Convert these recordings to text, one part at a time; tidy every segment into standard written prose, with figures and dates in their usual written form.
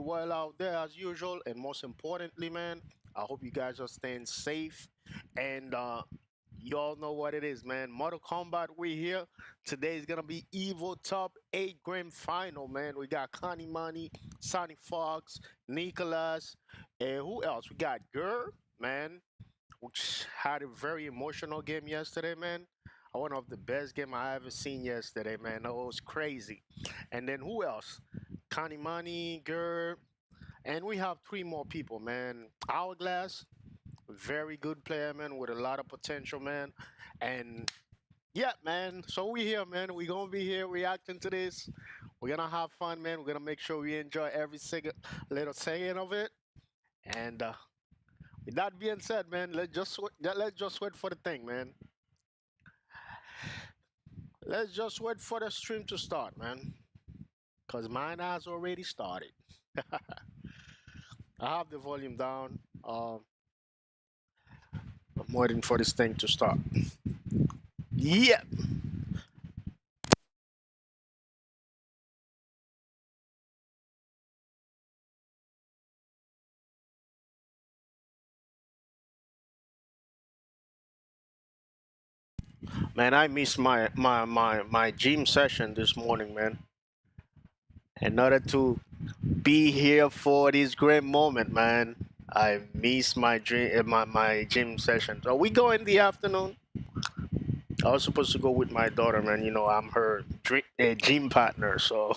well out there as usual. And most importantly, man, I hope you guys are staying safe. And you all know what it is, man. Mortal Kombat, we here. Today is gonna be Evo Top 8 Grand Final, man. We got Kanimani, Sonicfox, Nicolas, and who else? We got Girl, man, which had a very emotional game yesterday, man. One of the best game I ever seen yesterday, man. It was crazy. And then who else? Kanimani, Girl, and we have three more people, man. Hourglass, very good player, man, with a lot of potential, man. And yeah, man. So we here, man. We gonna be here reacting to this. We're gonna have fun, man. We're gonna make sure we enjoy every single little second of it. And with that being said, man, let's just wait for the thing, man. Let's just wait for the stream to start, man. Cause mine has already started. I have the volume down. I'm waiting for this thing to start. Yeah. Man, I missed my gym session this morning, man. In order to be here for this great moment, man, I missed my gym session. So we go in the afternoon. I was supposed to go with my daughter, man. You know, I'm her gym partner, so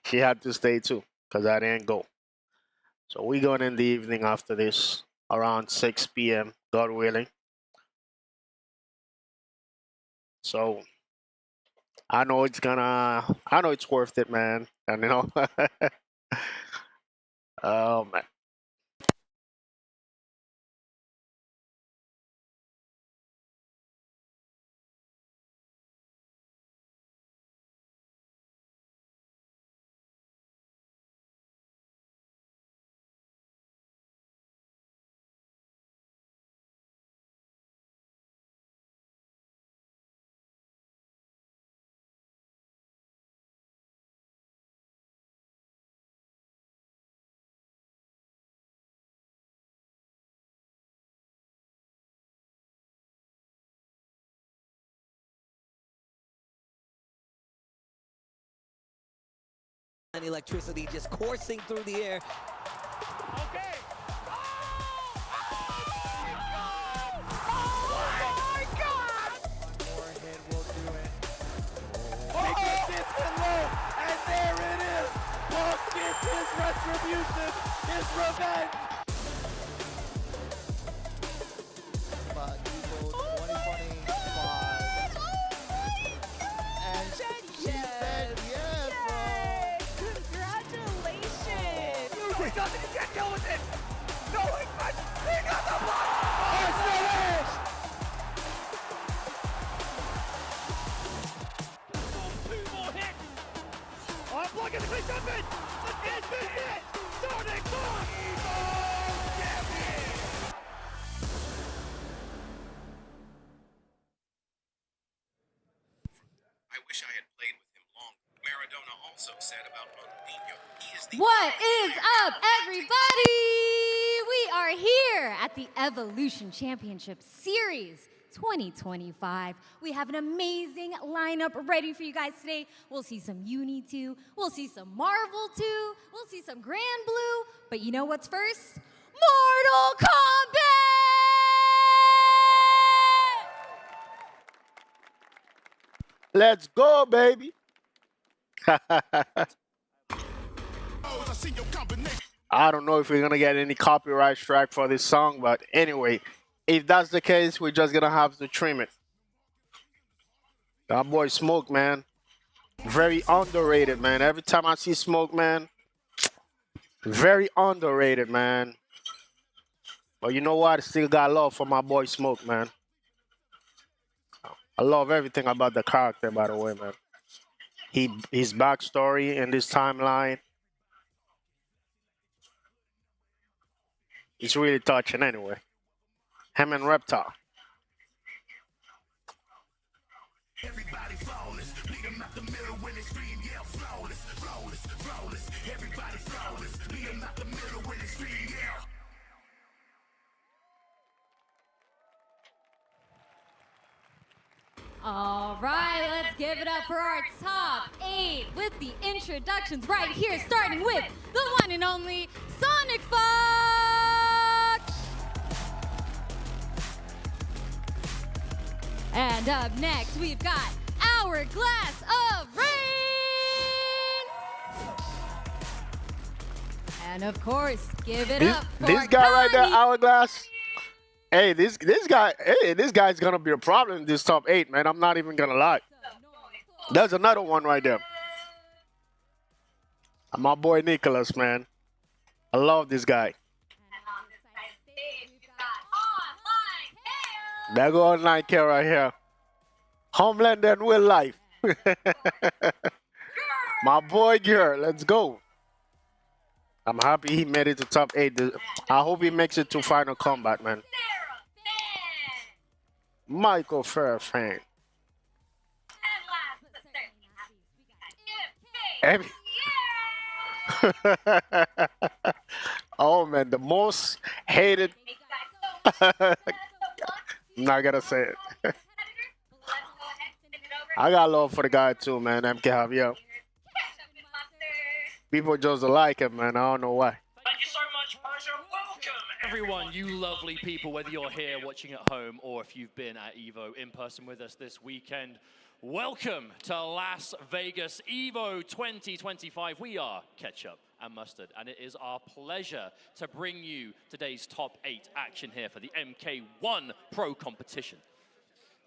she had to stay too, because I didn't go. So we going in the evening after this, around 6 p.m., God willing. So I know it's worth it, man. And you know, oh man. And electricity just coursing through the air. Okay. Forehead will do it. Taking this one low, and there it is. Punk gets his retribution, his revenge. EVO 2025. And she said yes, bro. Congratulations! Music doesn't, he can't deal with it. No, he got the block. Oh, it's no edge. Two more hits. Oh, block it, it's open. It's been hit. Sonicfox. EVO champion. I wish I had played with him longer. Maradona also said about Ronaldinho, he is the What is up, everybody? We are here at the Evolution Championship Series 2025. We have an amazing lineup ready for you guys today. We'll see some Uni 2, we'll see some Marvel 2, we'll see some Grand Blue, but you know what's first? Mortal Kombat! Let's go, baby. I don't know if we're gonna get any copyright strike for this song, but anyway, if that's the case, we're just gonna have to trim it. That boy Smoke, man, very underrated, man. Every time I see Smoke, man, very underrated, man. But you know what? I still got love for my boy Smoke, man. I love everything about the character, by the way, man. His backstory in this timeline, it's really touching anyway. Him and Reptile. Everybody flawless, lead them out the middle when they scream, yeah, flawless, flawless, flawless. Everybody All right, let's give it up for our top 8 with the introductions right here, starting with the one and only Sonicfox. And up next, we've got our Glass of Rain. And of course, give it up for this guy right there, Kani. Hourglass. Hey, this guy's gonna be a problem in this top 8, man. I'm not even gonna lie. There's another one right there. My boy Nicolas, man. I love this guy. There go online care right here. Homeland and real life. My boy girl, let's go. I'm happy he made it to top 8. I hope he makes it to final combat, man. Michael Fairfan. Oh man, the most hated. I'm not gonna say it. I got love for the guy too, man. MK Javier. People just like him, man. I don't know why. Thank you so much, Persia. Welcome, Everyone, you lovely people, whether you're here watching at home or if you've been at EVO in person with us this weekend, welcome to Las Vegas EVO 2025. We are Ketchup and Mustard, and it is our pleasure to bring you today's top 8 action here for the MK1 Pro competition.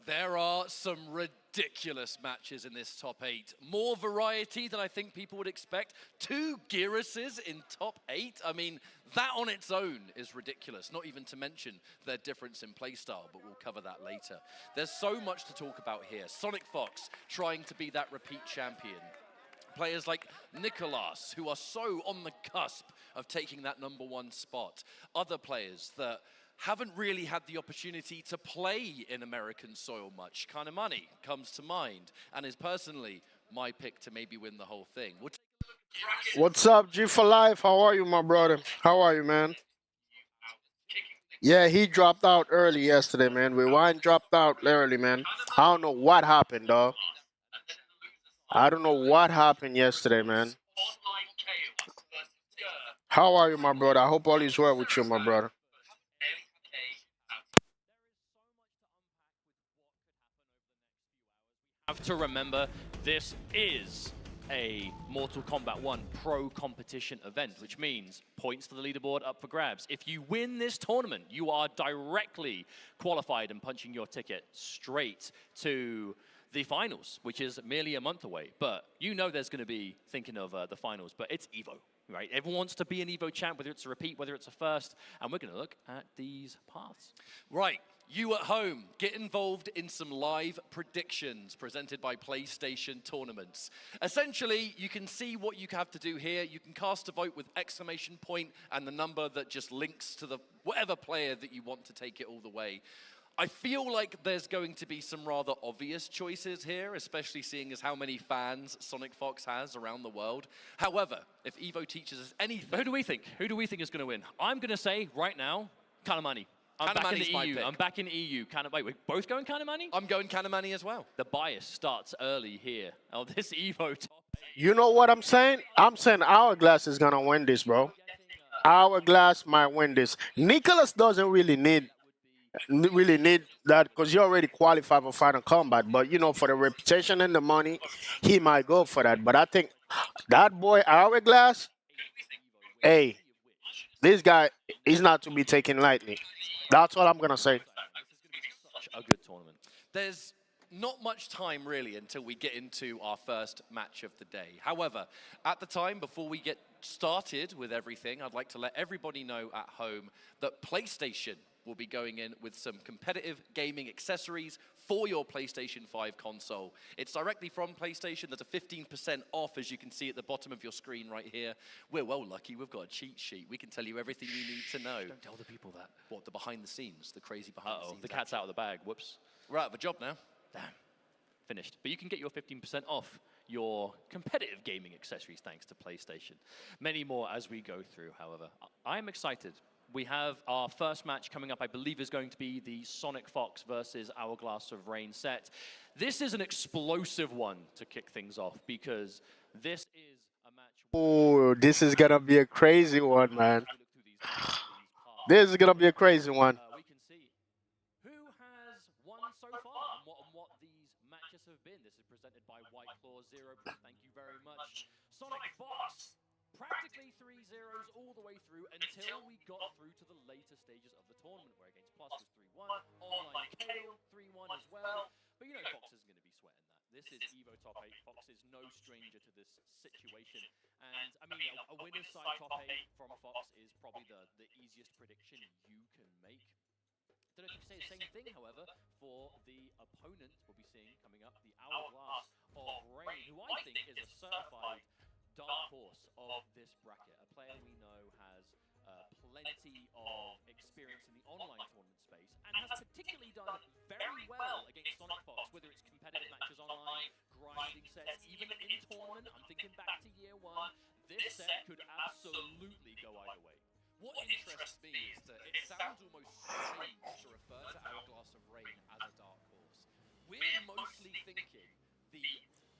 There are some ridiculous matches in this top 8. More variety than I think people would expect. 2 Gyruses in top 8. I mean, that on its own is ridiculous, not even to mention their difference in playstyle, but we'll cover that later. There's so much to talk about here. Sonicfox trying to be that repeat champion. Players like Nicolas, who are so on the cusp of taking that #1 spot. Other players that haven't really had the opportunity to play in American soil much. Kanimani comes to mind and is personally my pick to maybe win the whole thing. What's up, G for life? How are you, my brother? How are you, man? Yeah, he dropped out early yesterday, man. Rewind dropped out early, man. I don't know what happened, dog. I don't know what happened yesterday, man. How are you, my brother? I hope all is well with you, my brother. Have to remember, this is a Mortal Kombat 1 Pro competition event, which means points for the leaderboard up for grabs. If you win this tournament, you are directly qualified and punching your ticket straight to the finals, which is merely a month away. But you know there's going to be thinking of the finals, but it's EVO, right? Everyone wants to be an EVO champ, whether it's a repeat, whether it's a first, and we're going to look at these paths. Right. You at home, get involved in some live predictions presented by PlayStation Tournaments. Essentially, you can see what you have to do here. You can cast a vote with exclamation point and the number that just links to the whatever player that you want to take it all the way. I feel like there's going to be some rather obvious choices here, especially seeing as how many fans Sonicfox has around the world. However, if EVO teaches us anything... But who do we think? Who do we think is going to win? I'm going to say right now, Kanimani. I'm back in the EU. I'm back in EU. Wait, we're both going Kanimani? I'm going Kanimani as well. The bias starts early here. Oh, this EVO top. You know what I'm saying? I'm saying Hourglass is going to win this, bro. Hourglass might win this. Nicolas doesn't really need that because he already qualified for final combat. But, you know, for the reputation and the money, he might go for that. But I think that boy Hourglass, hey, this guy is not to be taken lightly. That's what I'm going to say. Such a good tournament. There's not much time, really, until we get into our first match of the day. However, at the time, before we get started with everything, I'd like to let everybody know at home that PlayStation will be going in with some competitive gaming accessories for your PlayStation 5 console. It's directly from PlayStation. There's a 15% off, as you can see at the bottom of your screen right here. We're well lucky. We've got a cheat sheet. We can tell you everything you need to know. Don't tell the people that. What, the behind the scenes, the crazy behind the scenes? The cat's out of the bag. Whoops. We're out of a job now. Damn. Finished. But you can get your 15% off your competitive gaming accessories thanks to PlayStation. Many more as we go through, however. I'm excited we have our first match coming up, I believe is going to be the Sonicfox versus Hourglass of Rain set. This is an explosive one to kick things off because this is a match. Oh, this is gonna be a crazy one, man. This is gonna be a crazy one. We can see who has won so far and what these matches have been. This is presented by White Claw Zero. Thank you very much. Sonicfox, practically 3-0s all the way through until we got through to the later stages of the tournament, where against Plus was 3-1, online KO 3-1 as well. But you know Fox isn't going to be sweating that. This is EVO top 8. Fox is no stranger to this situation. And I mean, a winner's side top 8 from Fox is probably the easiest prediction you can make. Don't know if you can say the same thing, however, for the opponent we'll be seeing coming up, the Hourglass of Rain, who I think is a certified dark horse of this bracket. A player we know has plenty of experience in the online tournament space and has particularly done very well against Sonicfox, whether it's competitive matches online, grinding sets, even in tournament. I'm thinking back to year 1. This set could absolutely go either way. What interests me is that it sounds almost strange to refer to Hourglass of Rain as a dark horse. We're mostly thinking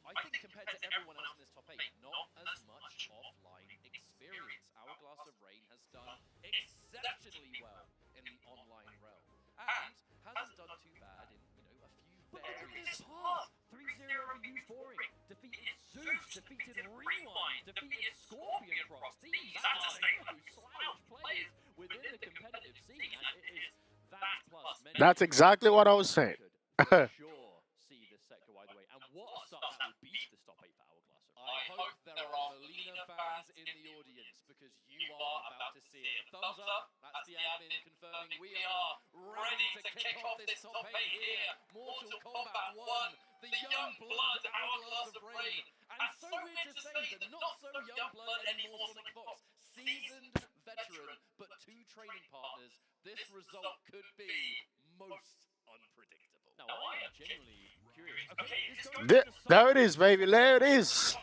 I think compared to everyone else in this top 8, not as much offline experience. Hourglass of Rain has done exceptionally well in the online realm and hasn't done too bad in, you know, a few various paths. 3-0 over Euphoric, defeated Zeus, defeated Rewind, defeated Scorpion Cross. These are the slouch players within the competitive scene, and it is that plus many. That's exactly what I was saying. Could sure see this set go either way. And what a start that would be to this top 8 for Hourglass. I hope there are Melina fans in the audience because you are about to see it. Thumbs up, that's the admin confirming we are ready to kick off this top 8 here. Mortal Kombat 1, the young blood Hourglass of Rain. And so weird to say, the not so young blood anymore Sonicfox. Seasoned veteran, but 2 training partners. This result could be most unpredictable. Now, I am genuinely curious. Okay, it's going There it is, baby. There it is.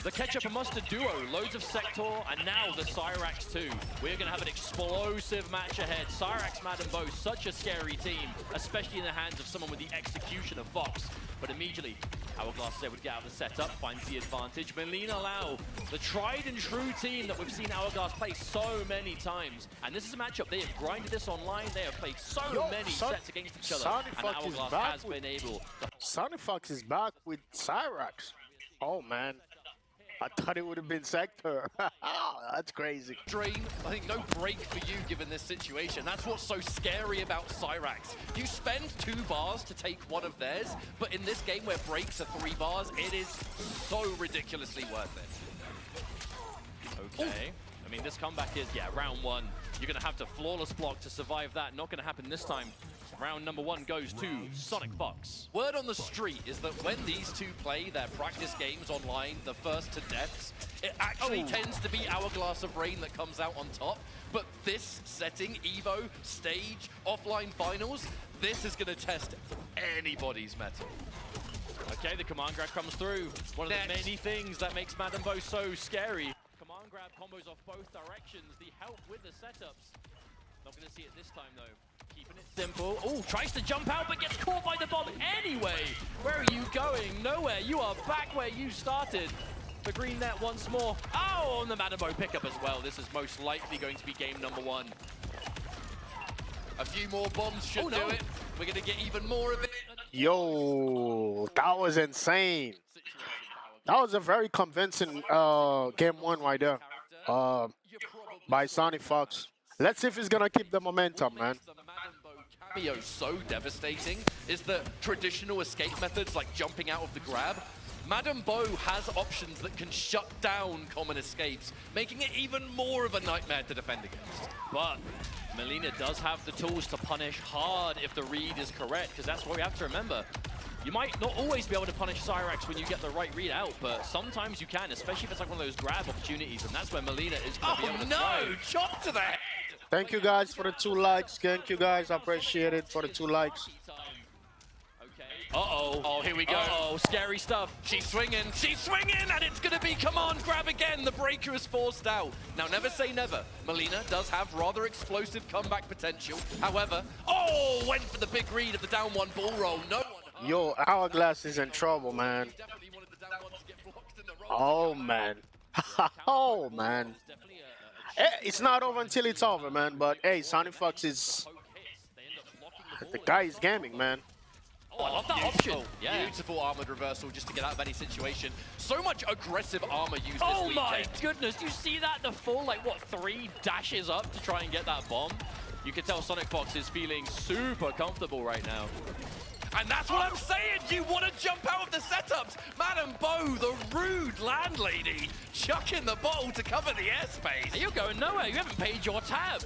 the ketchup and mustard duo, loads of Sector, and now the Cyrax 2. We're going to have an explosive match ahead. Cyrax, Madden Bo, such a scary team, especially in the hands of someone with the execution of Fox. But immediately, Hourglass is able to get out of the setup, finds the advantage. Melina Lau, the tried and true team that we've seen Hourglass play so many times. And this is a matchup, they have grinded this online, they have played so many sets against each other. And Hourglass has been able to... Sonicfox is back with Cyrax. Oh, man. I thought it would have been Sector. That's crazy. Drain, I think no break for you given this situation. That's what's so scary about Cyrax. You spend 2 bars to take one of theirs, but in this game where breaks are 3 bars, it is so ridiculously worth it. Okay. Ooh. I mean, this comeback is, yeah, round 1. You're going to have to flawless block to survive that. Not going to happen this time. Round number 1 goes to Sonicfox. Word on the street is that when these two play their practice games online, the first to deaths, it actually tends to be Hourglass of Rain that comes out on top. But this setting, EVO, stage, offline finals, this is going to test anybody's mettle. Okay, the command grab comes through. One of the many things that makes Madden Bo so scary. Command grab combos off both directions. The help with the setups. Not going to see it this time, though. Keeping it simple. Oh, tries to jump out, but gets caught by the bomb anyway. Where are you going? Nowhere. You are back where you started. The green net once more. Oh, and the Madden Bo pickup as well. This is most likely going to be game number 1. A few more bombs should do it. We're going to get even more of it. Yo, that was insane. That was a very convincing game 1 right there by Sonicfox. Let's see if he's gonna keep the momentum, man. The Madden Bo cameo so devastating is that traditional escape methods like jumping out of the grab, Madden Bo has options that can shut down common escapes, making it even more of a nightmare to defend against. But Melina does have the tools to punish hard if the read is correct, because that's what we have to remember. You might not always be able to punish Cyrax when you get the right read out, but sometimes you can, especially if it's like one of those grab opportunities, and that's where Melina is going to be able to thrive. Chop to the head! Thank you guys for the 2 likes. Thank you guys, I appreciate it for the 2 likes. Okay, Uh-oh. Oh, here we go. Uh-oh. Scary stuff. She's swinging, and it's gonna be, come on, grab again. The breaker is forced out. Now, never say never. Melina does have rather explosive comeback potential. However, oh, went for the big read of the down one bull roll. No one hurt. Yo, Hourglass is in trouble, man. Definitely wanted the down one to get blocked in the roll. Oh, man. Oh, man. It's not over until it's over, man. But, hey, Sonicfox is... The guy is gaming, man. Oh, I love that Beautiful, option. Yeah. beautiful armored reversal just to get out of any situation. So much aggressive armor used Oh this my weekend. goodness, you see that? The full, like, what, 3 dashes up to try and get that bomb? You can tell Sonicfox is feeling super comfortable right now. And that's what I'm saying. You want to jump out of the setups. Madam Bo, the rude landlady, chucking the bottle to cover the airspace. You're going nowhere. You haven't paid your tab.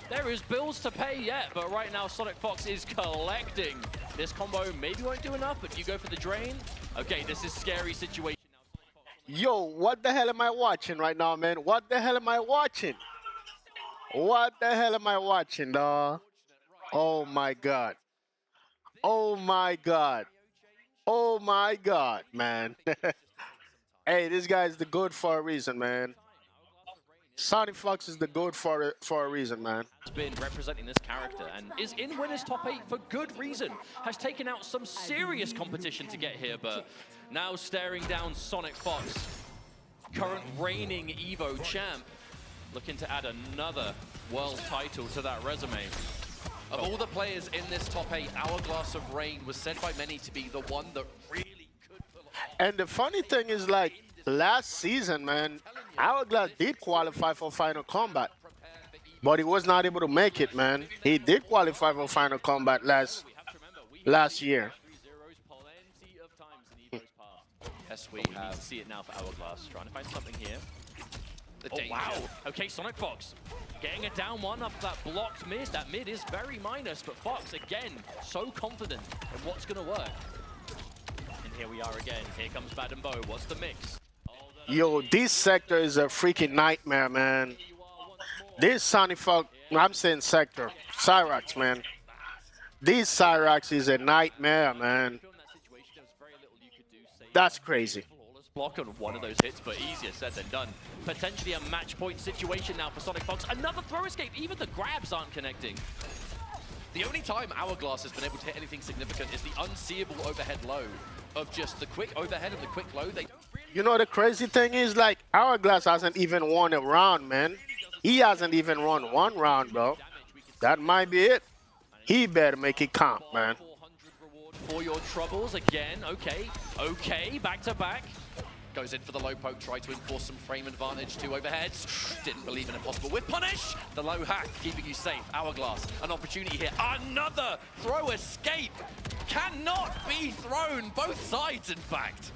There is bills to pay yet, but right now Sonicfox is collecting. This combo maybe won't do enough, but you go for the drain. Okay, this is scary situation now. Yo, what the hell am I watching right now, man? What the hell am I watching? What the hell am I watching, dawg? Oh, my God. Oh, my God. Oh, my God, man. Hey, this guy's the good for a reason, man. Sonicfox is the good for a reason, man. Has been representing this character and is in winners top 8 for good reason. Has taken out some serious competition to get here, but now staring down Sonicfox, current reigning EVO champ, looking to add another world title to that resume. Of all the players in this top 8, Hourglass of Rain was said by many to be the one that really could pull off. And the funny thing is, like, last season, man, Hourglass did qualify for Final Combat, but he was not able to make it, man. He did qualify for Final Combat last year. Yes, we We need have. to see it now for Hourglass. Trying to find something here. The Oh, danger. wow. Okay, Sonicfox getting a down one off that blocked mid. That mid is very minus, but Fox, again, so confident in what's going to work. And here we are again. Here comes Madam Bo. What's the mix? Yo, this sector is a freaking nightmare, man. This Sonicfox, I'm saying sector, Cyrax, man. This Cyrax is a nightmare, man. That's crazy. Block on one of those hits, but easier said than done. Potentially a match point situation now for Sonicfox. Another throw escape. Even the grabs aren't connecting. The only time Hourglass has been able to hit anything significant is the unseeable overhead low of just the quick overhead and the quick low. They don't really... You know, the crazy thing is, like, Hourglass hasn't even won a round, man. He hasn't even won one round, bro. That might be it. He better make it count, man. 400 reward for your troubles again. Okay, back to back. Goes in for the low poke, try to enforce some frame advantage, 2 overheads. Didn't believe in a possible whip punish. The low hack, keeping you safe. Hourglass, an opportunity here. Another throw escape. Cannot be thrown. Both sides, in fact.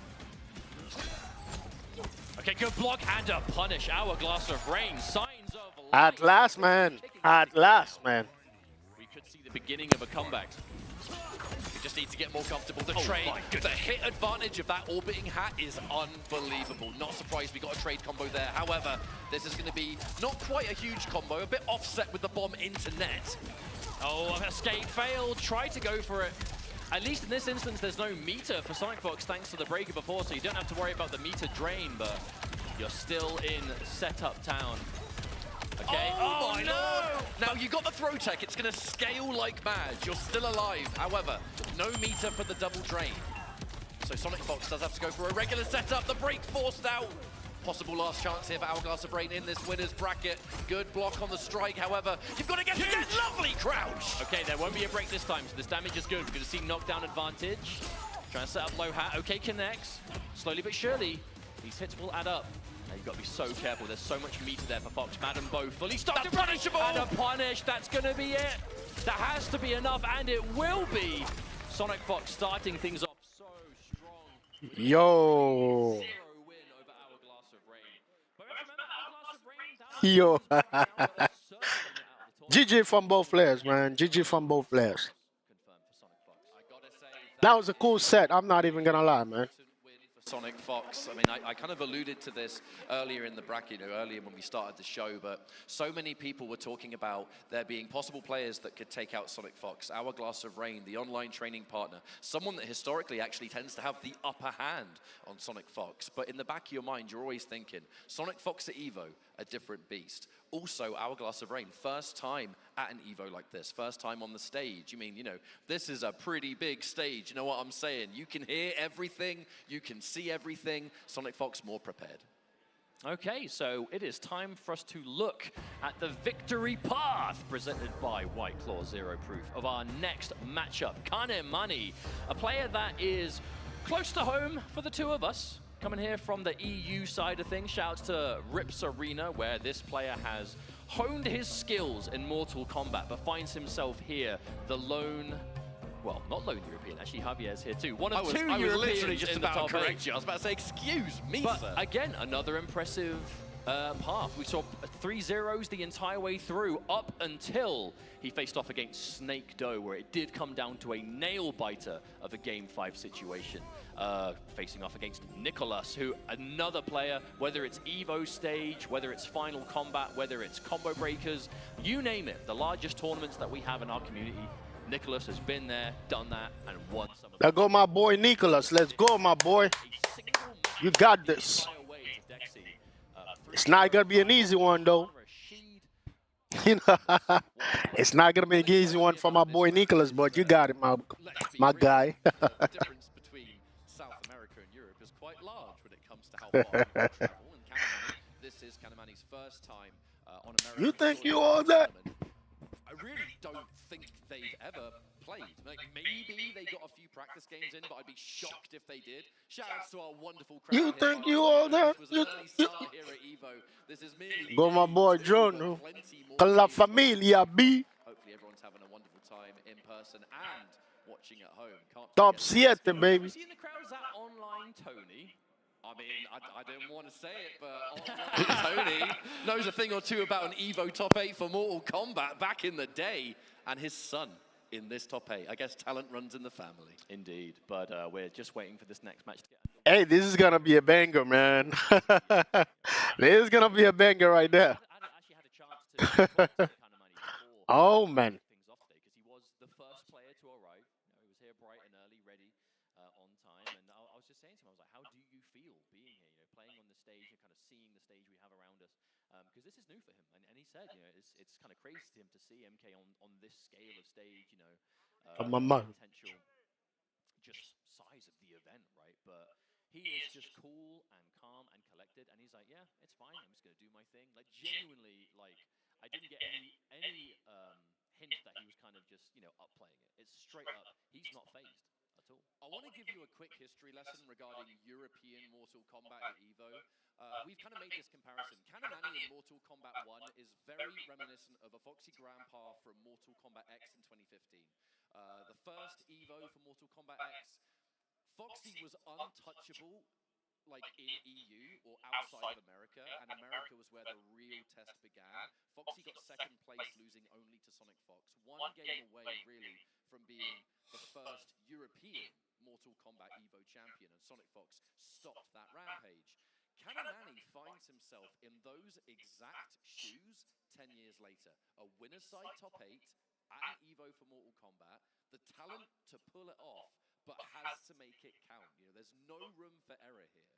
Okay, good block and a punish. Hourglass of Rain. Signs of life. At last, man. At last, man. We could see the beginning of a comeback. We just need to get more comfortable. The Oh trade, my the goodness. hit advantage of that orbiting hat is unbelievable. Not surprised we got a trade combo there. However, this is going to be not quite a huge combo, a bit offset with the bomb into net. Oh, escape failed. Try to go for it. At least in this instance, there's no meter for Sonicfox thanks to the breaker before, so you don't have to worry about the meter drain, but you're still in setup town. Okay. Oh my lord! Now you got the throw tech, it's gonna scale like mad. You're still alive. However, no meter for the double drain. So Sonicfox does have to go for a regular setup. The break forced out. Possible last chance here for Hourglass of Rain in this winner's bracket. Good block on the strike, however, you've got to get that lovely crouch! Okay, there won't be a break this time, so this damage is good. We're going to see knockdown advantage. Trying to set up low hat. Okay, connects. Slowly but surely, these hits will add up. Now you've got to be so careful. There's so much meter there for Fox. Madam Bo fully stocked. That's punishable! And a punish. That's going to be it. That has to be enough, and it will be. Sonicfox starting things off so strong. Yo. 0 win over Hourglass of Rain. But remember, Hourglass of Rain, Yo. down they're certainly out of the tournament. GG from both players, man. GG from both players. Confirmed for Sonicfox. I gotta say, That was a cool set. I'm not even going to lie, man. win for Sonicfox. I mean, I kind of alluded to this earlier in the bracket, earlier when we started the show, but so many people were talking about there being possible players that could take out Sonicfox, Hourglass of Rain, the online training partner, someone that historically actually tends to have the upper hand on Sonicfox. But in the back of your mind, you're always thinking, Sonicfox at EVO, a different beast. Also, Hourglass of Rain, first time at an EVO like this, first time on the stage. You mean, this is a pretty big stage, you know what I'm saying? You can hear everything, you can see everything. Sonicfox more prepared. Okay, so it is time for us to look at the victory path presented by White Claw Zero Proof of our next matchup. Kanimani, a player that is close to home for the two of us. Coming here from the EU side of things, shouts to Rips Arena, where this player has honed his skills in Mortal Kombat, but finds himself here, the lone, well, not lone European, actually Javier's here too. One of two Europeans. I was literally just about to correct you. I was about to say, excuse me, but sir. Again, another impressive path. We saw 3 zeros the entire way through, up until he faced off against Snake Doe, where it did come down to a nail-biter of a Game 5 situation. Facing off against Nicolas, who another player, whether it's EVO stage, whether it's Final Combat, whether it's Combo Breakers, you name it, the largest tournaments that we have in our community, Nicolas has been there, done that, and won some of them. There go my boy Nicolas. Let's go, my boy. You got this. It's not going to be an easy one, though. It's not going to be an easy one for my boy Nicolas, but you got it, my guy. The difference between South America and Europe is quite large when it comes to how far people travel. And Kanimani, this is Kanimani's first time on American. You think you all that? I really don't think they've ever played. Like, maybe they got a few practice games in, but I'd be shocked if they did. Shout out to our wonderful crowd. You think you all that? Here at EVO. This is merely Go my boy Jono. Con la familia, B. Hopefully everyone's having a wonderful time in person and watching at home. Top 7, baby. See in the crowd, is that online Tony? I mean, I didn't want to say it, but Tony knows a thing or two about an EVO top 8 for Mortal Kombat back in the day, and his son in this top 8. I guess talent runs in the family. Indeed, but we're just waiting for this next match to get. Hey, this is going to be a banger, man. This is going to be a banger right there. I actually had a chance to talk to Kanimani before Oh, man. things off today, because he was the first player to arrive. He was here bright and early, ready, on time. And I was just saying to him, I was like, how do you feel being here, playing on the stage and kind of seeing the stage we have around us? Because this is new for him. And he said, it's kind of crazy to him to see MK on this scale of stage, potential just size of the event, right? But he is just cool and calm and collected, and he's like, yeah, it's fine, I'm just gonna do my thing. Like, genuinely, like, I didn't get any hint that he was kind of just, upplaying it. It's straight up, he's not phased at all. I want to give you a quick history lesson regarding European Mortal Kombat at EVO. We've kind of made this comparison. Kanimani in Mortal Kombat 1 is very reminiscent of a Foxy Grandpa from Mortal Kombat X in 2015. The first EVO for Mortal Kombat X, Foxy was untouchable, like in EU or outside of America, and America was where the real test began. Foxy got second place, losing only to Sonicfox. One game away, really, from being the first European Mortal Kombat EVO champion, and Sonicfox stopped that rampage. Kanimani finds himself in those exact shoes 10 years later. A winner's side top 8 at an EVO for Mortal Kombat, the talent to pull it off, but has to make it count. There's no room for error here.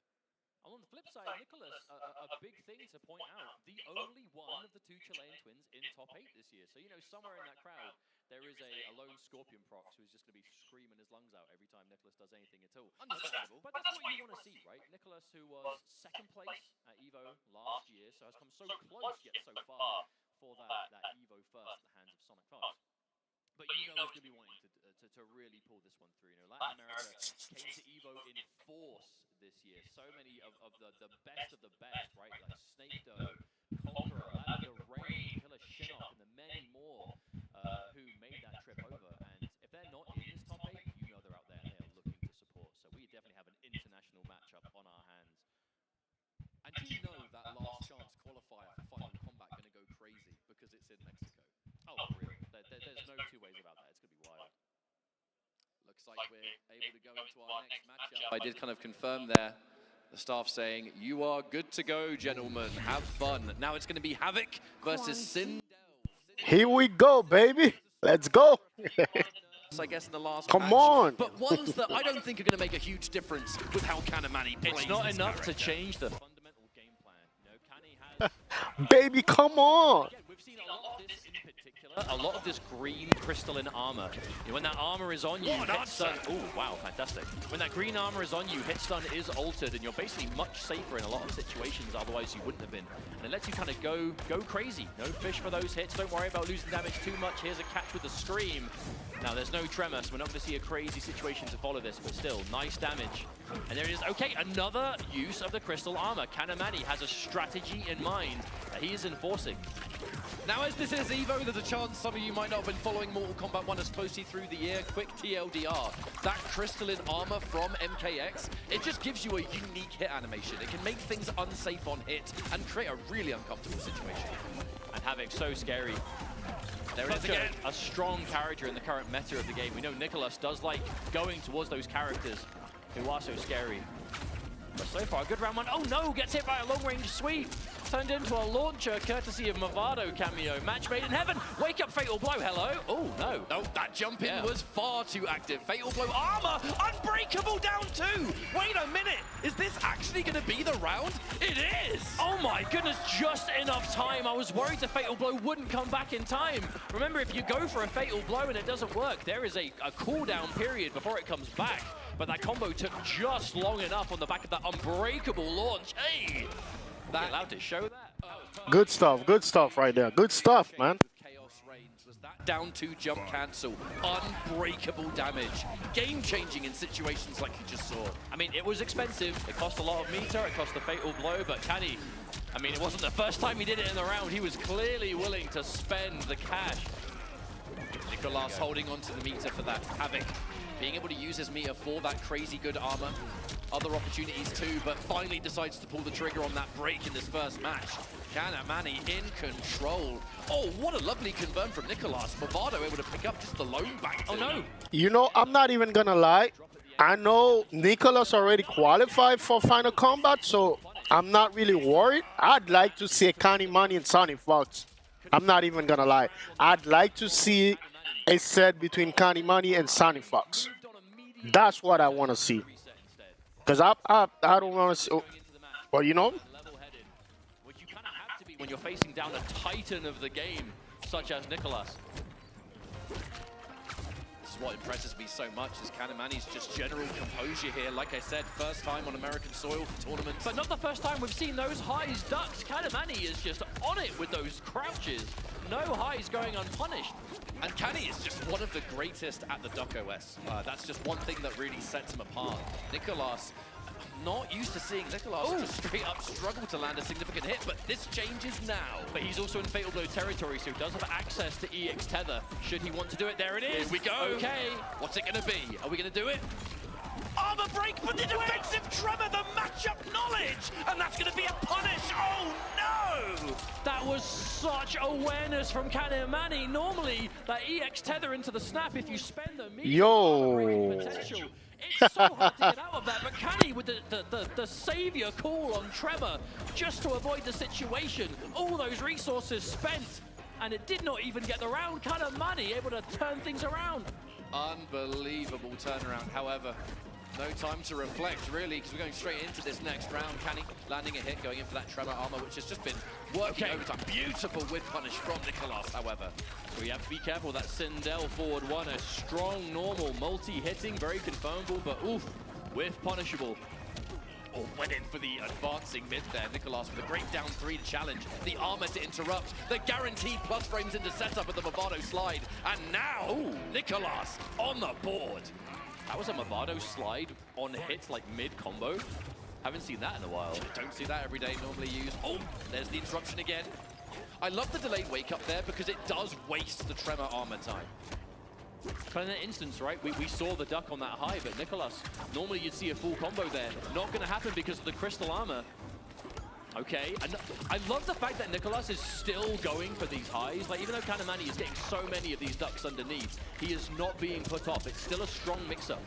And on the flip side, Nicolas, a big thing to point out, the only one of the two Chilean twins in top 8 this year. So, somewhere in that crowd, there is a lone Scorpion prox who's just going to be screaming his lungs out every time Nicolas does anything at all. Understandable. But that's what you want to see, right? Nicolas, who was second place at EVO last year, so has come so close yet so far for that EVO first at the hands of Sonicfox. But he's going to be wanting to really pull this one through. Latin America came to EVO in force this year. So many of the best of the best, right? Like Snake Doe, Conqueror, Lavender Rain, Killer Shinnok, and the many more who made that trip over. And if they're not in this top 8, they're out there and they are looking to support. So we definitely have an international matchup on our hands. And do you know that last chance qualifier for Final Combat going to go crazy because it's in Mexico? Oh, for real. There's no two ways about that. It's going to be wild. Looks like we're able I did kind of confirm there, the staff saying, you are good to go, gentlemen. Have fun. Now it's going to be Havoc versus Sindel. Here we go, baby. Let's go. I guess in the last Come match, on. but ones that I don't think are going to make a huge difference with how Kanimani plays. It's not this enough to character. change the fundamental game plan. You know, Kani has... Baby, come on. Again, we've seen a lot of this in particular, a lot of this green crystalline armor. You know, when that armor is on you, What an hit stun. answer. Oh, wow, fantastic. When that green armor is on you, hit stun is altered, and you're basically much safer in a lot of situations, otherwise you wouldn't have been. And it lets you kind of go crazy. No fish for those hits. Don't worry about losing damage too much. Here's a catch with the scream. Now, there's no tremor, so we're not going to see a crazy situation to follow this, but still, nice damage. And there it is. Okay, another use of the crystal armor. Kanimani has a strategy in mind that he is enforcing. Now, as this is EVO, there's a chance some of you might not have been following Mortal Kombat 1 as closely through the year. Quick TLDR. That crystalline armor from MKX, it just gives you a unique hit animation. It can make things unsafe on hit and create a really uncomfortable situation. And Havoc's so scary. There is again. a strong character in the current meta of the game. We know Nicolas does like going towards those characters who are so scary. But so far, a good round one. Oh no, gets hit by a long-range sweep. Turned into a launcher, courtesy of Movado cameo. Match made in heaven. Wake up, Fatal Blow, hello. Oh, no. No, that jump in was far too active. Fatal Blow armor, unbreakable down 2. Wait a minute, is this actually going to be the round? It is. Oh my goodness, just enough time. I was worried the Fatal Blow wouldn't come back in time. Remember, if you go for a Fatal Blow and it doesn't work, there is a cooldown period before it comes back. But that combo took just long enough on the back of that unbreakable launch. Hey! That allowed to show that. Good stuff right there. Good stuff, man. Chaos reigns. Was that down 2 jump cancel? Unbreakable damage. Game changing in situations like you just saw. I mean, it was expensive. It cost a lot of meter. It cost the Fatal Blow. But Kani, I mean, it wasn't the first time he did it in the round. He was clearly willing to spend the cash. Nicolas holding on to the meter for that Havoc. Being able to use his meter for that crazy good armor. Other opportunities too, but finally decides to pull the trigger on that break in this first match. Kanimani in control. Oh, what a lovely confirm from Nicolas. Movado able to pick up just the lone back. Oh no! You know, I'm not even gonna lie. I know Nicolas already qualified for Final Combat, so I'm not really worried. I'd like to see a Kanimani and Sonicfox. I'm not even gonna lie. I'd like to see a set between Kanimani and Sonicfox. That's what I want to see. Because I don't want to see. Well, you know. Which you kind of have to be when you're facing down a titan of the game, such as Nicolas. This is what impresses me so much is Kanimani's just general composure here. Like I said, first time on American soil for tournaments. But not the first time we've seen those highs ducks. Kanimani is just on it with those crouches. No highs going unpunished. And Kani is just one of the greatest at the Duck OS. That's just one thing that really sets him apart. Nicolas, not used to seeing Nicolas just straight up struggle to land a significant hit, but this changes now. But he's also in Fatal Blow territory, so he does have access to EX Tether. Should he want to do it? There it is. Here we go. Okay. What's it going to be? Are we going to do it? Armor break, but the defensive tremor, the matchup knowledge, and that's going to be a punish. Oh no! That was such awareness from Kanimani. Normally, that EX Tether into the snap, if you spend the meter Yo. potential, it's so hard to get out of that. But Kani with the savior call on tremor, just to avoid the situation. All those resources spent, and it did not even get the round. Kanimani able to turn things around. Unbelievable turnaround, however. No time to reflect, really, because we're going straight into this next round. Kani landing a hit, going in for that tremor armor, which has just been working overtime. Beautiful whip punish from Nicolas, however. So you have to be careful. That Sindel forward one, a strong, normal, multi-hitting, very confirmable, but oof, whiff punishable. Oh, went in for the advancing mid there. Nicolas with a great down 3 to challenge. The armor to interrupt. The guaranteed plus frames into setup of the Movado slide. And now, Nicolas on the board. That was a Movado slide on hits like mid-combo. Haven't seen that in a while. Don't see that every day, normally used. Oh, there's the interruption again. I love the delayed wake up there because it does waste the tremor armor time. But in that instance, right, we saw the duck on that high, but Nicolas, normally you'd see a full combo there. Not going to happen because of the crystal armor. Okay, and I love the fact that Nicolas is still going for these highs. Like, even though Kanimani is getting so many of these ducks underneath, he is not being put off. It's still a strong mix-up.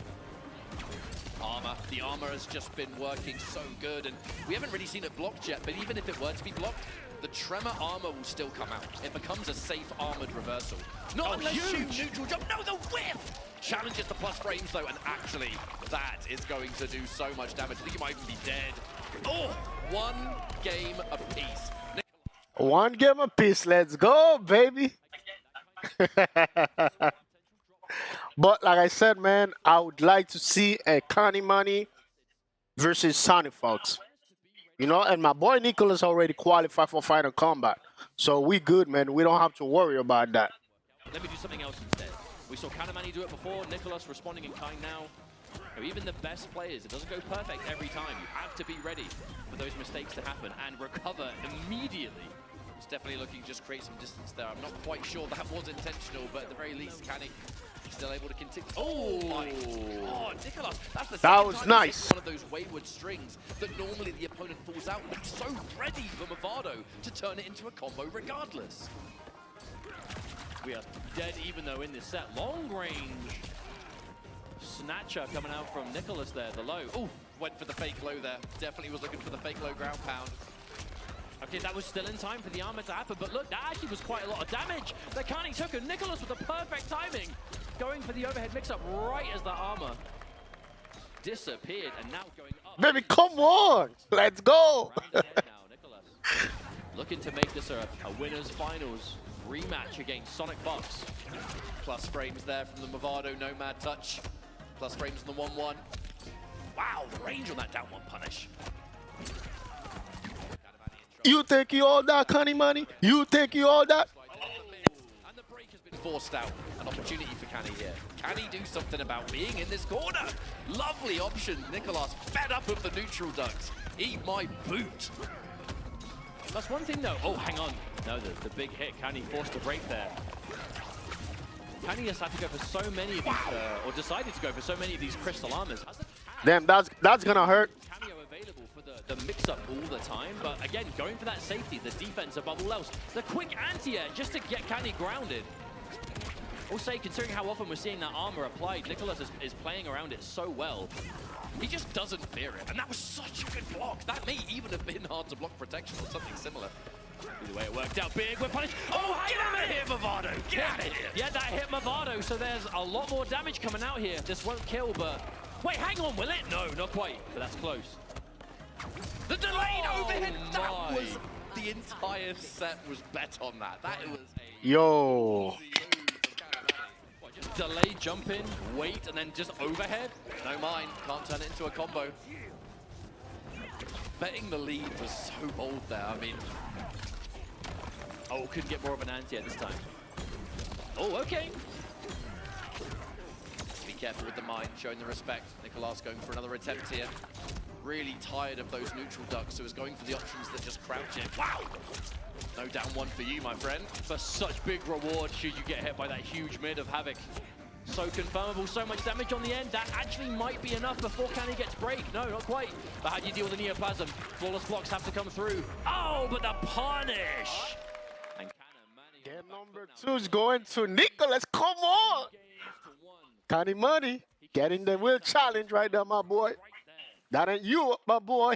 Armor. The armor has just been working so good, and we haven't really seen it blocked yet, but even if it were to be blocked, the tremor armor will still come out. It becomes a safe armored reversal. Not unless you neutral jump. No, the whiff! Challenges the plus frames though, and actually, that is going to do so much damage. I think he might even be dead. Oh, one game apiece. One game apiece. Let's go, baby. But like I said, man, I would like to see a Kanimani versus Sonicfox. You know, and my boy Nicolas already qualified for Final Combat. So we good, man. We don't have to worry about that. Let me do something else instead. We saw Kanimani do it before, Nicolas responding in kind now. Even the best players, it doesn't go perfect every time. You have to be ready for those mistakes to happen and recover immediately. It's definitely looking to just create some distance there. I'm not quite sure that was intentional, but at the very least, Kani still able to continue. Oh my God, Nicolas, that's the That second was time nice. he's hit one of those wayward strings that normally the opponent falls out. Looks so ready for Movado to turn it into a combo regardless. We are dead even though in this set. Long range snatcher coming out from Nicolas there, the low. Oh, went for the fake low there. Definitely was looking for the fake low ground pound. Okay, that was still in time for the armor to happen, but look, that actually was quite a lot of damage that Kani took, and Nicolas with the perfect timing, going for the overhead mix-up right as the armor disappeared, and now going up. Baby, come on. Let's go. Round ahead now, Nicolas. Looking to make this a winner's finals rematch against Sonicfox. Plus frames there from the Movado Nomad touch. Plus frames on the 1-1. Wow, the range on that down one punish. You think you all that, Kanimani? You think you all that? And the break has been forced out. An opportunity for Kani here. Can he do something about being in this corner? Lovely option. Nicolas fed up with the neutral ducks. Eat my boot. That's one thing though. Oh, hang on. No, the big hit. Kani forced to break there. Kani has had to go for so many of these, or decided to go for so many of these crystal armors. Damn, that's gonna hurt. Cameo available for the mix-up all the time, but again, going for that safety, the defense above all else. The quick anti-air just to get Kani grounded. Also, considering how often we're seeing that armor applied, Nicolas is playing around it so well. He just doesn't fear it, and that was such a good block. That may even have been hard to block protection or something similar. Either way, it worked out big. We're punished. Oh, Get out of here, Movado! Get out of here! Yeah, that hit Movado, so there's a lot more damage coming out here. This won't kill, but... Wait, hang on, will it? No, not quite, but that's close. The delayed overhead, that my. was... The entire set was bet on that. That was a... Yo. What, just delay, jump in, wait, and then just overhead? No mind, can't turn it into a combo. Betting the lead was so bold there, I mean... Oh, couldn't get more of an anti at this time. Oh, okay. Be careful with the mine, showing the respect. Nicolas going for another attempt here. Really tired of those neutral ducks, so is going for the options that just crouch it. Wow! No down one for you, my friend. For such big reward should you get hit by that huge mid of Havoc. So confirmable, so much damage on the end. That actually might be enough before Kani gets break. No, not quite. But how do you deal with the Neoplasm? Flawless blocks have to come through. Oh, but the punish! And Kanimani. Game number 2 is going to Nicolas. Come on. Kanimani getting the real challenge right there, my boy. That ain't you, my boy.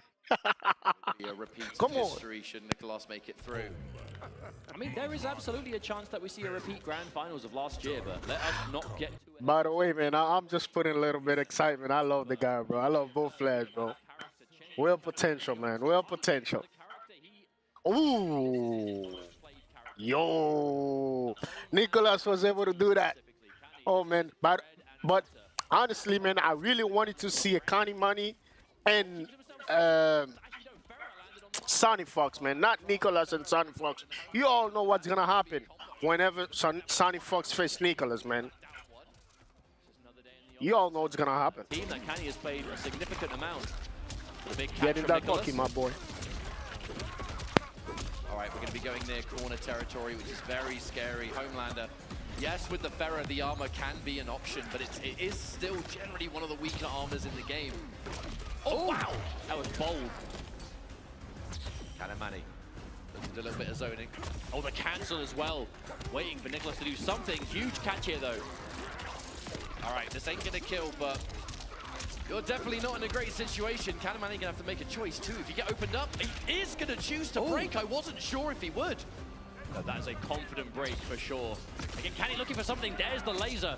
Be a repeat Come of on. history should Nicolas make it through. I mean, there is absolutely a chance that we see a repeat grand finals of last year, but let us not get to it. By the way, man, I'm just putting a little bit of excitement. I love the guy, bro. I love both players, bro. Real potential, man. Real potential. Ooh. Yo. Nicolas was able to do that. Oh, man. But honestly, man, I really wanted to see a Kanimani and Sonicfox, man. Not Nicolas and Sonicfox. You all know what's going to happen whenever Sonicfox face Nicolas, man. You all know what's going to happen. Team that Kani has played a significant amount. The big catch Getting from that Nicolas. lucky, my boy. All right, we're going to be going near corner territory, which is very scary. Homelander, yes, with the Ferrer, the armor can be an option, but it is still generally one of the weaker armors in the game. Oh, wow! That was bold. Kanimani looking to do a little bit of zoning. Oh, the cancel as well. Waiting for Nicolas to do something. Huge catch here, though. All right, this ain't going to kill, but You're definitely not in a great situation. Kanimani gonna have to make a choice too. If you get opened up, he is gonna choose to break. I wasn't sure if he would. No, that is a confident break for sure. Again, Kanny looking for something. There's the laser.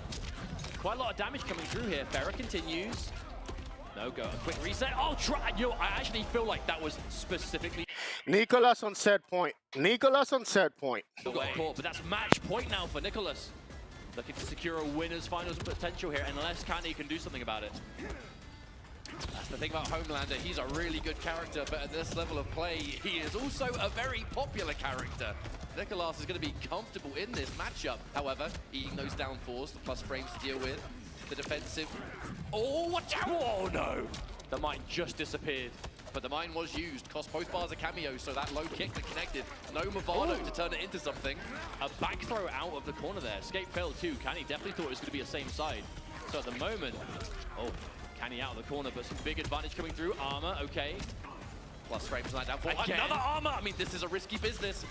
Quite a lot of damage coming through here. Farah continues. No go. A quick reset. Oh, try. You know, I actually feel like that was specifically. Nicolas on set point. Nicolas on set point. Got caught, but that's match point now for Nicolas. Looking to secure a winner's finals potential here, unless Kanny can do something about it. That's the thing about Homelander. He's a really good character, but at this level of play, he is also a very popular character. Nicolas is going to be comfortable in this matchup. However, eating those down fours, the plus frames to deal with. The defensive. Oh, watch out! Oh no! The mine just disappeared. But the mine was used. Cost both bars a cameo, so that low kick that connected. No Movado to turn it into something. A back throw out of the corner there. Escape failed too. Kanny definitely thought it was going to be the same side. So at the moment, oh, Kanny out of the corner, but some big advantage coming through. Armor, okay. Plus frames like that. For Again. another armor! I mean, this is a risky business.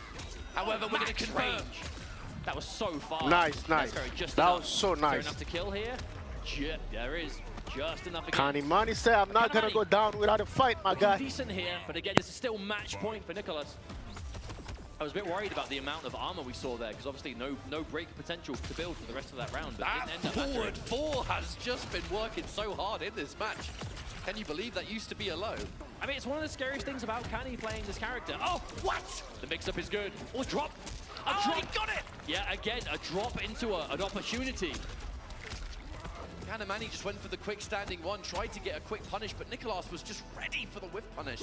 However, we're going to confirm. range. That was so fast. Nice, nice. Just That enough. was so Is there nice. enough to kill here? There is just enough again. Kanimani said, I'm not going to Kanimani. go down without a fight, my guy. Decent here, but again, this is still match point for Nicolas. I was a bit worried about the amount of armor we saw there, because obviously no break potential to build for the rest of that round. But That it didn't end up forward mattering. four has just been working so hard in this match. Can you believe that used to be a low? I mean, it's one of the scariest things about Kanny playing this character. Oh, what? The mix-up is good. Oh, drop. A drop. He got it! Yeah, again, a drop into an opportunity. Kanimani just went for the quick standing one, tried to get a quick punish, but Nicolas was just ready for the whiff punish.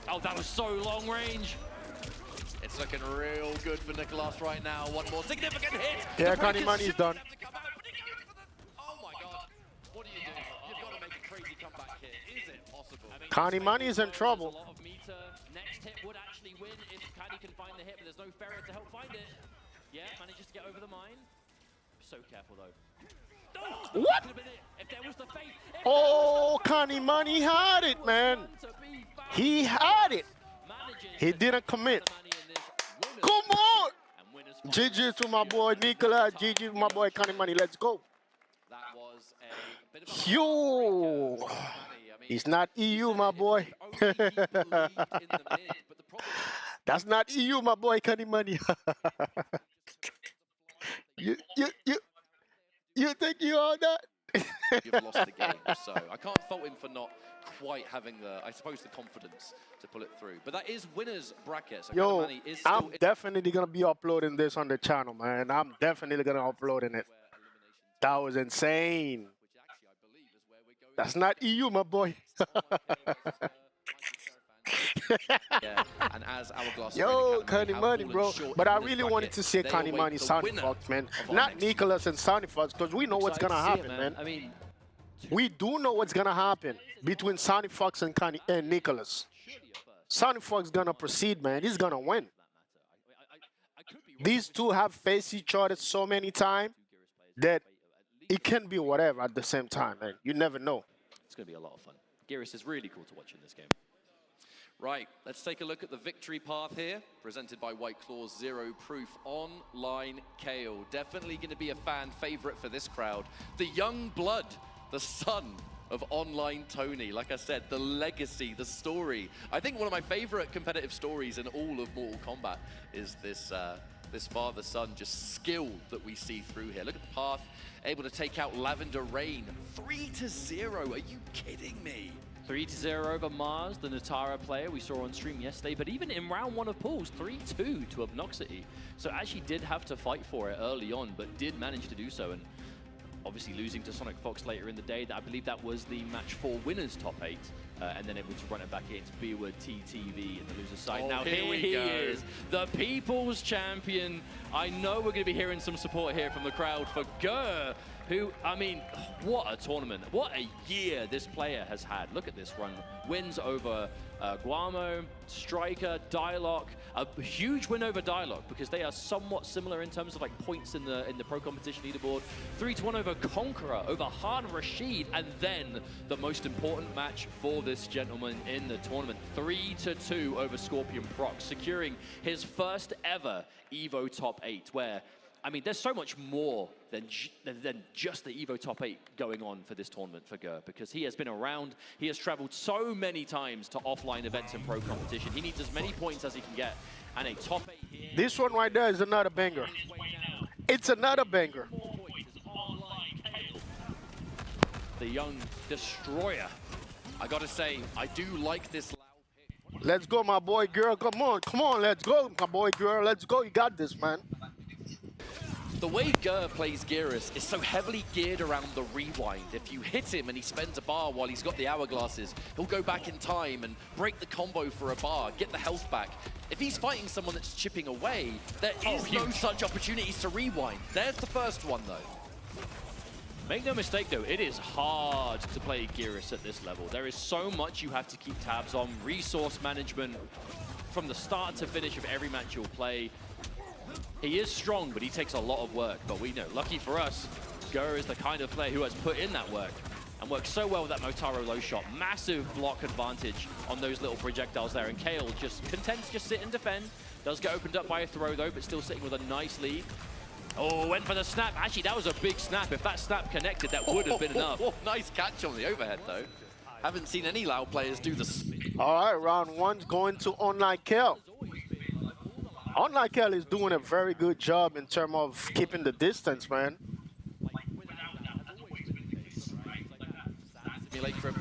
Oh, that was so long range. It's looking real good for Nicolas right now. One more significant hit. Yeah, The breakers Kanimani's shouldn't done. have to come out, but he goes for the- Oh my God. What do you do? You've got to make a crazy comeback here. Is it possible? I mean, Kanimani is in there's trouble. A lot of meter. Next hit would actually win if Kanny can find the hit, but there's no Ferret to help find it. Yeah, manages to get over the mine. So careful though. Oh, What? could have been it. If there was the faith. If Oh, there was the Kanimani had it, man. one to be found. He had it. Manages He to didn't keep commit. Kanimani in this winners Come on. and winners GG to my boy Nicolas. GG to my boy Kanimani. Let's go. That was a bit of a Yo. heartbreaker for Kanimani. I mean, He's not EU, my boy. only he believed in the mid, but the problem That's not EU, my boy Kanimani. you think you all that? you've lost the game. So I can't fault him for not quite having the, I suppose, the confidence to pull it through. But that is winners bracket. So Yo, Kanimani is still I'm definitely gonna be uploading this on the channel, man. I'm definitely gonna uploading it. That was insane. which actually I believe is where we're going. That's not EU, my boy. Yeah, and as Hourglass Yo, already Kanimani, fallen bro. short But in I this really bracket, wanted to see they Kanimani await the winner Sonicfox, man. of our Not next Nicolas and Sonicfox, because we know what's gonna happen, man. I mean, We do know what's gonna happen between Sonicfox and Nicolas. Sonicfox gonna proceed, man. He's gonna win. I could be wrong. These two have faced each other so many times that it can be whatever at the same time, man. You never know. It's going to be a lot of fun. Geras is really cool to watch in this game. Right, let's take a look at the victory path here, presented by White Claw's Zero Proof Online KO. Definitely going to be a fan favorite for this crowd. The young blood, the son of online Tony. Like I said, the legacy, the story. I think one of my favorite competitive stories in all of Mortal Kombat is this this father-son just skill that we see through here. Look at the path, able to take out Lavender Rain. 3-0, are you kidding me? 3-0 over Mars, the Natara player we saw on stream yesterday, but even in round one of pools, 3-2 to Obnoxity. So actually did have to fight for it early on, but did manage to do so. And obviously losing to Sonicfox later in the day, I believe that was the match 4 winners top 8, and then able to run it back against B-Word TTV in the loser's side. Oh, now here we he go. is, the people's champion. I know we're going to be hearing some support here from the crowd for Gur, who, I mean, what a tournament. What a year this player has had. Look at this run. Wins over Guamo, Striker, Dialogue. A huge win over Dialogue because they are somewhat similar in terms of like points in the pro competition leaderboard. 3-1 over Conqueror, over Han Rashid, and then the most important match for this gentleman in the tournament. 3-2 over Scorpion Proc, securing his first ever EVO top 8, where I mean, there's so much more than just the EVO top 8 going on for this tournament for Gur, because he has been around, he has traveled so many times to offline events and pro competition. He needs as many points as he can get, and a top 8 here. This one right there is another banger. It's another banger. The young destroyer. I gotta say, I do like this loud pick. Let's go, my boy, girl. Come on, let's go, my boy, girl. Let's go. You got this, man. The way Gur plays Geras is so heavily geared around the rewind. If you hit him and he spends a bar while he's got the hourglasses, he'll go back in time and break the combo for a bar, get the health back. If he's fighting someone that's chipping away, there is no such opportunities to rewind. There's the first one, though. Make no mistake, though, it is hard to play Geras at this level. There is so much you have to keep tabs on. Resource management from the start to finish of every match you'll play. He is strong, but he takes a lot of work. But we know, lucky for us, Gur is the kind of player who has put in that work and worked so well with that Motaro low shot. Massive block advantage on those little projectiles there. And Kale just content to just sit and defend. Does get opened up by a throw, though, but still sitting with a nice lead. Oh, went for the snap. Actually, that was a big snap. If that snap connected, that would have been enough. Nice catch on the overhead, though. Haven't seen any loud players do the spin. All right, round one's going to Online Kel. Online Kel is doing a very good job in terms of keeping the distance, man. Simulacrum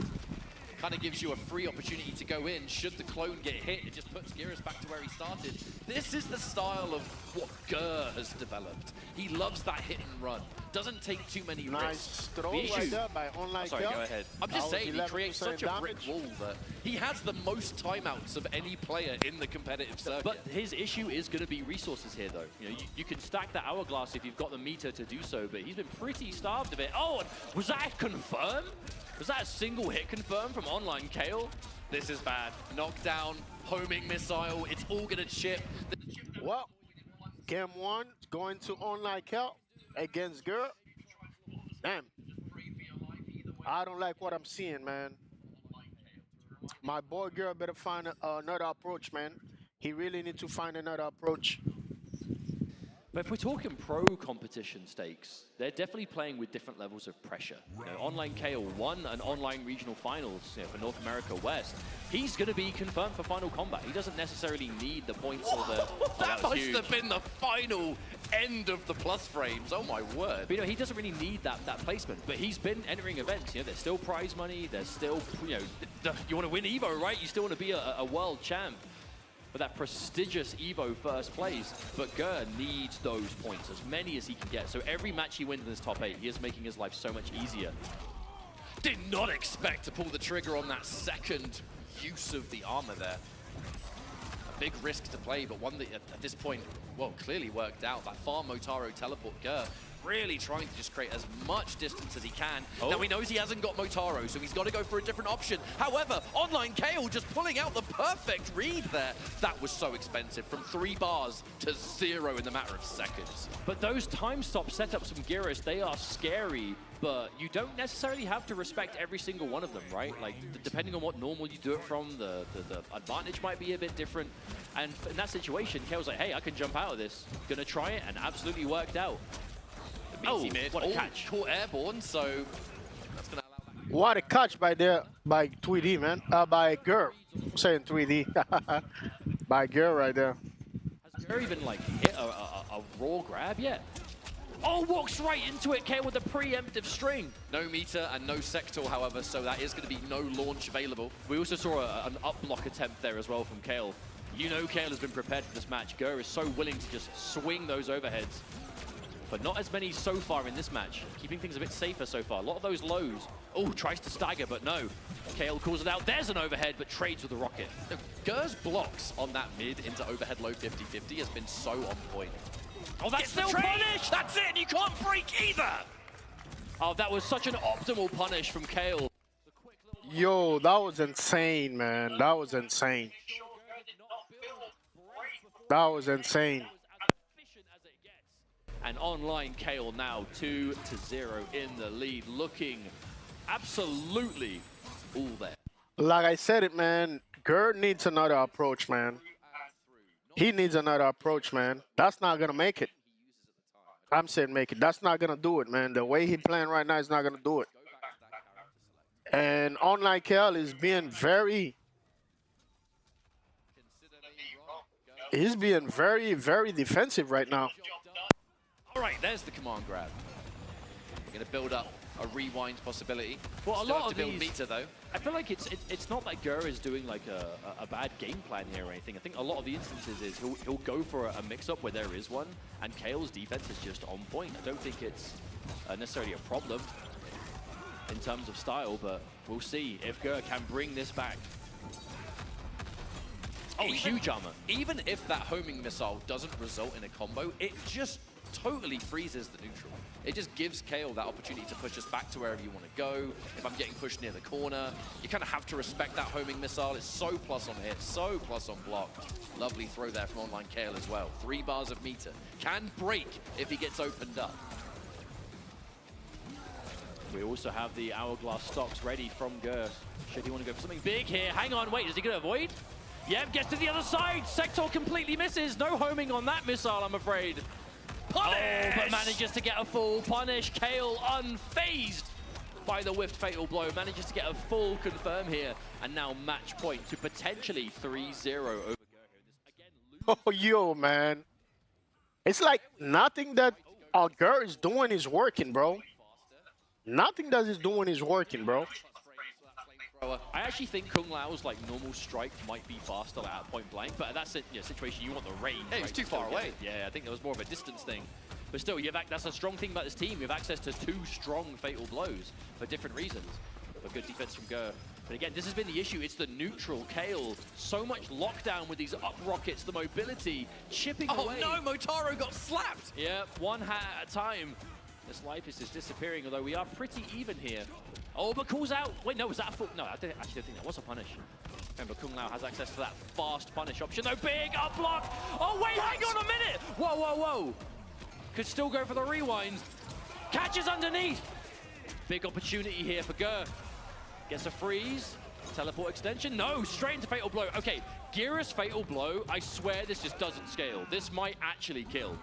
kind of gives you a free opportunity to go in. Should the clone get hit, it just puts Geras back to where he started. This is the style of what Gur has developed. He loves that hit and run. Doesn't take too many Nice risks. throw right there by Online Sorry, Kel. go ahead. I'm just That was saying, he creates 11% such a brick damage. wall that he has the most timeouts of any player in the competitive circuit. But his issue is going to be resources here, though. You know, you can stack that hourglass if you've got the meter to do so, but he's been pretty starved of it. Oh, and was that confirmed? Was that a single hit confirmed from Online Kale? This is bad. Knockdown, homing missile, it's all gonna chip. Well, game one going to Online Kel against Gur. Damn. I don't like what I'm seeing, man. My boy Gur better find another approach, man. He really needs to find another approach. But if we're talking pro competition stakes, they're definitely playing with different levels of pressure. You know, Online Kale won an online regional finals for North America West. He's going to be confirmed for Final Combat. He doesn't necessarily need the points or the... That was must huge. have been the final end of the plus frames. Oh my word. But, you know, he doesn't really need that placement. But he's been entering events. You know, there's still prize money. There's still, you know, you want to win EVO, right? You still want to be a world champ. For that prestigious EVO first place, but Gur needs those points, as many as he can get. So every match he wins in this top 8, he is making his life so much easier. Did not expect to pull the trigger on that second use of the armor there. A big risk to play, but one that at this point, well, clearly worked out. That far Motaro teleport Gur really trying to just create as much distance as he can. Now he knows he hasn't got Motaro, so he's got to go for a different option. However, Online Kale just pulling out the perfect read there. That was so expensive, from 3 bars to 0 in the matter of seconds. But those time stop setups from Geras, they are scary, but you don't necessarily have to respect every single one of them, right? Like, depending on what normal you do it from, the advantage might be a bit different. And in that situation, Kale's like, hey, I can jump out of this. Gonna try it, and absolutely worked out. Oh, what a catch. Caught airborne, so that's going to allow that. What a catch by 3D, man. By Gur. I'm saying 3D. By Gur right there. Has Gur even, like, hit a raw grab yet? Oh, walks right into it, Kale, with a preemptive string. No meter and no sector, however, so that is going to be no launch available. We also saw an up block attempt there as well from Kale. You know Kale has been prepared for this match. Gur is so willing to just swing those overheads. But not as many so far in this match. Keeping things a bit safer so far. A lot of those lows. Oh, tries to stagger, but no. Kale calls it out. There's an overhead, but trades with the rocket. Gur's blocks on that mid into overhead low 50-50 has been so on point. Oh, that's still punished! That's it, you can't break either! Oh, that was such an optimal punish from Kale. Yo, that was insane, man. That was insane. That was insane. And Online Kale now 2-0 in the lead, looking absolutely all there. Like I said it, man. Gur needs another approach, man. He needs another approach, man. That's not gonna make it. I'm saying make it. That's not gonna do it, man. The way he playing right now is not gonna do it. And online KL is being very. He's being very, very defensive right now. All right, there's the command grab. We're going to build up a rewind possibility. Well, a Still lot have of to build these, meter, though. I feel like it's not that Gur is doing like a bad game plan here or anything. I think a lot of the instances is he'll go for a mix-up where there is one, and Kale's defense is just on point. I don't think it's necessarily a problem in terms of style, but we'll see if Gur can bring this back. Oh, huge armor. Even if that homing missile doesn't result in a combo, it just totally freezes the neutral. It just gives Kale that opportunity to push us back to wherever you want to go. If I'm getting pushed near the corner, you kind of have to respect that homing missile. It's so plus on hit, so plus on block. Lovely throw there from online Kale as well. 3 bars of meter. Can break if he gets opened up. We also have the hourglass stocks ready from Gur. Should he want to go for something big here? Hang on, wait, is he going to avoid? Yep, gets to the other side. Sector completely misses. No homing on that missile, I'm afraid. Punish! Oh, but manages to get a full punish. Kale unfazed by the whiffed fatal blow. Manages to get a full confirm here. And now match point to potentially 3-0 over Gur here. Oh, yo, man. It's like nothing that Gur is doing is working, bro. Nothing that he's doing is working, bro. I actually think Kung Lao's like normal strike might be faster like, at point blank, but that's a situation you want the range. Hey, he was too far away. Yeah, I think there was more of a distance thing. But still, that's a strong thing about this team. You have access to 2 strong fatal blows for different reasons. But good defense from Gur. But again, this has been the issue. It's the neutral Kale. So much lockdown with these up rockets, the mobility chipping away. Oh no, Motaro got slapped. Yeah, one hat at a time. This life is just disappearing, although we are pretty even here. Oh, but calls out. Wait, no, was that a full? No, I actually don't think that was a punish. Remember, Kung Lao has access to that fast punish option, though. Big up block. Oh, wait, hang on a minute. Whoa, whoa, whoa. Could still go for the rewind. Catches underneath. Big opportunity here for Gur. Gets a freeze. Teleport extension. No, straight into fatal blow. Okay, Gira's fatal blow. I swear this just doesn't scale. This might actually kill.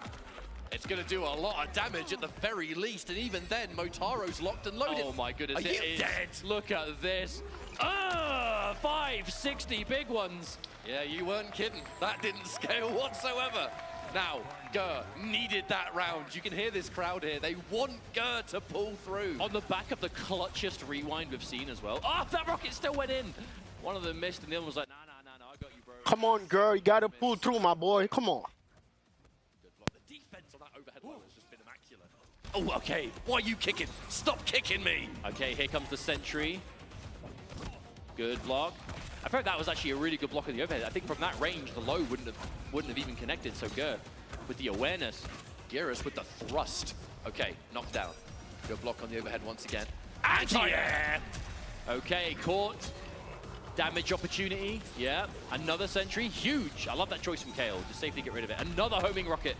It's going to do a lot of damage at the very least, and even then, Motaro's locked and loaded. Oh my goodness, Are you dead? Look at this. 560 big ones. Yeah, you weren't kidding. That didn't scale whatsoever. Now, Gur needed that round. You can hear this crowd here. They want Gur to pull through. On the back of the clutchest rewind we've seen as well. Oh, that rocket still went in. One of them missed, and the other was like, nah, I got you, bro. Come on, Gur. You got to pull through, my boy. Come on. The defense on that overhead blow has just been immaculate. Oh, okay. Why are you kicking? Stop kicking me. Okay, here comes the sentry. Good block. I felt that was actually a really good block of the overhead. I think from that range, the low wouldn't have even connected. So Gur with the awareness. Girus with the thrust. Okay, knocked down. Good block on the overhead once again. Anti-air! Okay, caught. Damage opportunity. Yeah, another sentry. Huge. I love that choice from Kale. Just safely get rid of it. Another homing rocket.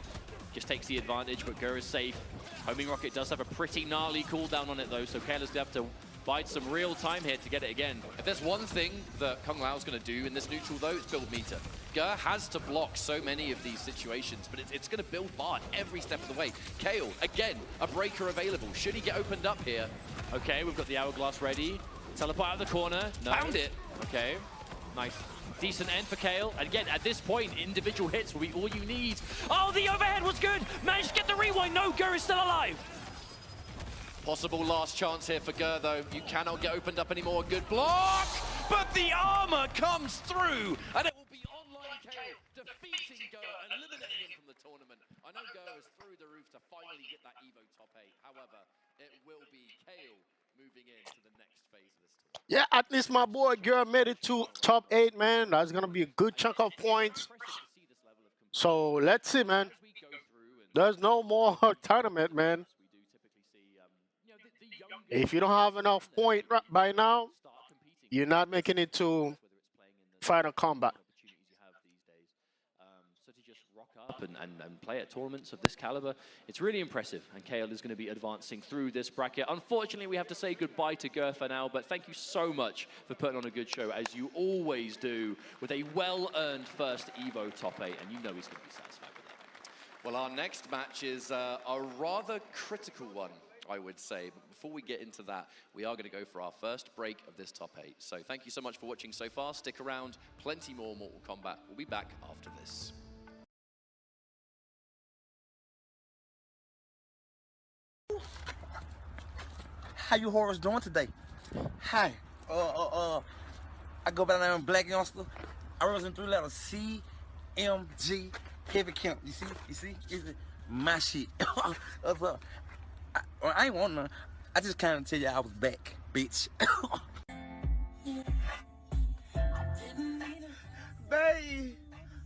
Just takes the advantage, but Gur is safe. Homing rocket does have a pretty gnarly cooldown on it, though, so Kale is going to have to bide some real time here to get it again. If there's one thing that Kung Lao's going to do in this neutral, though, it's build meter. Gur has to block so many of these situations, but it's going to build bar every step of the way. Kale, again, a breaker available. Should he get opened up here? Okay, we've got the hourglass ready. Teleport out of the corner. No. Found it. Okay, nice. Decent end for Kale. And again, at this point, individual hits will be all you need. Oh, the overhead was good. Managed to get the rewind. No, Gur is still alive. Possible last chance here for Gur, though. You cannot get opened up anymore. Good block, but the armor comes through, and it will be online Kale defeating Gur and eliminating him from the tournament. I know Gur is through the roof to finally get that EVO top 8. However, it will be Kale moving into the next phase of this tournament. Yeah, at least my boy Gur made it to top 8, man. That's going to be a good chunk of points. So let's see, man. There's no more tournament, man. If you don't have enough point by now, you're not making it to final combat. So to just rock up and play at tournaments of this caliber, it's really impressive. And Kale is going to be advancing through this bracket. Unfortunately, we have to say goodbye to Gur for now, but thank you so much for putting on a good show, as you always do, with a well-earned first EVO top 8, and you know he's going to be satisfied with that. Well, our next match is a rather critical one, I would say. But before we get into that, we are going to go for our first break of this top 8. So thank you so much for watching so far. Stick around, plenty more Mortal Kombat. We'll be back after this. How you horrors doing today? Hi. I go by the name of Black Youngster. I was in 3 letters C, M, G, heavy count. You see? It's my shit. I ain't want none. I just kind of tell you I was back, bitch. Babe,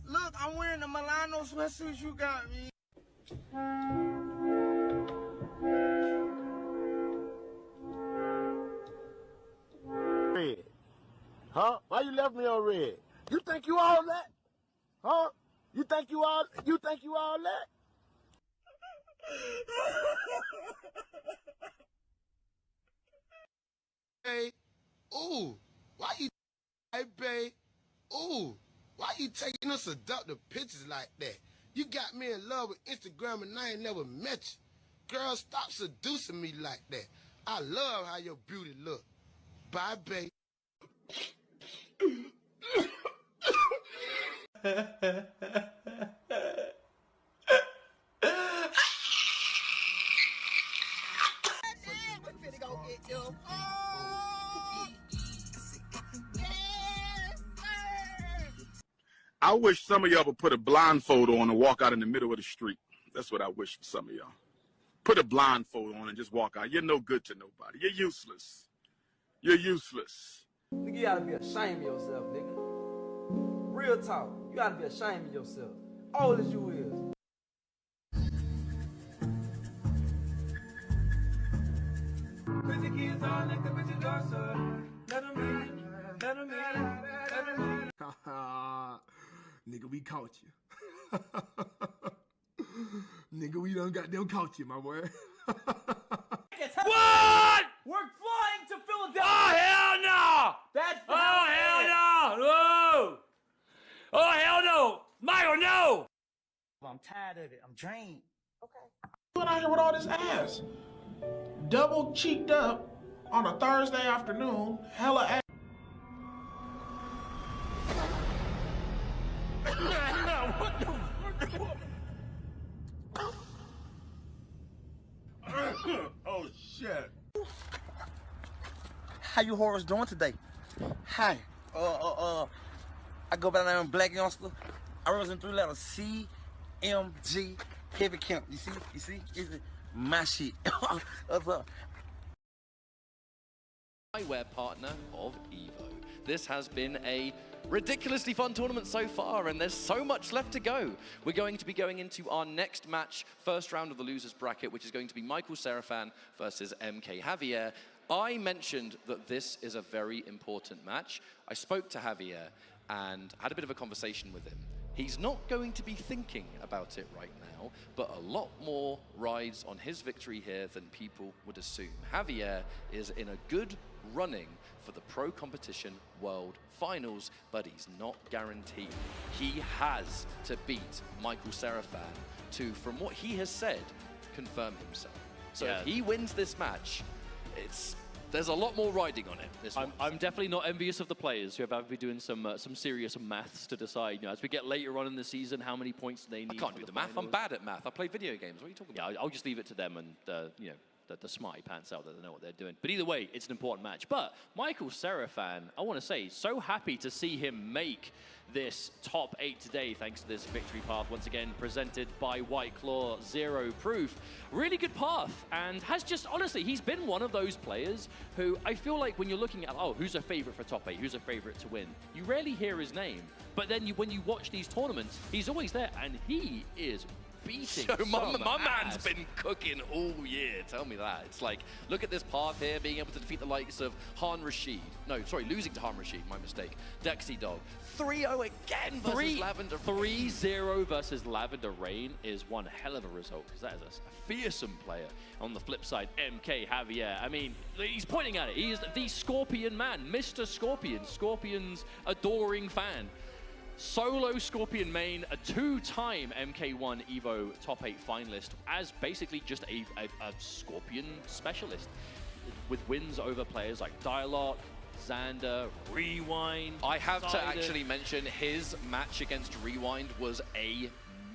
look, I'm wearing the Milano sweatsuit you got me. Red. Huh? Why you left me on red? You think you all that? Huh? You think you all that? Hey, ooh, why you hey babe? Ooh, why you taking us seductive pictures like that? You got me in love with Instagram and I ain't never met you. Girl, stop seducing me like that. I love how your beauty look. Bye, babe. I wish some of y'all would put a blindfold on and walk out in the middle of the street. That's what I wish for some of y'all. Put a blindfold on and just walk out. You're no good to nobody. You're useless. You're useless. Nigga, you gotta be ashamed of yourself, nigga. Real talk. You gotta be ashamed of yourself. All that you is. Put your kids on like the bitch daughter. Let them in. Let them in. Let them in. Nigga, we caught you. Nigga, we done goddamn caught you, my boy. What? We're flying to Philadelphia. Oh, hell no! That's Oh, hell no! Whoa! Oh, hell no! Michael, no! I'm tired of it. I'm drained. What out here with all this ass? Double cheeked up on a Thursday afternoon, hella ass. Oh, shit. How you horrors doing today? Hi. I go by the name of Black Youngster. I was in 3 letters C, M, G, heavy count. You see? It's my shit. Eyewear partner of EVO. This has been a ridiculously fun tournament so far, and there's so much left to go. We're going to be going into our next match, first round of the losers bracket, which is going to be Michael Serafan versus MK Javier. I mentioned that this is a very important match. I spoke to Javier and had a bit of a conversation with him. He's not going to be thinking about it right now, but a lot more rides on his victory here than people would assume. Javier is in a good running for the Pro Competition World Finals, but he's not guaranteed. He has to beat Michael Serafan to, from what he has said, confirm himself. So if he wins this match, there's a lot more riding on it. I'm definitely not envious of the players who have had to be doing some serious maths to decide, as we get later on in the season, how many points do they need. I can't do the math. I'm bad at math. I play video games. What are you talking about? Yeah, I'll just leave it to them and, the smarty pants out there that know what they're doing. But either way, it's an important match. But Michael Serafan, I want to say, so happy to see him make this top 8 today, thanks to this victory path, once again presented by White Claw, Zero Proof. Really good path, and has just, honestly, he's been one of those players who I feel like when you're looking at, who's a favorite for top 8, who's a favorite to win, you rarely hear his name. But then when you watch these tournaments, he's always there, and he is beating my man's been cooking all year, tell me that. It's like, look at this path here, being able to defeat the likes of Han Rashid. No, sorry, losing to Han Rashid, my mistake. Dexy Dog. 3-0 again versus Lavender. 3-0 versus Lavender Rain is one hell of a result, because that is a fearsome player. On the flip side, MK Javier, I mean, he's pointing at it. He is the Scorpion man, Mr. Scorpion, Scorpion's adoring fan. Solo Scorpion main, a 2-time MK1 EVO top 8 finalist, as basically just a Scorpion specialist, with wins over players like Dialogue, Xander, Rewind. I have to Sided. actually mention his match against Rewind was a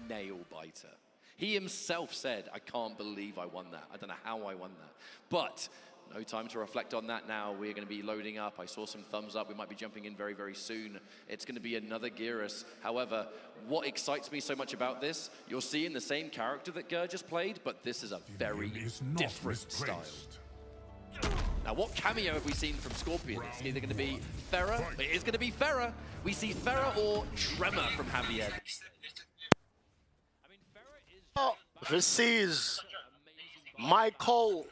nail-biter. He himself said, I can't believe I won that. I don't know how I won that. But no time to reflect on that now. We're going to be loading up. I saw some thumbs up. We might be jumping in very, very soon. It's going to be another Geras. However, what excites me so much about this, you're seeing the same character that Ger just played, but this is a very different style. Now, what cameo have we seen from Scorpion? It's either going to be Farah. It is going to be Farah. We see Farah or Tremor from Javier. Oh, this is Michael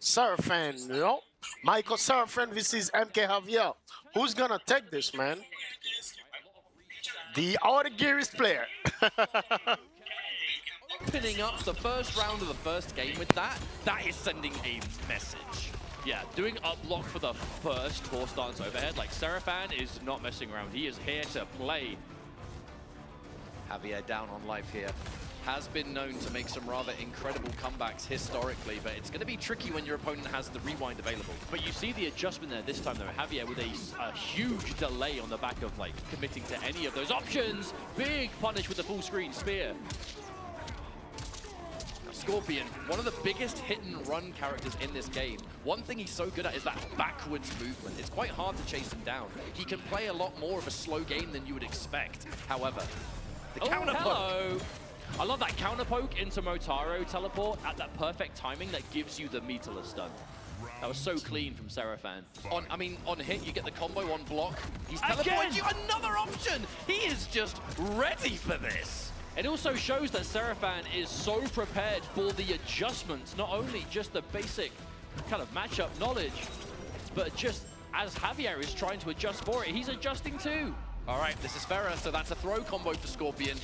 Serafin, you know? Michael Serafin, this is MK Javier. Who's gonna take this, man? The other Geras player. Opening up the first round of the first game with that, that is sending a message. Yeah, doing up block for the first horse dance overhead, like Serafin is not messing around. He is here to play. Javier down on life here. Has been known to make some rather incredible comebacks historically, but it's going to be tricky when your opponent has the rewind available. But you see the adjustment there this time though. Javier with a huge delay on the back of like committing to any of those options. Big punish with the full screen spear. Now, Scorpion, one of the biggest hit and run characters in this game. One thing he's so good at is that backwards movement. It's quite hard to chase him down. He can play a lot more of a slow game than you would expect. However, the counter hello. I love that counter poke into Motaro teleport at that perfect timing that gives you the meterless stun. That was so clean from Serafin. On hit, you get the combo on block. He's teleported you another option. He is just ready for this. It also shows that Serafin is so prepared for the adjustments, not only just the basic kind of matchup knowledge, but just as Javier is trying to adjust for it, he's adjusting too. All right, this is Farah, so that's a throw combo for Scorpion.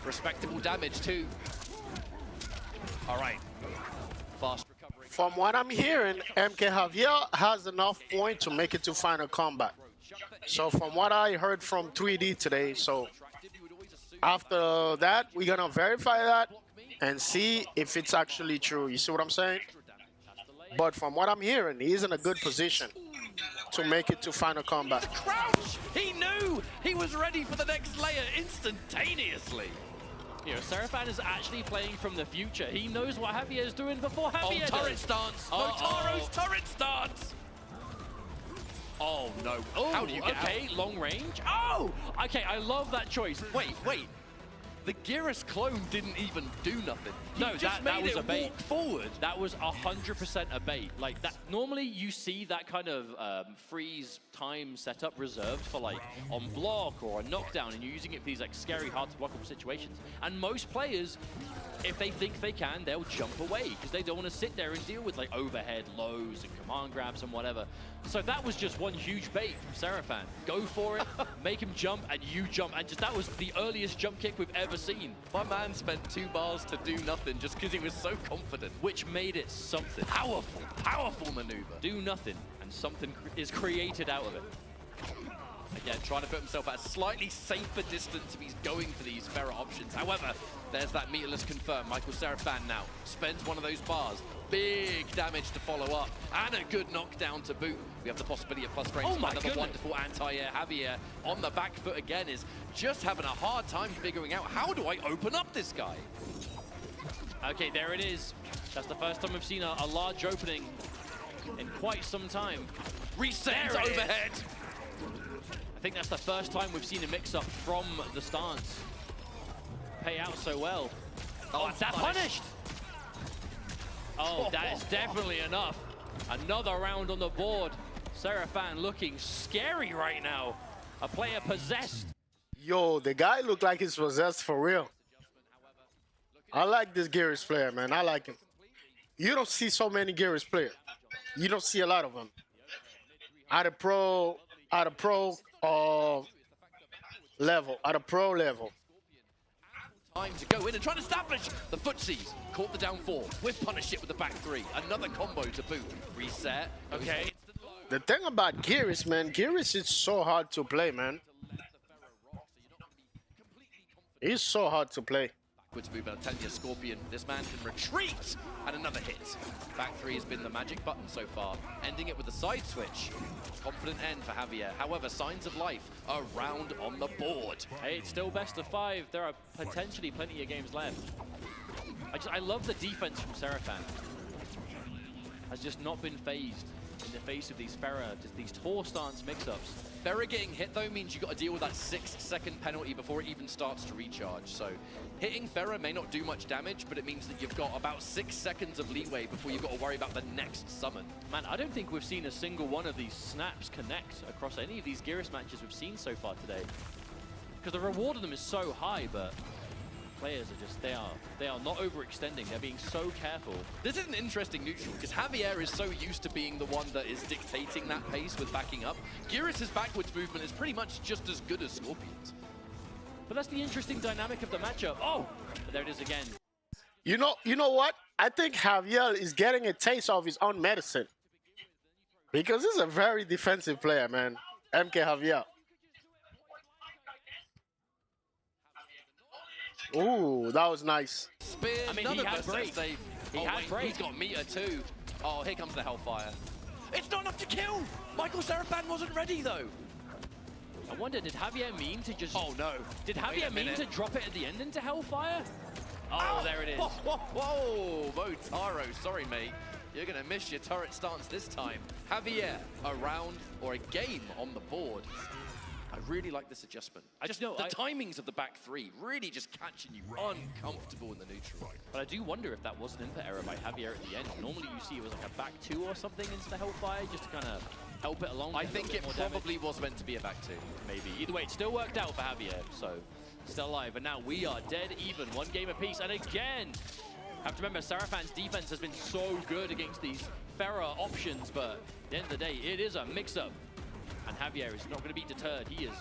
Respectable damage too. All right. Fast recovery. From what I'm hearing, MK Javier has enough point to make it to final combat. So from what I heard from 3D today, so after that, we're gonna verify that and see if it's actually true. You see what I'm saying? But from what I'm hearing, he's in a good position to make it to final combat. Crouch! He knew! He was ready for the next layer instantaneously. You know, Serafin is actually playing from the future. He knows what Javier is doing before Javier does. Turret stance! Motaro's turret stance! Oh no. Oh, how do you get okay, out? Long range. Oh! Okay, I love that choice. Wait. The Geras clone didn't even do nothing. He No, just that made was it a bait. walk forward. That was 100% a bait. Like that. Normally, you see that kind of freeze time setup reserved for like on block or a knockdown, and you're using it for these like scary, hard to blockable situations. And most players, if they think they can, they'll jump away because they don't want to sit there and deal with like overhead lows and command grabs and whatever. So that was just one huge bait from Serafin. Go for it, make him jump, and you jump, and just that was the earliest jump kick we've ever seen. My man spent 2 bars to do nothing just because he was so confident. Which made it something. Powerful maneuver. Do nothing, and something is created out of it. Again, trying to put himself at a slightly safer distance if he's going for these Farah options. However, there's that meterless confirm. Michael Serafin now spends one of those bars. Big damage to follow up, and a good knockdown to boot. We have the possibility of plus frames. Oh my another goodness. wonderful anti-air. Javier on the back foot again is just having a hard time figuring out how do I open up this guy? Okay, there it is. That's the first time we've seen a large opening in quite some time. Reset There it is. overhead. I think that's the first time we've seen a mix-up from the stance pay out so well. Oh, that punished! Oh, that is definitely enough. Another round on the board. Serafin looking scary right now. A player possessed. Yo, the guy looked like he's possessed for real. I like this Geras player, man. I like him. You don't see so many Geras players. You don't see a lot of them. At a pro level. Time to go in and try to establish the footsies. Caught the down 4 with punish it with the back 3. Another combo to boot. Reset. Okay. The thing about Geras, man, Geras is so hard to play, man. He's so hard to play. Backwards movement, I'm telling you, Scorpion, this man can retreat, and another hit. Back three has been the magic button so far, ending it with a side switch. Confident end for Javier. However, signs of life are round on the board. Hey, it's still best of 5. There are potentially plenty of games left. I love the defense from Seraphan. Has just not been phased in the face of these Pharah, just these tall stance mix-ups. Pharah getting hit though means you've got to deal with that 6-second penalty before it even starts to recharge. So hitting Pharah may not do much damage, but it means that you've got about 6 seconds of leeway before you've got to worry about the next summon. Man, I don't think we've seen a single one of these snaps connect across any of these Geras matches we've seen so far today. Because the reward of them is so high, but players are just, they are not overextending. They're being so careful. This is an interesting neutral, because Javier is so used to being the one that is dictating that pace with backing up. Geras' backwards movement is pretty much just as good as Scorpion's. But that's the interesting dynamic of the matchup. Oh, there it is again. You know what? I think Javier is getting a taste of his own medicine. Because he's a very defensive player, man. MK Javier. Ooh, that was nice. Spear, I mean, none he of had us are break. safe. He had break. He's got meter too. Oh, here comes the Hellfire. It's not enough to kill! Michael Seraphan wasn't ready though. I wonder, did Javier mean to just... Oh no. Did Javier mean to drop it at the end into Hellfire? Oh, there it is. Whoa, whoa, whoa, Motaro, sorry mate. You're gonna miss your turret stance this time. Javier, a round or a game on the board. I really like this adjustment. The timings of the back three really just catching you uncomfortable in the neutral. But I do wonder if that was an input error by Javier at the end. Normally you see it was like a back two or something into the Hellfire, just to kind of help it along. I think it probably was meant to be a back two. Maybe. Either way, it still worked out for Javier, so still alive. And now we are dead even, 1 game apiece. And again, have to remember, Seraphan's defense has been so good against these Pharah options, but at the end of the day, it is a mix-up. And Javier is not going to be deterred. He is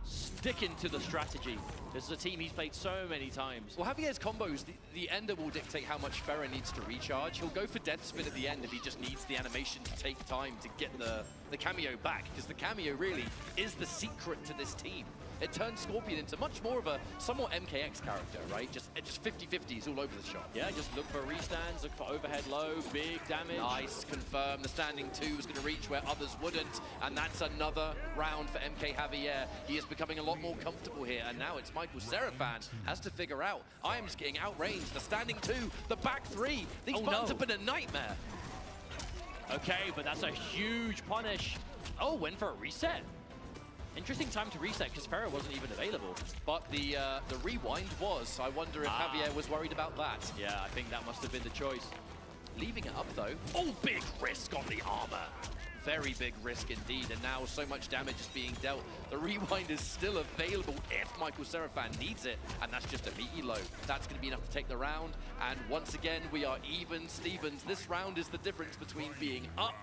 sticking to the strategy. This is a team he's played so many times. Well, Javier's combos, the ender will dictate how much Pharah needs to recharge. He'll go for death spin at the end if he just needs the animation to take time to get the cameo back, because the cameo really is the secret to this team. It turns Scorpion into much more of a somewhat MKX character, right? Just 50-50s all over the shop. Yeah, just look for restands, look for overhead low, big damage. Nice, confirm. The standing two is going to reach where others wouldn't, and that's another round for MK Javier. He is becoming a lot more comfortable here, and now it's Michael Seraphan has to figure out. I am just getting outranged. The standing two, the back three. These buttons have been a nightmare. Okay, but that's a huge punish. Oh, went for a reset. Interesting time to reset because Pharah wasn't even available. But the rewind was. I wonder if Javier was worried about that. Yeah, I think that must have been the choice. Leaving it up though. Oh, big risk on the armor. Very big risk indeed, and now so much damage is being dealt. The rewind is still available if Michael Seraphan needs it, and that's just a meaty low. That's going to be enough to take the round, and once again, we are even Stevens. This round is the difference between being up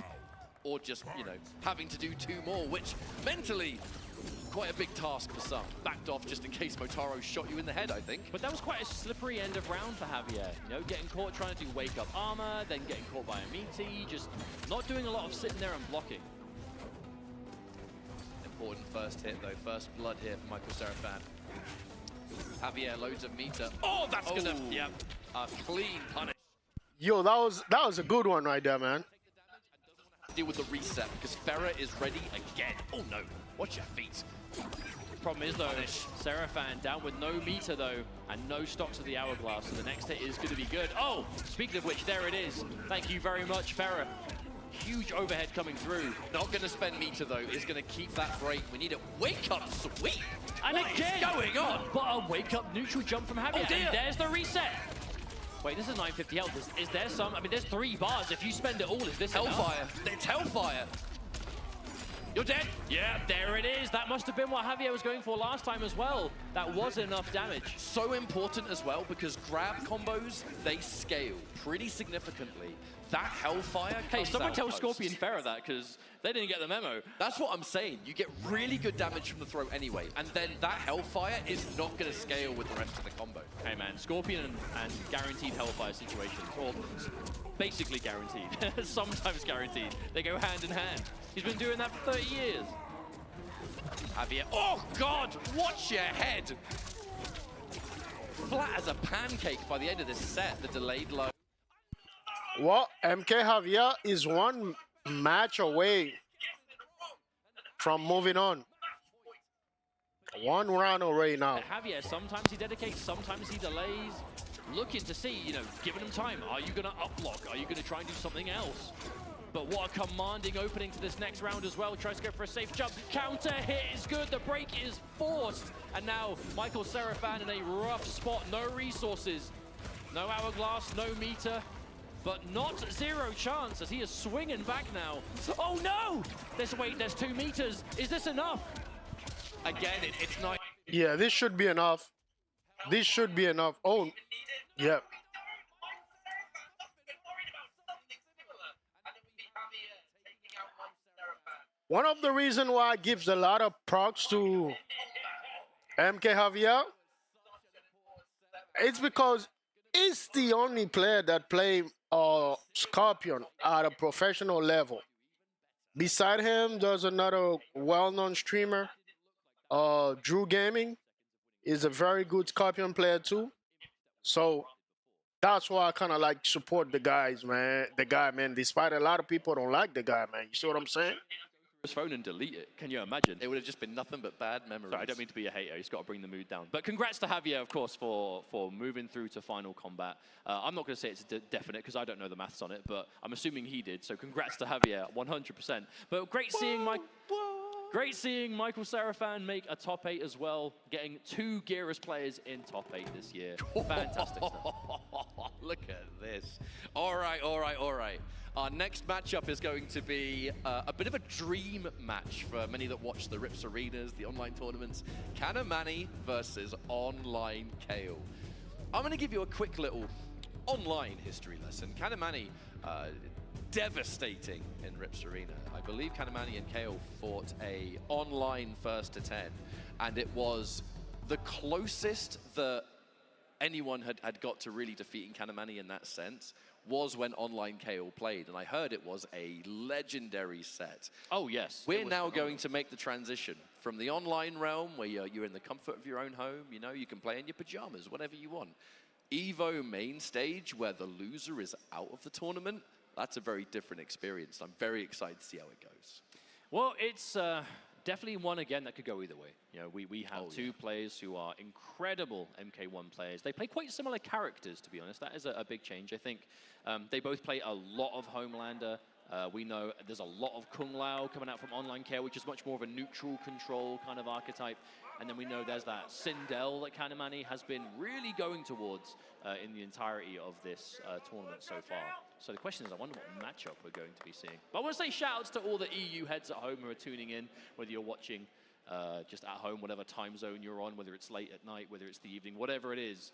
or just, you know, having to do 2 more, which mentally, quite a big task for some. Backed off just in case Motaro shot you in the head, I think. But that was quite a slippery end of round for Javier. You know, getting caught trying to do wake-up armor, then getting caught by a meaty, just not doing a lot of sitting there and blocking. Important first hit, though. First blood here for Michael Seraphan. Javier, loads of meter. Oh, that's gonna, yep, a clean punish. Yo, that was a good one right there, man. Deal with the reset because Pharah is ready again. Oh no, watch your feet. Problem is though, Seraphan down with no meter though, and no stocks of the hourglass, so the next hit is going to be good. Oh, speaking of which, there it is. Thank you very much, Pharah. Huge overhead coming through. Not going to spend meter though, is going to keep that break. We need a wake up sweep. And what again, is going on? But a wake up neutral jump from Javier, and there's the reset. Wait, this is 950 health. Is there some? I mean, there's 3 bars. If you spend it all, is this Hellfire? enough? It's Hellfire. You're dead. Yeah, there it is. That must have been what Javier was going for last time as well. That was enough damage. So important as well because grab combos, they scale pretty significantly. That Hellfire Hey, someone tell post. Scorpion Pharah that because they didn't get the memo. That's what I'm saying. You get really good damage from the throw anyway, and then that Hellfire is not going to scale with the rest of the combo. Hey man, Scorpion and guaranteed Hellfire situations, or basically guaranteed, sometimes guaranteed. They go hand in hand. He's been doing that for 30 years. Javier, oh God, watch your head. flat as a pancake by the end of this set, the delayed low. Well, MK Javier is one match away from moving on. One round away now. Javier, sometimes he dedicates, sometimes he delays. Looking to see, you know, giving him time. Are you going to up block? Are you going to try and do something else? But what a commanding opening to this next round as well. Tries to go for a safe jump. Counter hit is good. The break is forced. And now Michael Serafan in a rough spot. No resources. No hourglass, no meter. But not zero chance as he is swinging back now. Oh no! There's 2 meters. Is this enough? Again, it's not. Yeah, this should be enough. This should be enough. Oh, yeah. One of the reasons why I gives a lot of props to MK Javier, it's because he's the only player that play Scorpion at a professional level. Beside him, there's another well-known streamer, Drew Gaming, is a very good Scorpion player too. So that's why I kind of like support the guys, man. The guy, man. Despite a lot of people don't like the guy, man. You see what I'm saying? His phone and delete it. Can you imagine? It would have just been nothing but bad memories. Sorry, I don't mean to be a hater. He's got to bring the mood down. But congrats to Javier, of course, for moving through to final combat. I'm not going to say it's definite because I don't know the maths on it, but I'm assuming he did. So congrats to Javier, 100%. But great seeing Michael Serafan make a top 8 as well, getting 2 Geras players in top 8 this year. Fantastic stuff. Look at this. All right. Our next matchup is going to be a bit of a dream match for many that watch the Rips Arenas, the online tournaments. Kanimani versus online Kale. I'm going to give you a quick little online history lesson. Kanimani, devastating in Rips Arena. I believe Kanimani and Kale fought a online 1st to 10, and it was the closest that anyone had got to really defeating Kanimani in that sense was when online Kale played, and I heard it was a legendary set. Oh, yes. We're now going to make the transition from the online realm, where you're in the comfort of your own home, you know, you can play in your pajamas, whatever you want. EVO main stage, where the loser is out of the tournament, that's a very different experience. I'm very excited to see how it goes. Well, it's definitely one, again, that could go either way. You know, we have 2 players who are incredible MK1 players. They play quite similar characters, to be honest. That is a big change. I think they both play a lot of Homelander. We know there's a lot of Kung Lao coming out from online Care, which is much more of a neutral control kind of archetype. And then we know there's that Sindel that Kanimani has been really going towards in the entirety of this tournament so far. So the question is, I wonder what matchup we're going to be seeing. But I want to say shout-outs to all the EU heads at home who are tuning in, whether you're watching just at home, whatever time zone you're on, whether it's late at night, whether it's the evening, whatever it is.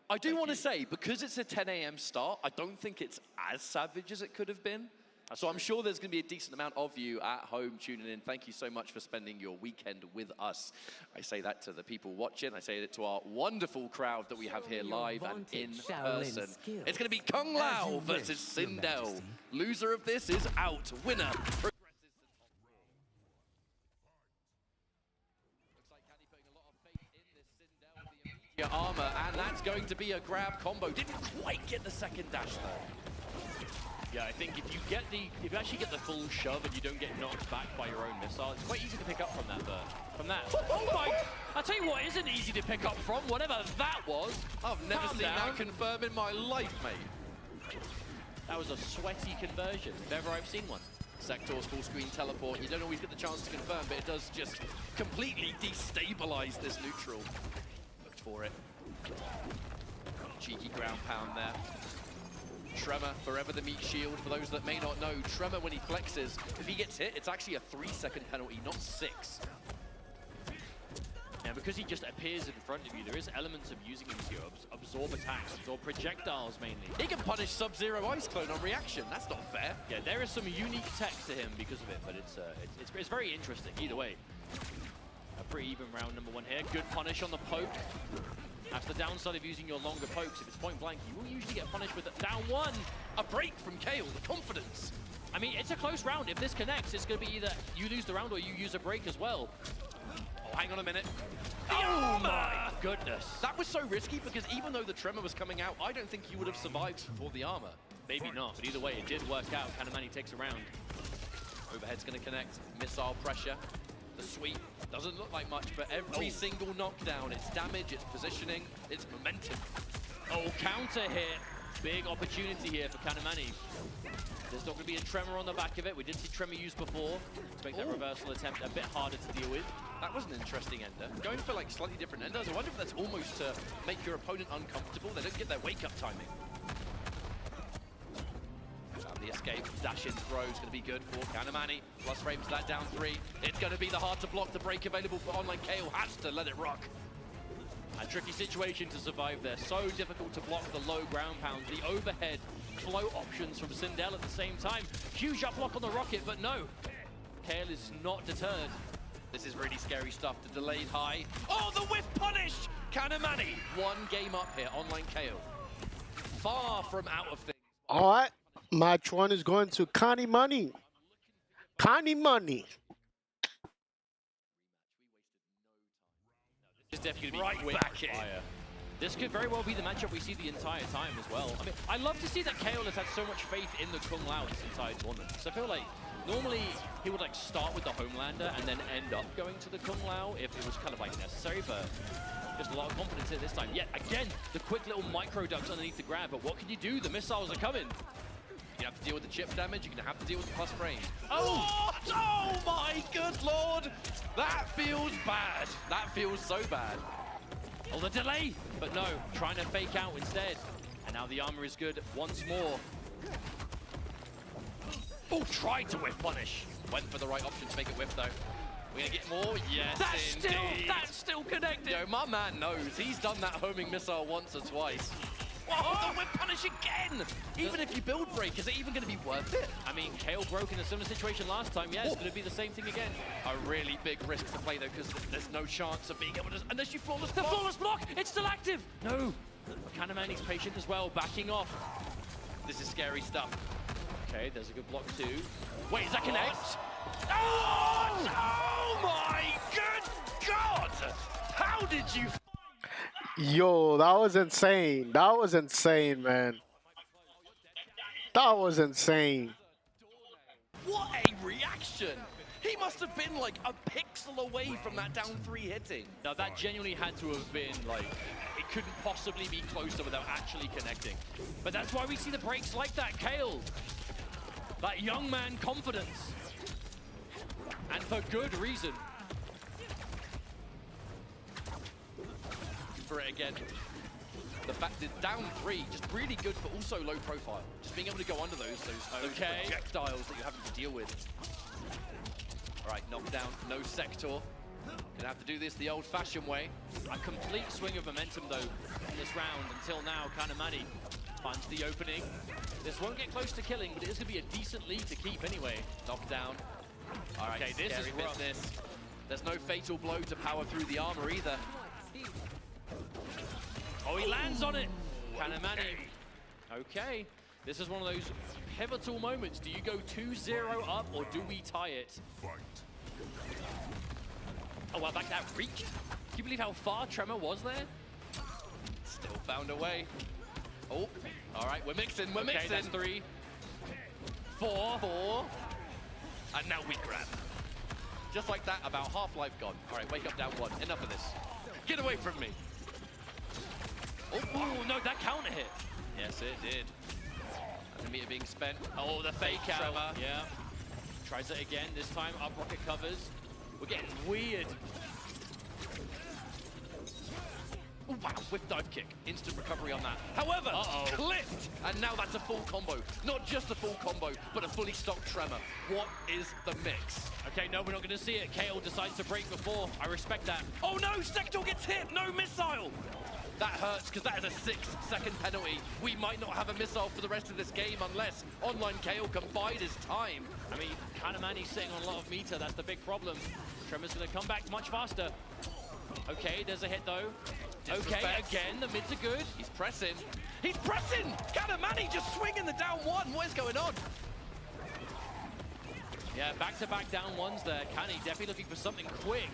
I do want to say, because it's a 10 a.m. start, I don't think it's as savage as it could have been. So I'm sure there's going to be a decent amount of you at home tuning in. Thank you so much for spending your weekend with us. I say that to the people watching. I say it to our wonderful crowd that we have here live and in person. It's going to be Kung Lao versus Sindel. Loser of this is out. Winner. Armor, and that's going to be a grab combo. Didn't quite get the second dash though. Yeah, I think if you actually get the full shove and you don't get knocked back by your own missile, it's quite easy to pick up from that. Oh my! I tell you what isn't easy to pick up from, whatever that was. I've never seen that confirm in my life, mate. That was a sweaty conversion, if ever I've seen one. Sector's full screen teleport. You don't always get the chance to confirm, but it does just completely destabilize this neutral. Looked for it. Cheeky ground pound there. Tremor, forever the meat shield. For those that may not know, Tremor, when he flexes, if he gets hit, it's actually a 3-second penalty, not 6. Now, because he just appears in front of you, there is elements of using him to absorb attacks, absorb projectiles mainly. He can punish Sub-Zero Ice Clone on reaction. That's not fair. Yeah, there is some unique tech to him because of it, but it's very interesting either way. A pretty even round number 1 here. Good punish on the poke. That's the downside of using your longer pokes. If it's point blank, you will usually get punished with a down 1. A break from Kale, the confidence. I mean, it's a close round. If this connects, it's going to be either you lose the round or you use a break as well. Oh, hang on a minute. Oh my goodness. That was so risky because even though the tremor was coming out, I don't think he would have survived before the armor. Maybe not, but either way, it did work out. Kanimani takes a round. Overhead's going to connect. Missile pressure. The sweep doesn't look like much, but every single knockdown, it's damage, it's positioning, it's momentum. Oh, counter hit. Big opportunity here for Kanimani. There's not going to be a tremor on the back of it. We did see tremor used before to make that reversal attempt a bit harder to deal with. That was an interesting ender. Going for like slightly different enders. I wonder if that's almost to make your opponent uncomfortable. They don't get their wake-up timing. The escape, dash-in throw is going to be good for Kanimani. Plus frames that down 3. It's going to be the hard to block. The break available for online. KO has to let it rock. A tricky situation to survive there. So difficult to block the low ground pounds. The overhead flow options from Sindel at the same time. Huge up block on the rocket, but no. Kale is not deterred. This is really scary stuff. The delayed high. Oh, the whiff punish! Kanimani. One game up here. Online KO. Far from out of things. All right. Match 1 is going to Kanimani. Kanimani. This is definitely going to be quick fire. This could very well be the matchup we see the entire time as well. I mean, I love to see that KO has had so much faith in the Kung Lao this entire tournament. So I feel like normally he would like start with the Homelander and then end up going to the Kung Lao if it was kind of like necessary, but just a lot of confidence here this time. Yet again, the quick little micro ducks underneath the grab, but what can you do? The missiles are coming. You have to deal with the chip damage, you're going to have to deal with the plus frame. Oh! Oh my good lord! That feels bad. That feels so bad. Oh, the delay! But no, trying to fake out instead. And now the armor is good once more. Oh, tried to whiff punish. Went for the right option to make it whiff though. We're going to get more? Yes, That's still connected. Yo, my man knows. He's done that homing missile once or twice. Oh, the whip punish again! Even if you build break, is it even going to be worth it? I mean, Kale broke in a similar situation last time. Yeah, it's going to be the same thing again. A really big risk to play though, because there's no chance of being able to, unless you flawless The block. flawless block! It's still active! No! Kanimani's patient as well, backing off. This is scary stuff. Okay, there's a good block too. Wait, is that connect? Oh! Oh my good God! How did you... Yo, that was insane. That was insane, man. That was insane. What a reaction! He must have been like a pixel away from that down 3 hitting. Now that genuinely had to have been like, it couldn't possibly be closer without actually connecting. But that's why we see the breaks like that, Kale. That young man confidence. And for good reason. For it again. The fact that down 3, just really good, but also low profile. Just being able to go under those projectiles that you're having to deal with. All right, knockdown, no sector. Gonna have to do this the old-fashioned way. A complete swing of momentum though in this round until now. Kanimani finds the opening. This won't get close to killing, but it is gonna be a decent lead to keep anyway. Knockdown. All right, okay, this is rough. business. There's no fatal blow to power through the armor either. Oh, he lands on it. Kanimani. Okay, this is one of those pivotal moments. Do you go 2-0 up or do we tie it? Oh, wow, that reached. Can you believe how far Tremor was there? Still found a way. Oh, all right, we're mixing, we're mixing. That's 3. 4. And now we grab. Just like that, about half-life gone. All right, wake up down 1. Enough of this. Get away from me. Oh, no, that counter hit. Yes, it did. And the meter being spent. Oh, the fake out. Tremor. Yeah. Tries it again. This time, up rocket covers. We're getting weird. Oh, wow, whip dive kick. Instant recovery on that. However, clipped. And now that's a full combo. Not just a full combo, but a fully stocked Tremor. What is the mix? Okay, no, we're not going to see it. KO decides to break before. I respect that. Oh no, Sector gets hit. No missile. That hurts because that is a 6-second penalty. We might not have a missile for the rest of this game unless online KO can bide his time. I mean, Kanimani's sitting on a lot of meter. That's the big problem. Tremor's going to come back much faster. Okay, there's a hit though. Okay, again, the mids are good. He's pressing. He's pressing! Kanimani just swinging the down 1. What is going on? Yeah, back-to-back down 1s there. Kani definitely looking for something quick.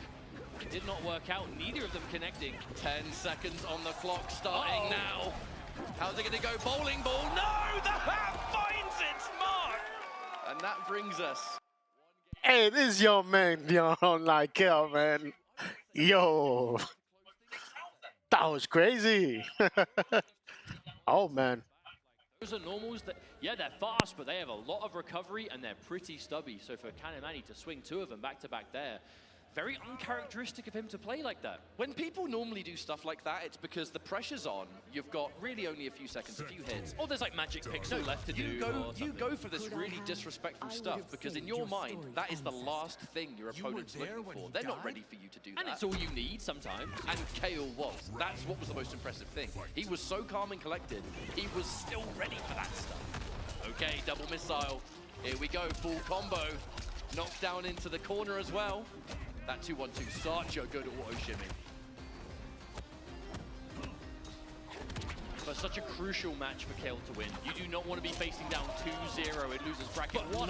It did not work out, neither of them connecting. 10 seconds on the clock starting now. How's it gonna go? Bowling ball, no! The hat finds its mark! And that brings us. Hey, this is your man, Dion, like hell, man. Yo, that was crazy. Oh, man. Those are normals that, yeah, they're fast, but they have a lot of recovery and they're pretty stubby. So for Kanimani to swing 2 of them back to back there, very uncharacteristic of him to play like that. When people normally do stuff like that, it's because the pressure's on. You've got really only a few seconds, a few hits. Or there's like magic pixel left to do. You go for this really disrespectful stuff because in your mind, that is the last thing your opponent's looking for. They're not ready for you to do that. And it's all you need sometimes. And Kale was. That's what was the most impressive thing. He was so calm and collected. He was still ready for that stuff. Okay, double missile. Here we go, full combo. Knocked down into the corner as well. That 2-1-2, such a good auto shimmy. But such a crucial match for Kale to win. You do not want to be facing down 2-0 in losers bracket. But what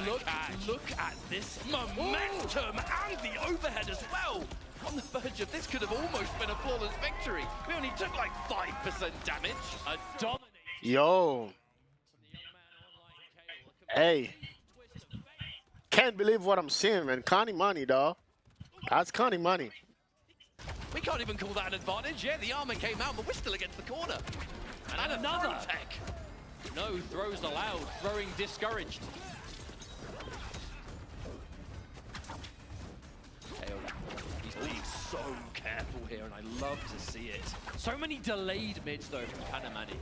look at this momentum and the overhead as well. On the verge of this could have almost been a flawless victory. We only took like 5% damage. A domination. Yo. Hey. Can't believe what I'm seeing, man. Kanimani, dog. That's Kanimani. We can't even call that an advantage. Yeah, the armor came out, but we're still against the corner. And another tech. No throws allowed. Throwing discouraged. He's being so careful here, and I love to see it. So many delayed mids, though, from Kanimani.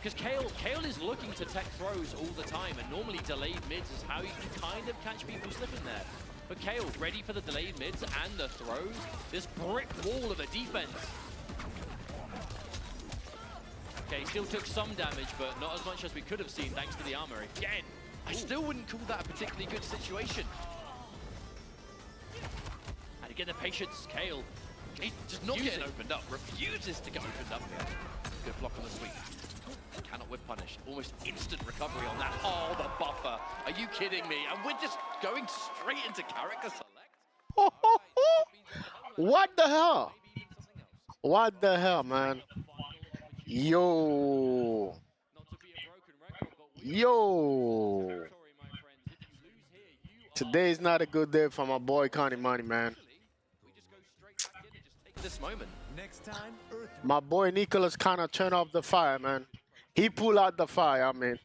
Because Kale is looking to tech throws all the time, and normally delayed mids is how you can kind of catch people slipping there. But Kale, ready for the delayed mids and the throws. This brick wall of a defense. Okay, still took some damage, but not as much as we could have seen thanks to the armor again. I still wouldn't call that a particularly good situation. And again, the patience, Kale. He's just not getting opened up, refuses to get opened up. Good block on the sweep. Cannot whip punish. Almost instant recovery on that. Oh, the buffer. Are you kidding me? And we're just going straight into character select? What the hell? What the hell, man? Yo. Yo. Today's not a good day for my boy Kanimani, man. This moment. Next time, My boy Nicolas kind of turned off the fire, man. He pulled out the fire, I mean.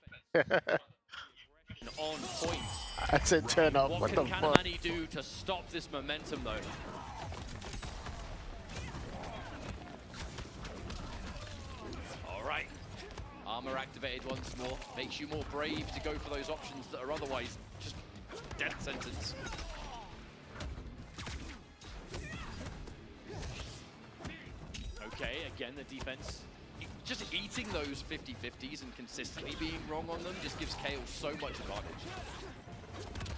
On point. I said turn off. What What can the fuck? Kanimani do to stop this momentum, though? All right. Armor activated once more. Makes you more brave to go for those options that are otherwise just death sentence. Okay, again, the defense. Just eating those 50-50s and consistently being wrong on them just gives Kale so much advantage.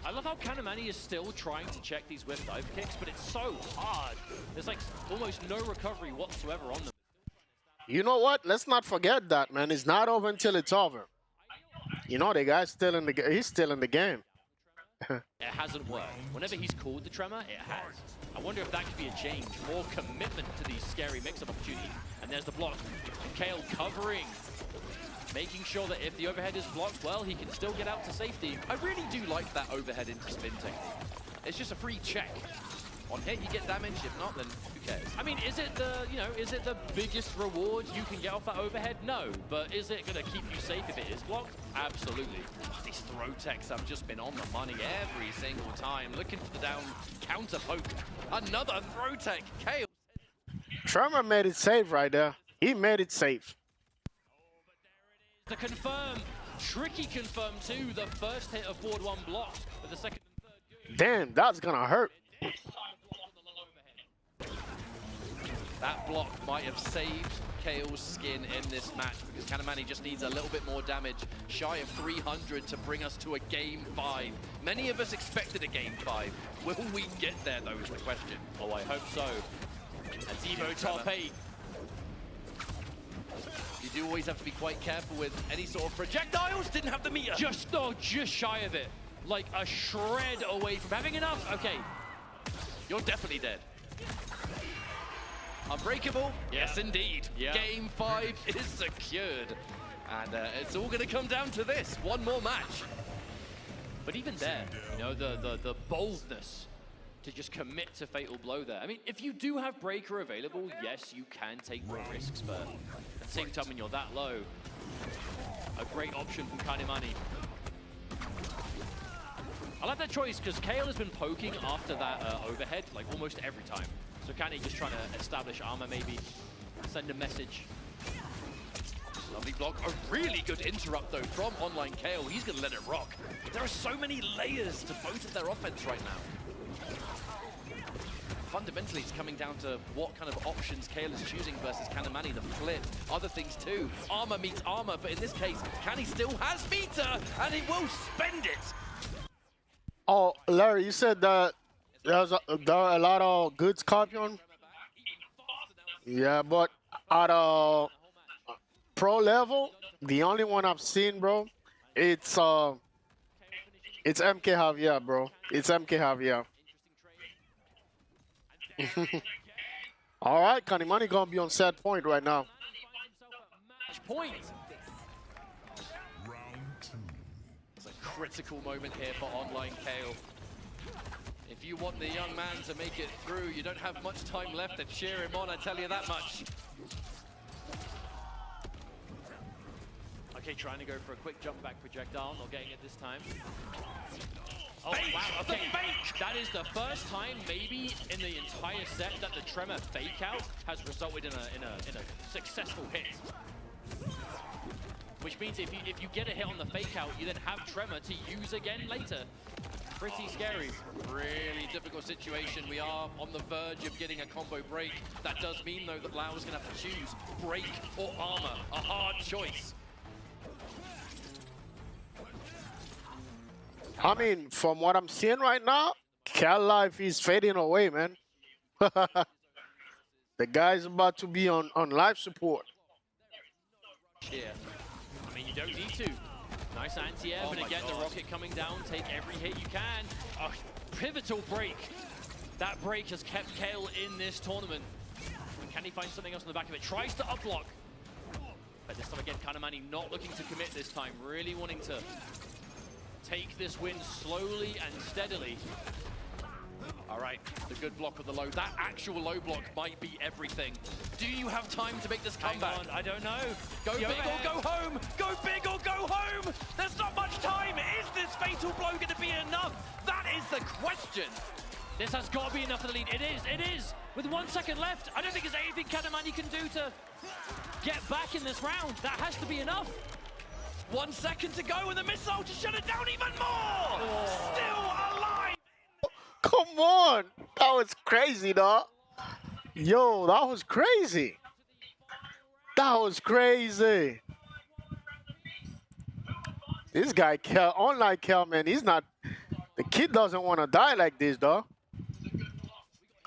I love how Kanimani is still trying to check these whip dive kicks, but it's so hard. There's like almost no recovery whatsoever on them. You know what? Let's not forget that, man. It's not over until it's over. You know, the guy's still in the he's still in the game. It hasn't worked. Whenever he's called the tremor, it has. I wonder if that could be a change. More commitment to these scary mix-up opportunities. And there's the block. Kale covering. Making sure that if the overhead is blocked, well, he can still get out to safety. I really do like that overhead into spin technique. It's just a free check. On hit, you get damage. If not, then who cares? I mean, is it the biggest reward you can get off that overhead? No. But is it going to keep you safe if it is blocked? Absolutely. Oh, these throw techs have just been on the money every single time. Looking for the down counter poke. Another throw tech. Kale. Tremor made it safe right there. He made it safe. To confirm, Tricky confirmed too, the first hit of forward one blocked, but the second and third good. Damn, that's gonna hurt. That block might have saved Kale's skin in this match because Kanimani just needs a little bit more damage, shy of 300 to bring us to a Game 5. Many of us expected a Game 5. Will we get there though is the question. Oh, I hope so. As Evo top 8. You do always have to be quite careful with any sort of projectiles. Didn't have the meter. Just shy of it. Like a shred away from having enough. Okay. You're definitely dead. Unbreakable? Yeah. Yes, indeed. Yeah. Game 5 is secured. And it's all going to come down to this. One more match. But even there, you know, the boldness to just commit to Fatal Blow there. I mean, if you do have Breaker available, yes, you can take more risks, but at the same time, when you're that low, a great option from Kanimani. I like that choice because Kale has been poking after that overhead like almost every time. So Kani just trying to establish armor, maybe send a message. Lovely block. A really good interrupt, though, from Online Kale. He's going to let it rock. There are so many layers to both of their offense right now. Fundamentally, it's coming down to what kind of options Kale is choosing versus Kanimani, the flip, other things too. Armor meets armor, but in this case, Kani still has meter, and he will spend it. Oh, Larry, you said that there are a lot of good Scorpion. Yeah, but at pro level, the only one I've seen, bro, it's MK Javier, bro. It's MK Javier. All right, Kanimani gonna be on set point right now. Match point. It's a critical moment here for Online Kale. If you want the young man to make it through, you don't have much time left to cheer him on, I tell you that much. Okay, trying to go for a quick jump back projectile, not getting it this time. Oh, Fake! wow, The okay. fake! That is the first time, maybe, in the entire set that the Tremor fake out has resulted in a successful hit. Which means if you get a hit on the fake out, you then have Tremor to use again later. Pretty scary. Really difficult situation. We are on the verge of getting a combo break. That does mean, though, that Lau is going to have to choose break or armor. A hard choice. I mean, from what I'm seeing right now, Cal Life is fading away, man. The guy's about to be on life support. Yeah. I mean, you don't need to. Nice anti-air, Oh but my again, God. the rocket coming down. Take every hit you can. A pivotal break. That break has kept Kale in this tournament. Can he find something else on the back of it? Tries to upblock. But this time again, Kanimani not looking to commit this time. Really wanting to take this win slowly and steadily. All right, the good block of the low. That actual low block might be everything. Do you have time to make this comeback? Hang on, I don't know. Go big or go home! Go big or go home! There's not much time! Is this fatal blow going to be enough? That is the question! This has got to be enough for the lead. It is. With 1 second left, I don't think there's anything Kanimani can do to get back in this round. That has to be enough. 1 second to go and the missile to shut it down even more! Still alive! Come on. That was crazy, dog. Yo, that was crazy. That was crazy. This guy, Kel, online Kel, man, he's not... The kid doesn't want to die like this, dog.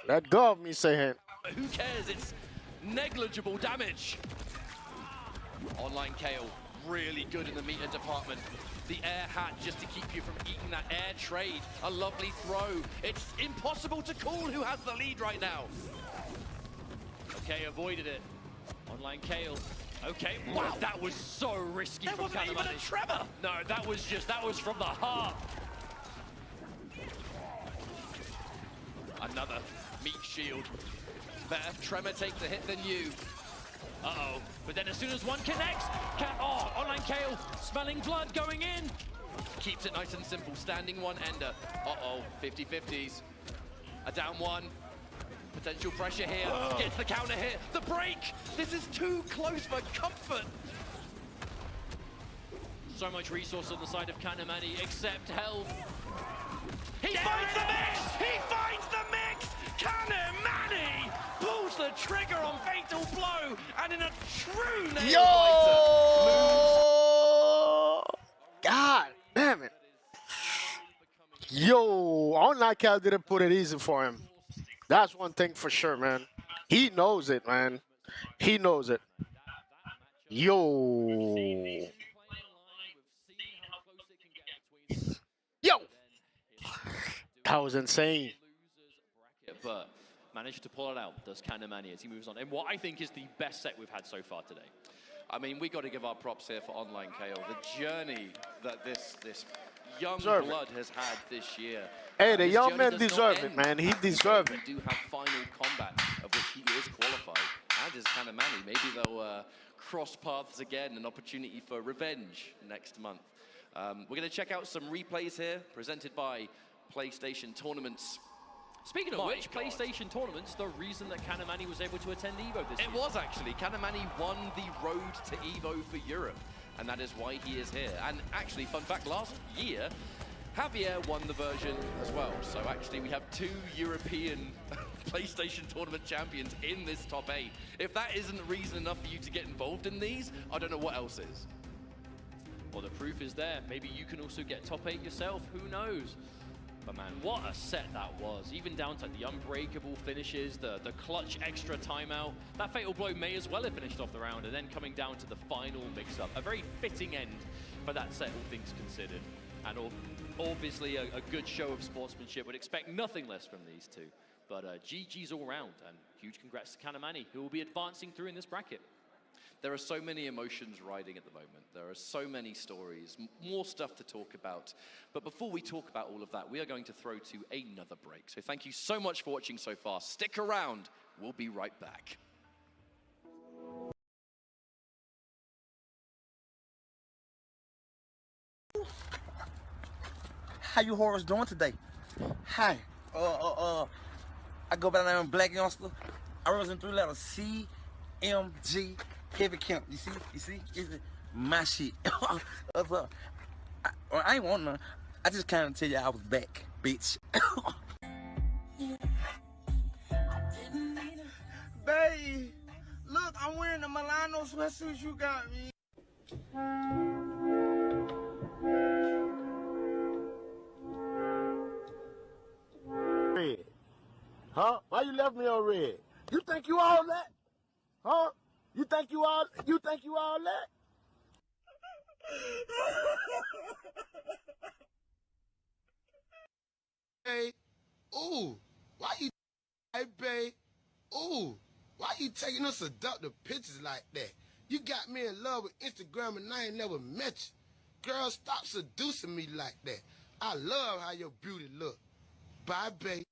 Let go of me, say him. Who cares? It's negligible damage. Online Kale, really good in the meter department. The air hat just to keep you from eating that air trade. A lovely throw. It's impossible to call who has the lead right now. Okay, avoided it. Online Kale. Okay, wow, that was so risky There from wasn't even Kanimani. a tremor. No, that was from the heart. Another meat shield. Better tremor take the hit than you. Uh-oh. But then as soon as one connects, Online Kale smelling blood going in. Keeps it nice and simple. Standing one ender. Uh-oh, 50-50s. A down one. Potential pressure here. Gets the counter hit. The break. This is too close for comfort. So much resource on the side of Kanimani, except health. He finds the mix! He finds the mix! Kanimani pulls the trigger on Fatal Blow, and in a true nail Yo! God damn it. Yo, online Cal didn't put it easy for him. That's one thing for sure, man. He knows it, man. He knows it. Yo. Yo. That was insane. But managed to pull it out, does Kanimani, as he moves on, in what I think is the best set we've had so far today. I mean, we got to give our props here for Online KO. The journey that this young Deserve blood has had this year. Hey, the His young journey man does not deserve it, end. man. He deserve it. We do have final combat, of which he is qualified, and is Kanimani. Maybe they'll cross paths again, an opportunity for revenge next month. We're going to check out some replays here, presented by PlayStation Tournaments. Speaking of which, PlayStation Tournaments, the reason that Kanimani was able to attend EVO this year. It was actually. Kanimani won the road to EVO for Europe, and that is why he is here. And actually, fun fact, last year, Javier won the version as well. So actually, we have 2 European PlayStation Tournament champions in this top 8. If that isn't reason enough for you to get involved in these, I don't know what else is. Well, the proof is there. Maybe you can also get top 8 yourself. Who knows? But man, what a set that was. Even down to the unbreakable finishes, the clutch extra timeout. That fatal blow may as well have finished off the round, and then coming down to the final mix-up. A very fitting end for that set, all things considered. And obviously a good show of sportsmanship. Would expect nothing less from these two. But GG's all round, and huge congrats to Kanimani, who will be advancing through in this bracket. There are so many emotions riding at the moment. There are so many stories, more stuff to talk about. But before we talk about all of that, we are going to throw to another break. So thank you so much for watching so far. Stick around. We'll be right back. How you horrors doing today? Hi. I go by the name of Black Youngster. I was in 3 letters C, M, G, Heavy Camp. You see? It's my shit. I ain't want none. I just kind of tell you I was back, bitch. Babe, look, I'm wearing the Milano sweatsuit you got me. Red. Huh? Why you left me on red? You think you all that? Huh? You think you all that? Hey, ooh, why you babe? Ooh, why you taking us seductive pictures like that? You got me in love with Instagram and I ain't never met you. Girl, stop seducing me like that. I love how your beauty look. Bye, babe.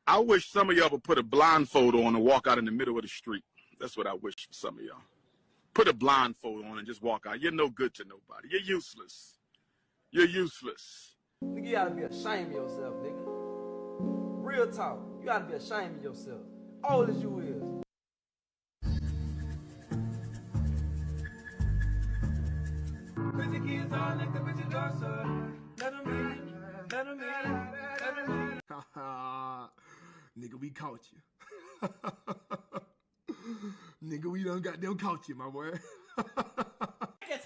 I wish some of y'all would put a blindfold on and walk out in the middle of the street. That's what I wish for some of y'all. Put a blindfold on and just walk out. You're no good to nobody. You're useless. You're useless. Nigga, you gotta be ashamed of yourself, nigga. Real talk. You gotta be ashamed of yourself. Old as you is. Crazy kids all like the bitches also. Let them in, let them in, let them in. Nigga, we caught you. Nigga, we done got them caught you, my boy.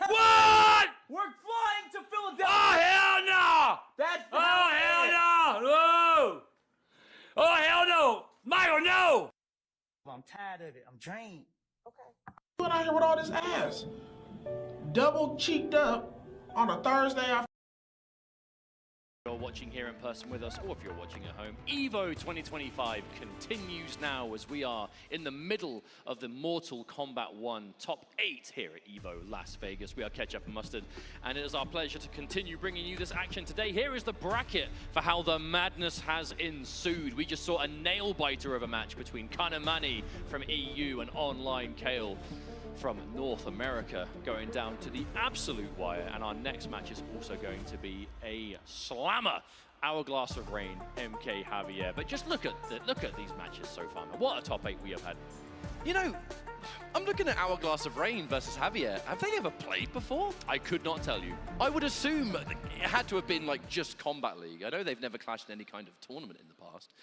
What? We're flying to Philadelphia. Oh, hell no! That's the Oh, hell no! Whoa! Oh, hell no! Michael, no! I'm tired of it. I'm drained. What out here with all this ass? Double cheeked up on a Thursday after. You're watching here in person with us, or if you're watching at home, EVO 2025 continues now as we are in the middle of the Mortal Kombat 1 top 8 here at EVO Las Vegas. We are Ketchup and Mustard, and it is our pleasure to continue bringing you this action today. Here is the bracket for how the madness has ensued. We just saw a nail-biter of a match between Kanimani from EU and Online KO from North America, going down to the absolute wire, and our next match is also going to be a slammer. Hourglass of Rain, MK Javier. But just look at these matches so far, man. What a top 8 we have had. You know, I'm looking at Hourglass of Rain versus Javier. Have they ever played before? I could not tell you. I would assume it had to have been like just Combat League. I know they've never clashed in any kind of tournament in the past,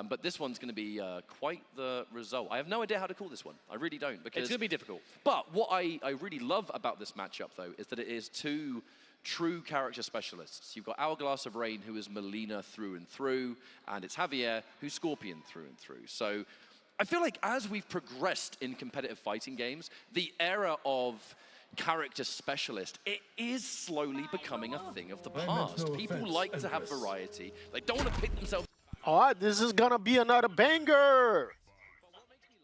but this one's going to be quite the result. I have no idea how to call this one. I really don't. Because it's going to be difficult. But what I really love about this matchup, though, is that it is two true character specialists. You've got Hourglass of Rain, who is Melina through and through, and it's Javier, who's Scorpion through and through. So I feel like as we've progressed in competitive fighting games, the era of character specialist, it is slowly becoming a thing of the past. People like to have variety. They don't want to pick themselves. All right, this is gonna be another banger.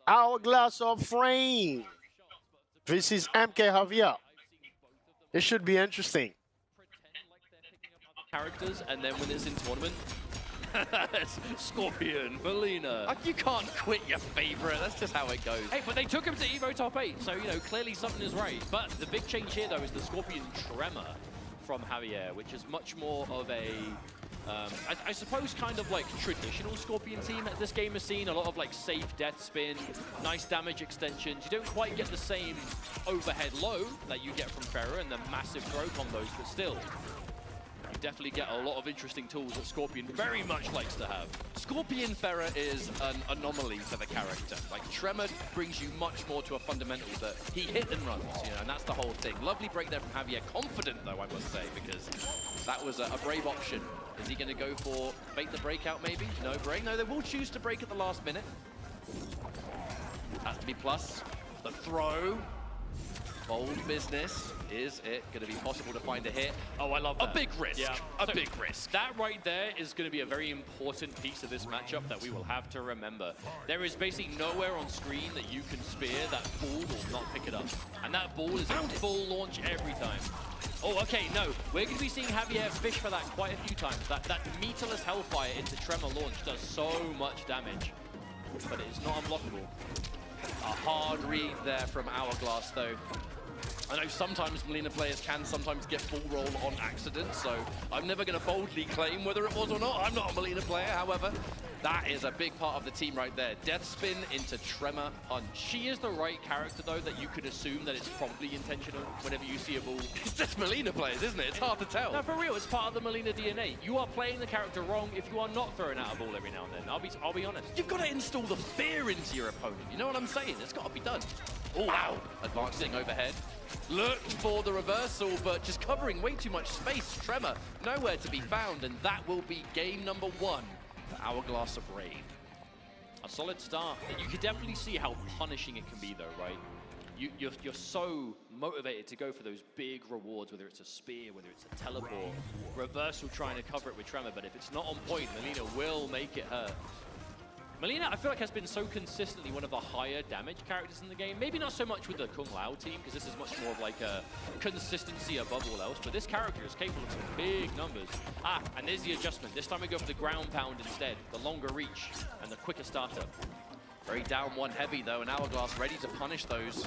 Hourglass of Rain. This is MK Javier. It should be interesting. Characters, and then when it's in tournament, it's Scorpion, Melina. You can't quit your favorite. That's just how it goes. Hey, but they took him to EVO top 8, so, you know, clearly something is right. But the big change here, though, is the Scorpion Tremor from Javier, which is much more of a, I suppose, kind of like traditional Scorpion team that this game has seen. A lot of like safe death spin, nice damage extensions. You don't quite get the same overhead low that you get from Pharah and the massive throw combos, but still, you definitely get a lot of interesting tools that Scorpion very much likes to have. Scorpion Pharah is an anomaly for the character. Like, Tremor brings you much more to a fundamental that he hit and runs, you know, and that's the whole thing. Lovely break there from Javier. Confident, though, I must say, because that was a brave option. Is he going to go for bait the breakout, maybe? No break. No, they will choose to break at the last minute. Has to be plus. The throw. Bold business. Is it going to be possible to find a hit? Oh, I love that. A big risk. Yeah. A big risk. That right there is going to be a very important piece of this matchup that we will have to remember. There is basically nowhere on screen that you can spear that ball will not pick it up. And that ball is a full launch every time. Oh, okay, no. We're going to be seeing Javier fish for that quite a few times. That meterless Hellfire into Tremor launch does so much damage. But it is not unblockable. A hard read there from Hourglass, though. I know sometimes Melina players can sometimes get full roll on accident, so I'm never going to boldly claim whether it was or not. I'm not a Melina player, however. That is a big part of the team right there. Death spin into Tremor punch. She is the right character, though, that you could assume that it's probably intentional whenever you see a ball. It's just Melina players, isn't it? It's hard to tell. No, for real, it's part of the Melina DNA. You are playing the character wrong if you are not throwing out a ball every now and then. I'll be honest. You've got to install the fear into your opponent. You know what I'm saying? It's got to be done. Oh, wow. Advancing overhead. Looked for the reversal, but just covering way too much space. Tremor nowhere to be found, and that will be game number 1 for Hourglass of Rain. A solid start. You can definitely see how punishing it can be, though, right? You're so motivated to go for those big rewards, whether it's a spear, whether it's a teleport, reversal trying to cover it with Tremor, but if it's not on point, Melina will make it hurt. Melina, I feel like, has been so consistently one of the higher damage characters in the game. Maybe not so much with the Kung Lao team, because this is much more of like a consistency above all else, but this character is capable of some big numbers. Ah, and there's the adjustment. This time we go for the ground pound instead, the longer reach and the quicker startup. Very down one heavy, though, and Hourglass ready to punish those.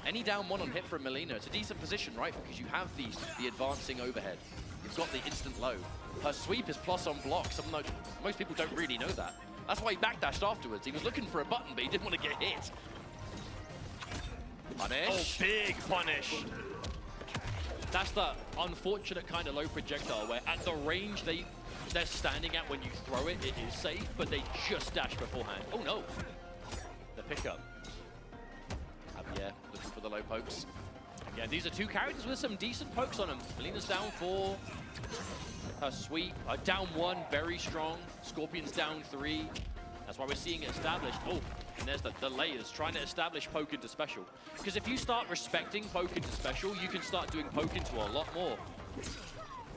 Any down one on hit from Melina, it's a decent position, right? Because you have the advancing overhead. You've got the instant low. Her sweep is plus on block. Most people don't really know that. That's why he backdashed afterwards. He was looking for a button, but he didn't want to get hit. Punish. Oh, big punish. That's the unfortunate kind of low projectile where at the range they're standing at when you throw it, it is safe, but they just dash beforehand. Oh no. The pickup. Yeah, looking for the low pokes. Yeah, these are two characters with some decent pokes on them. Melina's down 4. Her sweep, down 1, very strong. Scorpion's down 3. That's why we're seeing it established. Oh, and there's the layers, trying to establish poke into special. Because if you start respecting poke into special, you can start doing poke into a lot more.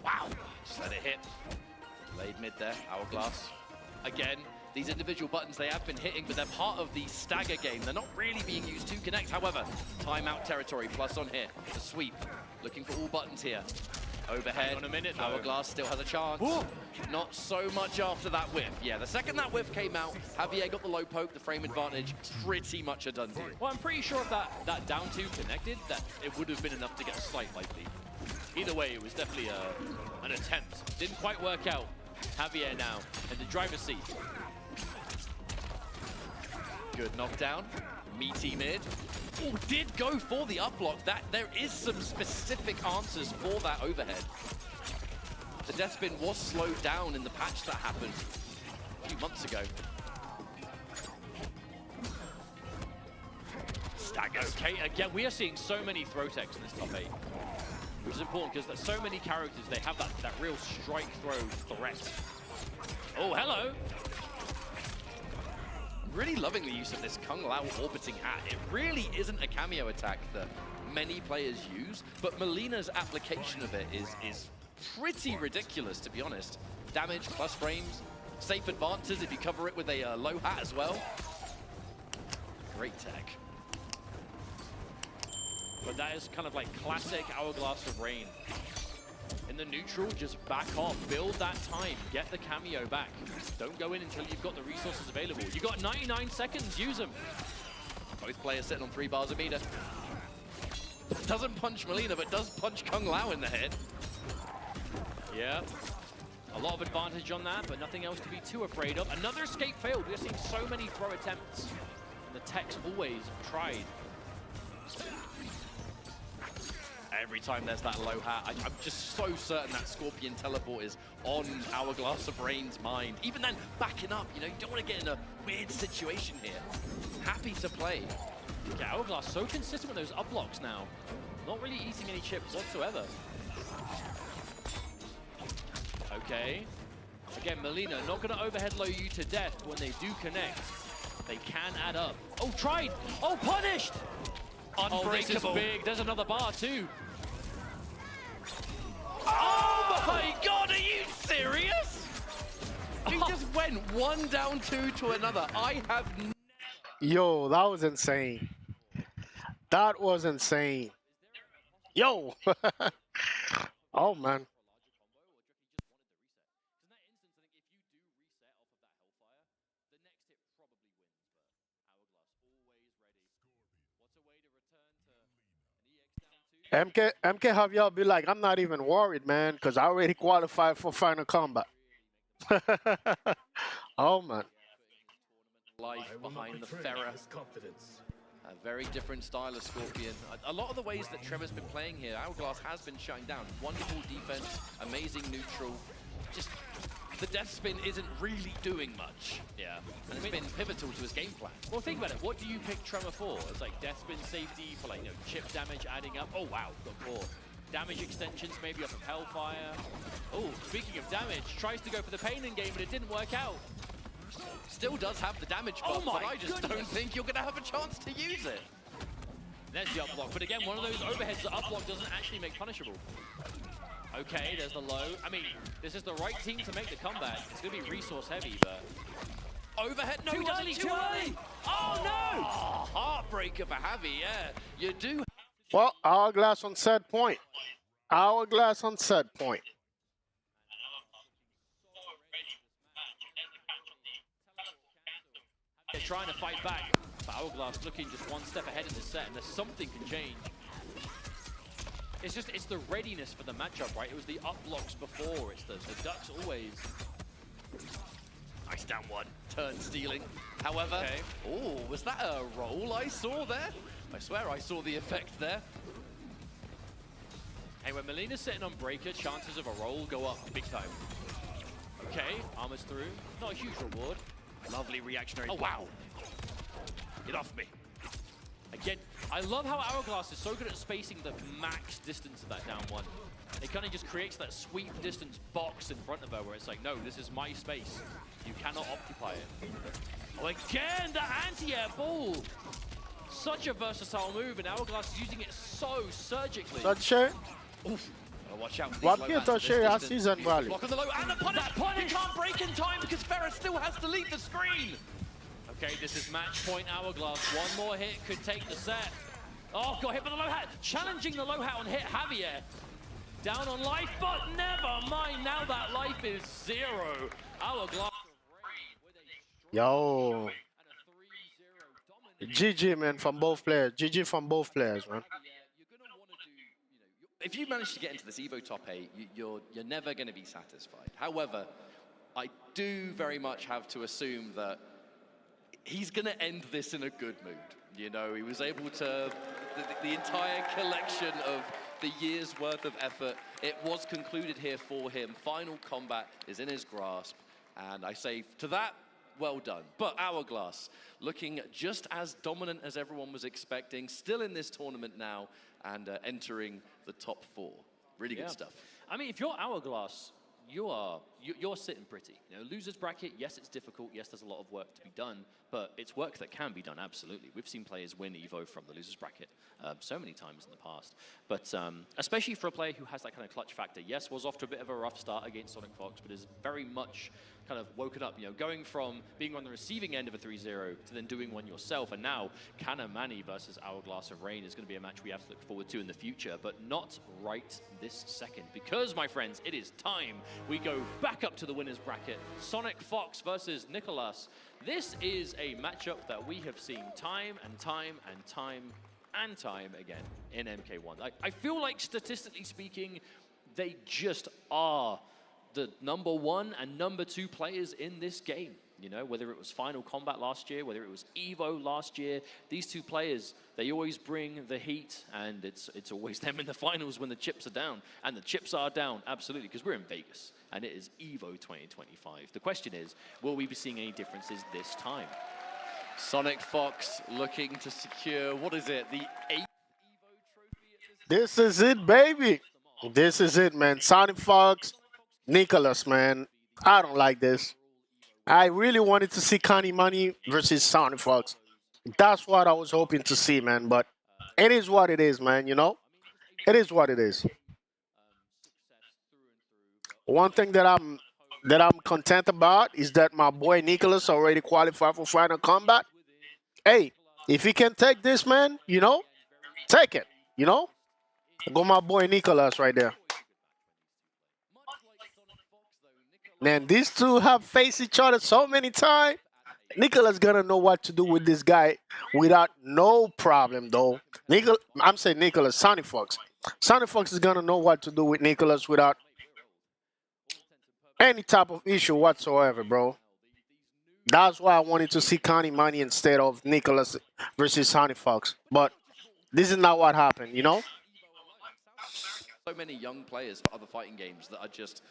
Wow, just let it hit. Laid mid there, Hourglass. Again, these individual buttons, they have been hitting, but they're part of the stagger game. They're not really being used to connect. However, timeout territory, plus on here. The sweep, looking for all buttons here. Overhead, on a minute, Hourglass still has a chance. Ooh. Not so much after that whiff. Yeah, the second that whiff came out, Javier got the low poke, the frame advantage, pretty much a done deal. Well, I'm pretty sure if that down 2 connected, that it would have been enough to get a slight light lead. Either way, it was definitely an attempt. Didn't quite work out. Javier now in the driver's seat. Good knockdown. Meaty mid. Oh, did go for the up block. There is some specific answers for that overhead. The death spin was slowed down in the patch that happened a few months ago. Stagger. Okay, again, we are seeing so many throw techs in this top 8. which is important because there's so many characters, they have that real strike throw threat. Oh, hello. Really loving the use of this Kung Lao orbiting hat. It really isn't a cameo attack that many players use, but Melina's application of it is pretty ridiculous, to be honest. Damage plus frames, safe advances if you cover it with a low hat as well. Great tech. But that is kind of like classic Hourglass of Rain. In the neutral, just back off, build that time, get the cameo back. Don't go in until you've got the resources available. You've got 99 seconds, use them. Both players sitting on 3 bars a meter. Doesn't punch Melina, but does punch Kung Lao in the head. Yeah, a lot of advantage on that, but nothing else to be too afraid of. Another escape failed. We're seeing so many throw attempts. And the tech's always tried. Every time there's that low hat, I'm just so certain that Scorpion teleport is on Hourglass of Rain's mind. Even then, backing up, you know, you don't want to get in a weird situation here. Happy to play. Yeah, Hourglass so consistent with those up blocks now. Not really eating any chips whatsoever. Okay. Again, Melina not going to overhead low you to death, but when they do connect, they can add up. Oh, tried! Oh, punished! Oh, this is big. There's another bar, too. Oh my God, are you serious? He just went 1 down 2 to another. I have Yo, that was insane. That was insane. Yo! Oh, man. MK have y'all be like, I'm not even worried, man, because I already qualified for final combat. Oh, man. Life behind the Ferrer. A very different style of Scorpion. A lot of the ways that Trevor's been playing here, Hourglass has been shutting down. Wonderful defense, amazing neutral. Just the death spin isn't really doing much. Yeah. And it's been pivotal to his game plan. Well, think about it. What do you pick Tremor for? It's like death spin safety for like, you know, chip damage adding up. Oh, wow, got caught. Damage extensions maybe off of Hellfire. Oh, speaking of damage, tries to go for the pain in game, but it didn't work out. Still does have the damage buff, but I just don't think you're going to have a chance to use it. There's the up block, but again, one of those overheads, the up block doesn't actually make punishable. Okay, there's the low. I mean, this is the right team to make the comeback. It's going to be resource heavy, but... Overhead, no, too early! Oh, no! Oh, heartbreaker for Javi, yeah. You do... Well, Hourglass on set point. Hourglass on set point. They're trying to fight back, but Hourglass looking just one step ahead in the set, and there's something can change. It's the readiness for the matchup, right? It was the up blocks before. It's the ducks always. Nice down one, turn stealing. However, oh, was that a roll I saw there? I swear I saw the effect there. Hey, when Melina's sitting on Breaker, chances of a roll go up big time. Okay, armor's through. Not a huge reward. Lovely reactionary. Oh, wow. Get off me. Again, I love how Hourglass is so good at spacing the max distance of that down one. It kind of just creates that sweep distance box in front of her where it's like, no, this is my space. You cannot occupy it. Oh, again, the anti-air ball. Such a versatile move, and Hourglass is using it so surgically. Touché. Oof. Watch out. What can touché à season value? Block on the low, and the punish. He can't break in time because Ferrer still has to leave the screen. Okay, this is match point Hourglass. One more hit could take the set. Oh, got hit by the low hat. Challenging the low hat on hit Javier. Down on life, but never mind. Now that life is 0. Hourglass. Yo. GG, man, from both players. GG from both players, man. If you manage to get into this EVO top 8, you're never going to be satisfied. However, I do very much have to assume that he's going to end this in a good mood. You know, he was able to, the entire collection of the year's worth of effort, it was concluded here for him. Final combat is in his grasp. And I say to that, well done. But Hourglass looking just as dominant as everyone was expecting, still in this tournament now and entering the top 4. Really good stuff. I mean, if you're Hourglass, you're sitting pretty. You know, losers bracket, yes, it's difficult. Yes, there's a lot of work to be done, but it's work that can be done, absolutely. We've seen players win EVO from the losers bracket so many times in the past. But especially for a player who has that kind of clutch factor, yes, was off to a bit of a rough start against Sonicfox, but is very much kind of woken up, you know, going from being on the receiving end of a 3-0 to then doing one yourself. And now Kanimani versus Hourglass of Rain is going to be a match we have to look forward to in the future, but not right this second. Because, my friends, it is time we go back up to the winners bracket. Sonicfox versus Nicolas. This is a matchup that we have seen time and time and time and time again in MK1. I feel like, statistically speaking, they just are the #1 and #2 players in this game. You know, whether it was Final Kombat last year, whether it was EVO last year, these two players, they always bring the heat, and it's always them in the finals when the chips are down. And the chips are down, absolutely, because we're in Vegas, and it is EVO 2025. The question is, will we be seeing any differences this time? Sonicfox looking to secure, what is it, the 8th EVO trophy? This is it, baby. This is it, man. Sonicfox, Nicolas, man. I don't like this. I really wanted to see Kanimani versus Sonicfox. That's what I was hoping to see, man. But it is what it is, man, you know? It is what it is. One thing that I'm content about is that my boy Nicolas already qualified for Final Kombat. Hey, if he can take this, man, you know, take it, you know? Go my boy Nicolas right there. Man, these two have faced each other so many times. Nicolas gonna know what to do with this guy without no problem, though. I'm saying Nicolas, Sonicfox. Sonicfox is gonna know what to do with Nicolas without any type of issue whatsoever, bro. That's why I wanted to see Kanimani instead of Nicolas versus Sonicfox. But this is not what happened, you know? So many young players for other fighting games that are just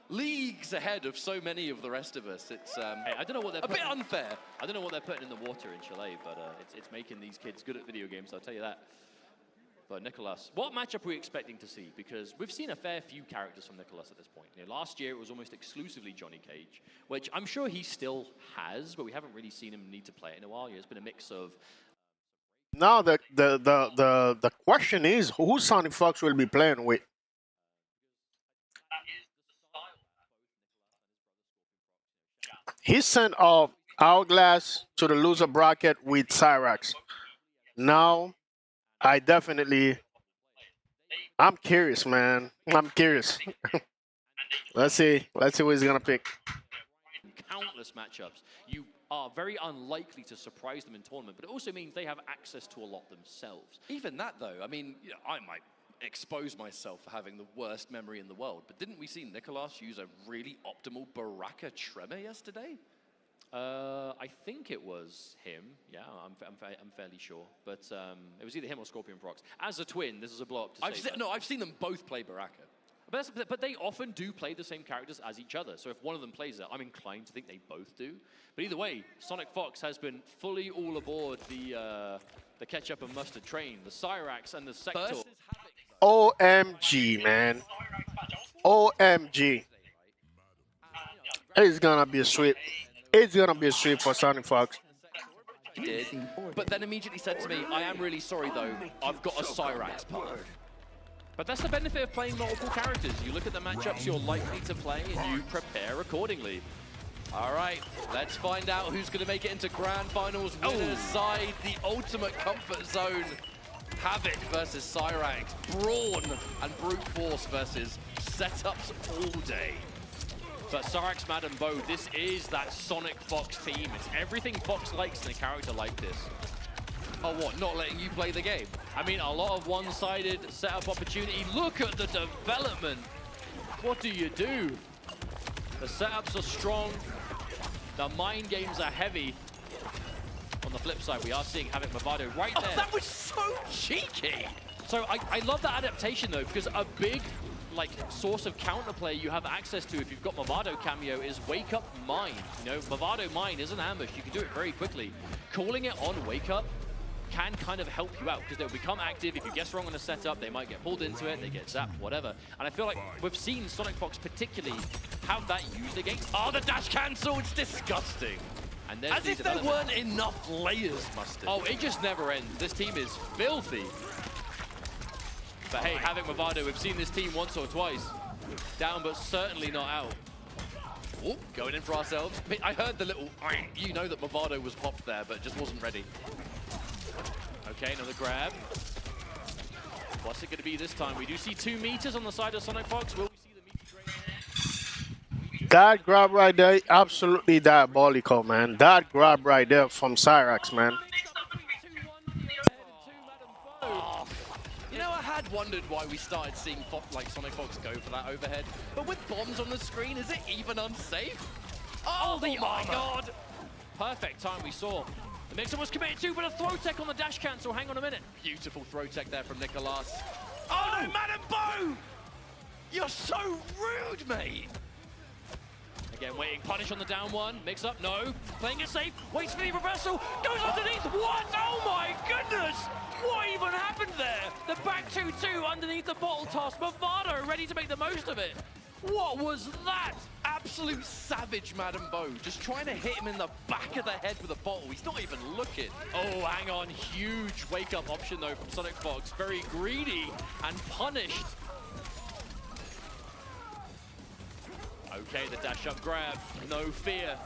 leagues ahead of so many of the rest of us. It's hey, I don't know what they're a bit unfair. I don't know what they're putting in the water in Chile, but it's making these kids good at video games, I'll tell you that. But Nicolas, what matchup are we expecting to see? Because we've seen a fair few characters from Nicolas at this point. You know, last year it was almost exclusively Johnny Cage, which I'm sure he still has, but we haven't really seen him need to play it in a while. It's been a mix of. Now the question is, who Sonicfox will be playing with? He sent Hourglass to the loser bracket with Cyrax. Now, I'm curious, man. I'm curious. Let's see what he's gonna pick. Countless matchups. You are very unlikely to surprise them in tournament, but it also means they have access to a lot themselves. Even that, though, I mean, you know, I might expose myself for having the worst memory in the world, but didn't we see Nicolas use a really optimal Baraka Tremor yesterday? I think it was him. Yeah, I'm fairly sure. But it was either him or Scorpion Prox. As a twin, this is a blow up to say No, I've seen them both play Baraka. But they often do play the same characters as each other. So if one of them plays it, I'm inclined to think they both do. But either way, Sonicfox has been fully all aboard the ketchup and mustard train, the Cyrax and the Sector. OMG, man. OMG. It's gonna be a sweep. It's gonna be a sweep for Sonicfox. He did, but then immediately said to me, I am really sorry though, I've got a Cyrax path. But that's the benefit of playing multiple characters. You look at the matchups you're likely to play and you prepare accordingly. All right, let's find out who's going to make it into Grand Finals. Winners side, the ultimate comfort zone. Havoc versus Cyrax. Brawn and Brute Force versus Setups all day. But Cyrax, Madam Bo, this is that Sonicfox team. It's everything Fox likes in a character like this. Oh, what, not letting you play the game? I mean, a lot of one-sided setup opportunity. Look at the development. What do you do? The setups are strong. The mind games are heavy. On the flip side, we are seeing Havoc Movado right there. Oh, that was so cheeky. So I love that adaptation, though, because a big source of counterplay you have access to if you've got Movado cameo is Wake Up Mine. You know, Movado Mine is an ambush. You can do it very quickly. Calling it on Wake Up can kind of help you out because they'll become active. If you guess wrong on a setup, they might get pulled into it, they get zapped, whatever. And I feel like we've seen Sonicfox particularly have that used against. Oh, the dash cancel, it's disgusting. And there's as if there weren't enough layers, Mustard. Oh, it just never ends. This team is filthy. But hey, Havoc Movado, we've seen this team once or twice. Down, but certainly not out. Oh, going in for ourselves. I heard the little, you know that Movado was popped there, but just wasn't ready. Okay, another grab. What's it going to be this time? We do see 2 meters on the side of Sonicfox. Will we see the meter drain? That grab right there, absolutely diabolical, man. That grab right there from Cyrax, man. You know, I had wondered why we started seeing like Sonicfox go for that overhead, but with bombs on the screen, is it even unsafe? Oh my god! Perfect time we saw. The mixer was committed to, but a throw tech on the dash cancel. Hang on a minute. Beautiful throw tech there from Nicolas. Oh no, Madam Bo! You're so rude, mate! Again, waiting, punish on the down one. Mix up, no. Playing it safe, waits for the reversal, goes underneath. What? Oh my goodness! What even happened there? The back 2-2 underneath the bottle toss. Movado ready to make the most of it. What was that? Absolute savage, Madam Bo. Just trying to hit him in the back of the head with a bottle. He's not even looking. Oh, hang on. Huge wake-up option, though, from Sonicfox. Very greedy and punished. Okay, the dash-up grab. No fear.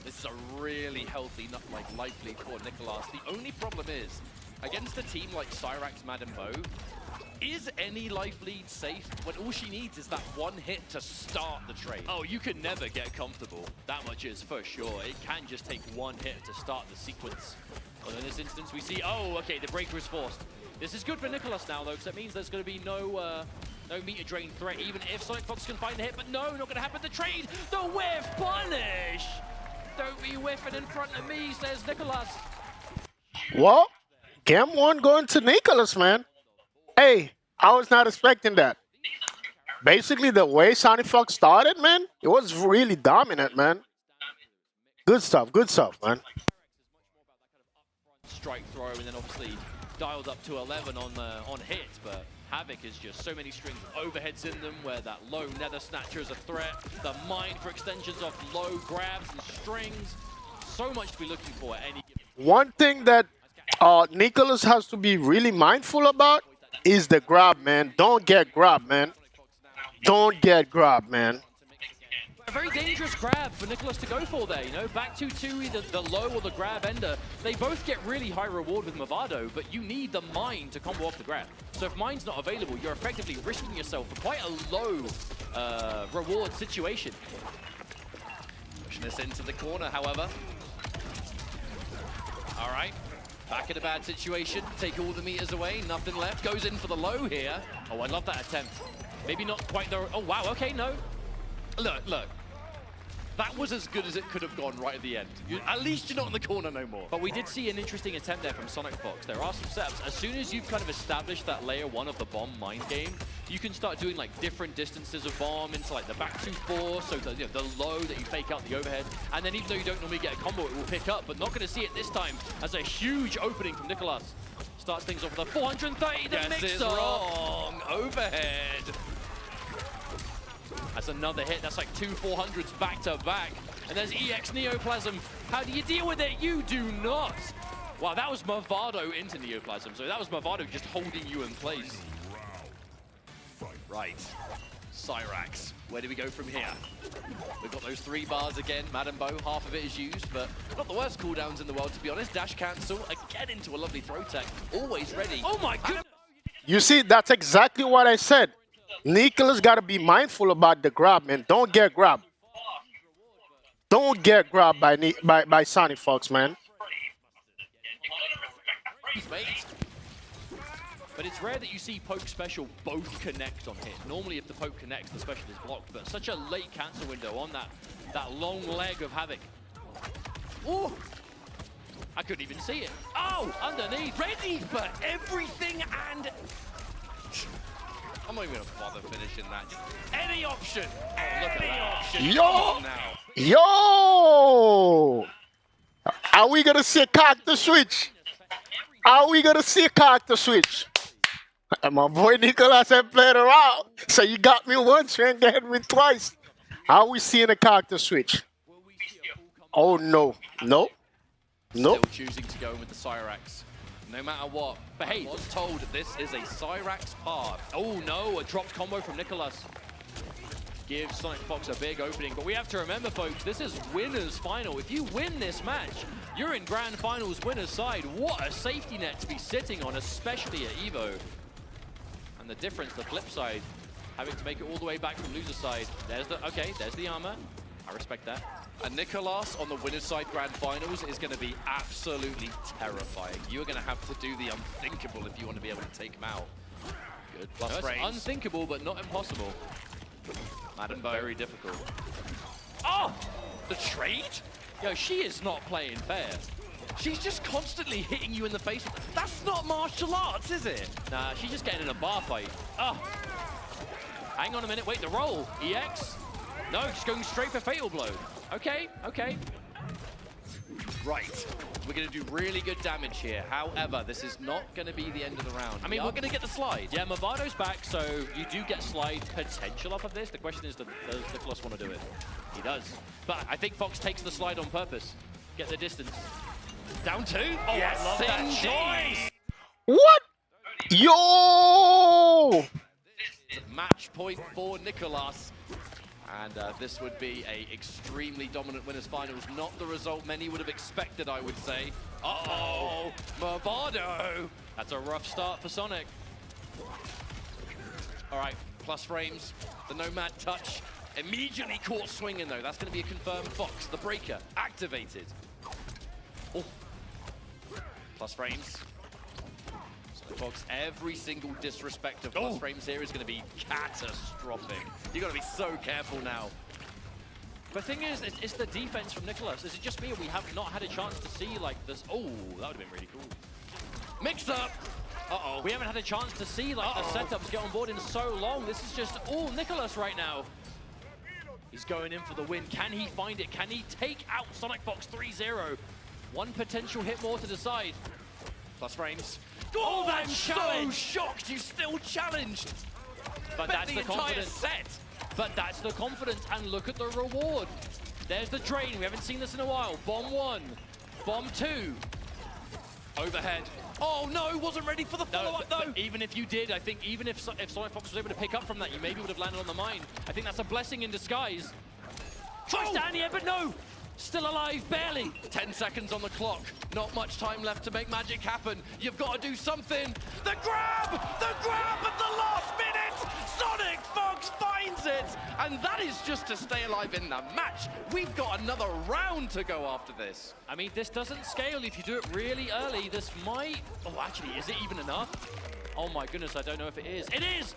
This is a really healthy, life lead for Nicolas. The only problem is, against a team like Cyrax, Madam Bo, is any life lead safe when all she needs is that one hit to start the trade? Oh, you can never get comfortable. That much is for sure. It can just take one hit to start the sequence. Well, in this instance, we see, oh, okay, the breaker is forced. This is good for Nicolas now, though, because that means there's going to be no meter drain threat, even if Sonicfox can find the hit. But no, not going to happen. The trade, the whiff, punish! Don't be whiffing in front of me, says Nicolas. Well, game 1 going to Nicolas, man. Hey, I was not expecting that. Basically, the way Sonicfox started, man, it was really dominant, man. Good stuff, man. Strike throw, and then obviously dialed up to 11 on hits, but Havoc is just so many strings with overheads in them, where that low nether snatcher is a threat, the mine for extensions of low grabs and strings. So much to be looking for at any given. One thing that Nicolas has to be really mindful about is the grab, man. Don't get grabbed, man. Don't get grabbed, man. A very dangerous grab for Nicolas to go for there, you know, back 2-2, either the low or the grab ender. They both get really high reward with Movado, but you need the mine to combo off the grab. So if mine's not available, you're effectively risking yourself for quite a low reward situation. Pushing this into the corner, however. All right, back in a bad situation, take all the meters away, nothing left, goes in for the low here. Oh, I love that attempt. Maybe not quite the, oh wow, okay, no. Look. That was as good as it could have gone right at the end. At least you're not in the corner no more. But we did see an interesting attempt there from Sonicfox. There are some setups. As soon as you've kind of established that layer 1 of the bomb mine game, you can start doing like different distances of bomb into like the back 2-4, so the, the low that you fake out the overhead. And then even though you don't normally get a combo, it will pick up, but not going to see it this time as a huge opening from Nicolas. Starts things off with a 430, the mixer. Is wrong, overhead. That's another hit. That's like 2 400s back to back. And there's EX Neoplasm. How do you deal with it? You do not. Wow, that was Movado into Neoplasm. So that was Movado just holding you in place. Right. Cyrax, where do we go from here? We've got those 3 bars again. Madam Bo, half of it is used, but not the worst cooldowns in the world, to be honest. Dash cancel, again into a lovely throw tech. Always ready. Oh my goodness. You see, that's exactly what I said. Nicolas got to be mindful about the grab, man. Don't get grabbed. Don't get grabbed by Sonicfox, man. But it's rare that you see poke special both connect on hit. Normally, if the poke connects, the special is blocked. But such a late cancel window on that long leg of Havoc. Oh! I couldn't even see it. Oh! Underneath. Ready for everything and... I'm not even going to bother finishing that. Just any option. Oh, look at that option. Yo! Are we gonna see a character switch? Are we gonna see a character switch? And my boy Nicolas had played around. So you got me once, you ain't getting me twice. Are we seeing a character switch? Oh no. No. Nope. Still choosing to go in with the Cyrax. No matter what. But hey, I was told this is a Cyrax path. Oh no, a dropped combo from Nicolas. Gives Sonicfox a big opening. But we have to remember, folks, this is winner's final. If you win this match, you're in grand finals winner's side. What a safety net to be sitting on, especially at EVO. And the difference, the flip side, having to make it all the way back from loser side. There's the armor. I respect that. And Nicolas on the winner's side grand finals is going to be absolutely terrifying. You're going to have to do the unthinkable if you want to be able to take him out. Good plus No, it's frames. unthinkable, but not impossible. Madam Bo. Very difficult. Oh! The trade? Yo, she is not playing fair. She's just constantly hitting you in the face. That's not martial arts, is it? Nah, she's just getting in a bar fight. Oh. Hang on a minute, wait, the roll. EX? No, she's going straight for Fatal Blow. Okay, okay. Right. We're going to do really good damage here. However, this is not going to be the end of the round. I mean, we're going to get the slide. Yeah, Movado's back, so you do get slide potential off of this. The question is, does Nicolas want to do it? He does. But I think Fox takes the slide on purpose. Get the distance. Down two? Oh, yes, I love that choice. What? Yo! Match point for Nicolas. And this would be a extremely dominant winners finals. Not the result many would have expected, I would say. Uh-oh, Movado. That's a rough start for Sonic. All right, plus frames. The Nomad touch. Immediately caught swinging, though. That's going to be a confirmed Fox. The breaker activated. Oh. Plus frames. Fox, every single disrespect of plus frames here is going to be catastrophic. You've got to be so careful now. The thing is, it's the defense from Nicolas. Is it just me or we have not had a chance to see like this? Oh, that would have been really cool. Mix up. Uh-oh. We haven't had a chance to see like the setups get on board in so long. This is just all Nicolas right now. He's going in for the win. Can he find it? Can he take out Sonicfox 3-0? One potential hit more to decide. Plus frames. Oh, that I'm challenge! so shocked you still challenged. But that's the confidence. Set. But that's the confidence, and look at the reward. There's the drain. We haven't seen this in a while. Bomb 1, bomb 2. Overhead. Oh no, wasn't ready for the follow-up though. But even if you did, I think even if Sonicfox was able to pick up from that, you maybe would have landed on the mine. I think that's a blessing in disguise. Tries down here, but no. Still alive, barely. 10 seconds on the clock. Not much time left to make magic happen. You've got to do something. The grab at the last minute. Sonicfox finds it. And that is just to stay alive in the match. We've got another round to go after this. I mean, this doesn't scale if you do it really early. This might... Oh, actually, is it even enough? Oh my goodness, I don't know if it is. It is!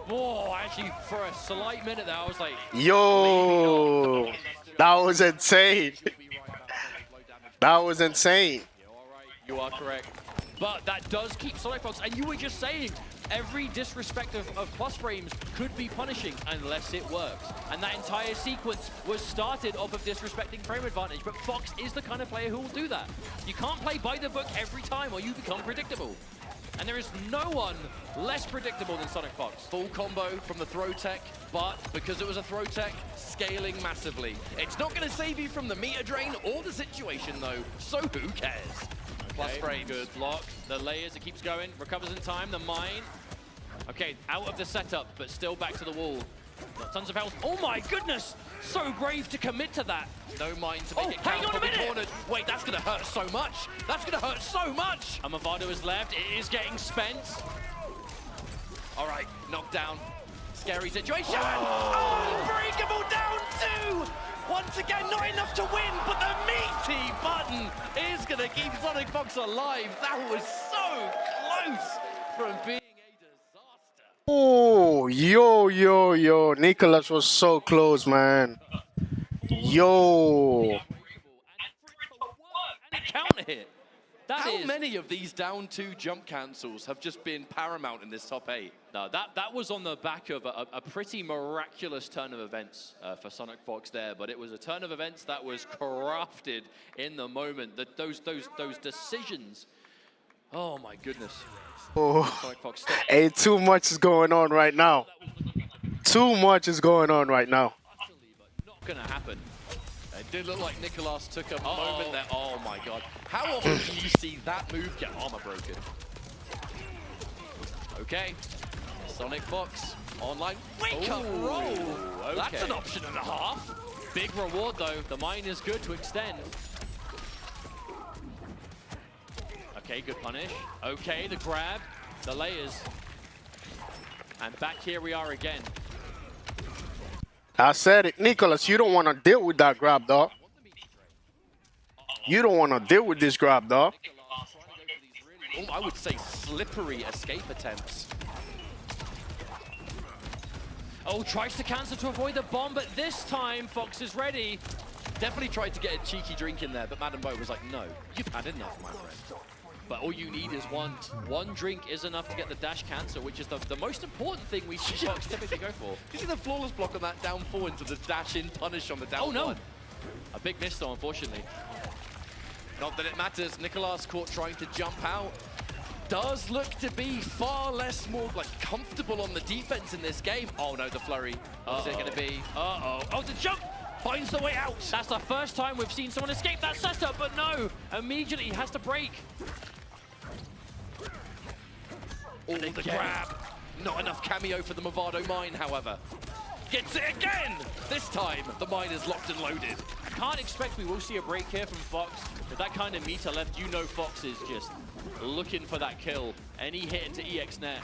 Whoa, actually, for a slight minute there, I was like... Yo! That was insane. That was insane. You are correct. But that does keep Sonicfox, and you were just saying, every disrespect of plus frames could be punishing unless it works. And that entire sequence was started off of disrespecting frame advantage, but Fox is the kind of player who will do that. You can't play by the book every time or you become predictable. And there is no one less predictable than Sonicfox. Full combo from the throw tech, but because it was a throw tech, scaling massively. It's not going to save you from the meter drain or the situation though, so who cares? Plus frames. Good block. The layers, it keeps going. Recovers in time. The mine. Okay, out of the setup, but still back to the wall. Got tons of health. Oh my goodness! So brave to commit to that. No mind to make it count. Hang on a minute! Cornered. Wait, that's going to hurt so much. That's going to hurt so much. And Movado is left. It is getting spent. All right, knocked down. Scary situation. Unbreakable down 2. Once again, not enough to win, but the meaty button is going to keep Sonicfox alive. That was so close from being a disaster. Oh, yo. Nicolas was so close, man. Yo. And a counter hit. How many of these down 2 jump cancels have just been paramount in this top 8? No, that was on the back of a pretty miraculous turn of events for Sonicfox there, but it was a turn of events that was crafted in the moment. Those decisions. Oh my goodness. Oh, Sonicfox. hey, too much is going on right now. Too much is going on right now. Not gonna happen. It did look like Nicolas took a moment there. Oh my god. How often do you see that move get armor broken? Okay. Sonicfox online. Wake up roll! Okay. That's an option and a half. Big reward though. The mine is good to extend. Okay, good punish. Okay, the grab, the layers. And back here we are again. I said it, Nicolas, you don't want to deal with that grab, dog. You don't want to deal with this grab, dog. Oh, I would say slippery escape attempts. Oh, tries to cancel to avoid the bomb, but this time Fox is ready. Definitely tried to get a cheeky drink in there, but Madam Bo was like, no, you've had enough, my friend. But all you need is one. One drink is enough to get the dash cancel, which is the most important thing we see Fox typically go for. You see the flawless block on that down 4 into the dash in punish on the down 1? Oh no! A big miss though, unfortunately. Not that it matters. Nicolas caught trying to jump out. Does look to be far less more comfortable on the defense in this game. Oh no, the flurry. What's it going to be? Oh, the jump! Finds the way out. That's the first time we've seen someone escape that setup, but no! Immediately he has to break. Oh, the grab. Not enough cameo for the Movado mine, however. Gets it again! This time, the mine is locked and loaded. I can't expect we will see a break here from Fox. With that kind of meter left, you know Fox is just looking for that kill. Any hit into EX net.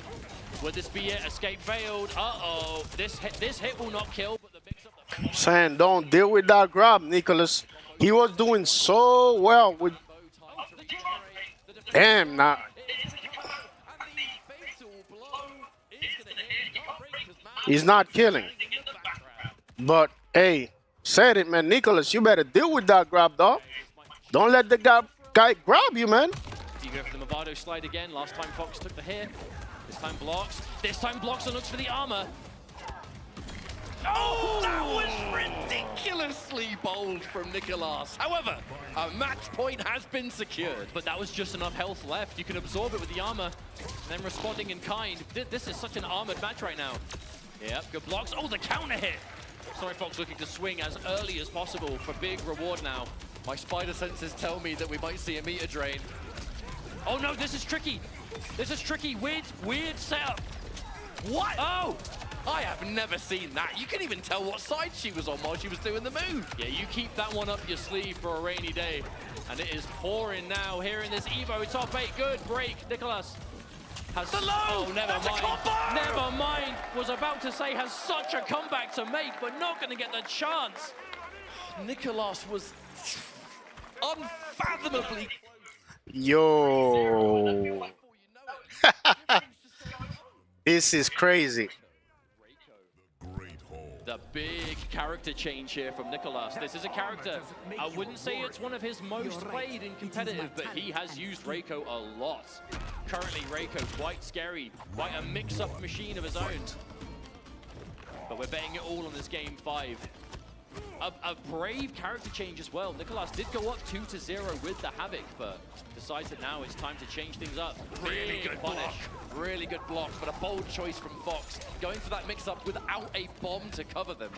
Would this be it? Escape failed. Uh-oh. This hit will not kill, but the mix-up... Saying don't deal with that grab, Nicolas. He was doing so well with... Damn, nah. He's not killing. But, hey, said it, man. Nicolas, you better deal with that grab, dog. Don't let the guy grab you, man. You go for the Movado slide again. Last time Fox took the hit. This time blocks. This time blocks and looks for the armor. Oh, that was ridiculously bold from Nicolas. However, a match point has been secured. But that was just enough health left. You can absorb it with the armor. And then responding in kind. This is such an armored match right now. Yep, good blocks. Oh, the counter hit. Sorry, Fox looking to swing as early as possible for big reward now. My spider senses tell me that we might see a meter drain. Oh no, this is tricky. This is tricky. Weird setup. What? Oh! I have never seen that. You can even tell what side she was on while she was doing the move. Yeah, you keep that one up your sleeve for a rainy day. And it is pouring now here in this EVO top 8. Good break, Nicolas. Has the low! Oh, never That's mind. Never mind. Was about to say has such a comeback to make, but not going to get the chance. Nicolas was unfathomably. Yo. This is crazy. The big character change here from Nicolas. This is a character, I wouldn't say it's one of his most played in competitive, but he has used Reiko a lot. Currently, Reiko quite scary, quite a mix-up machine of his own. But we're betting it all on this game 5. A brave character change as well. Nicolas did go up 2-0 with the Havoc, but decides that now it's time to change things up. Really good block. Really good block, but a bold choice from Fox. Going for that mix-up without a bomb to cover them.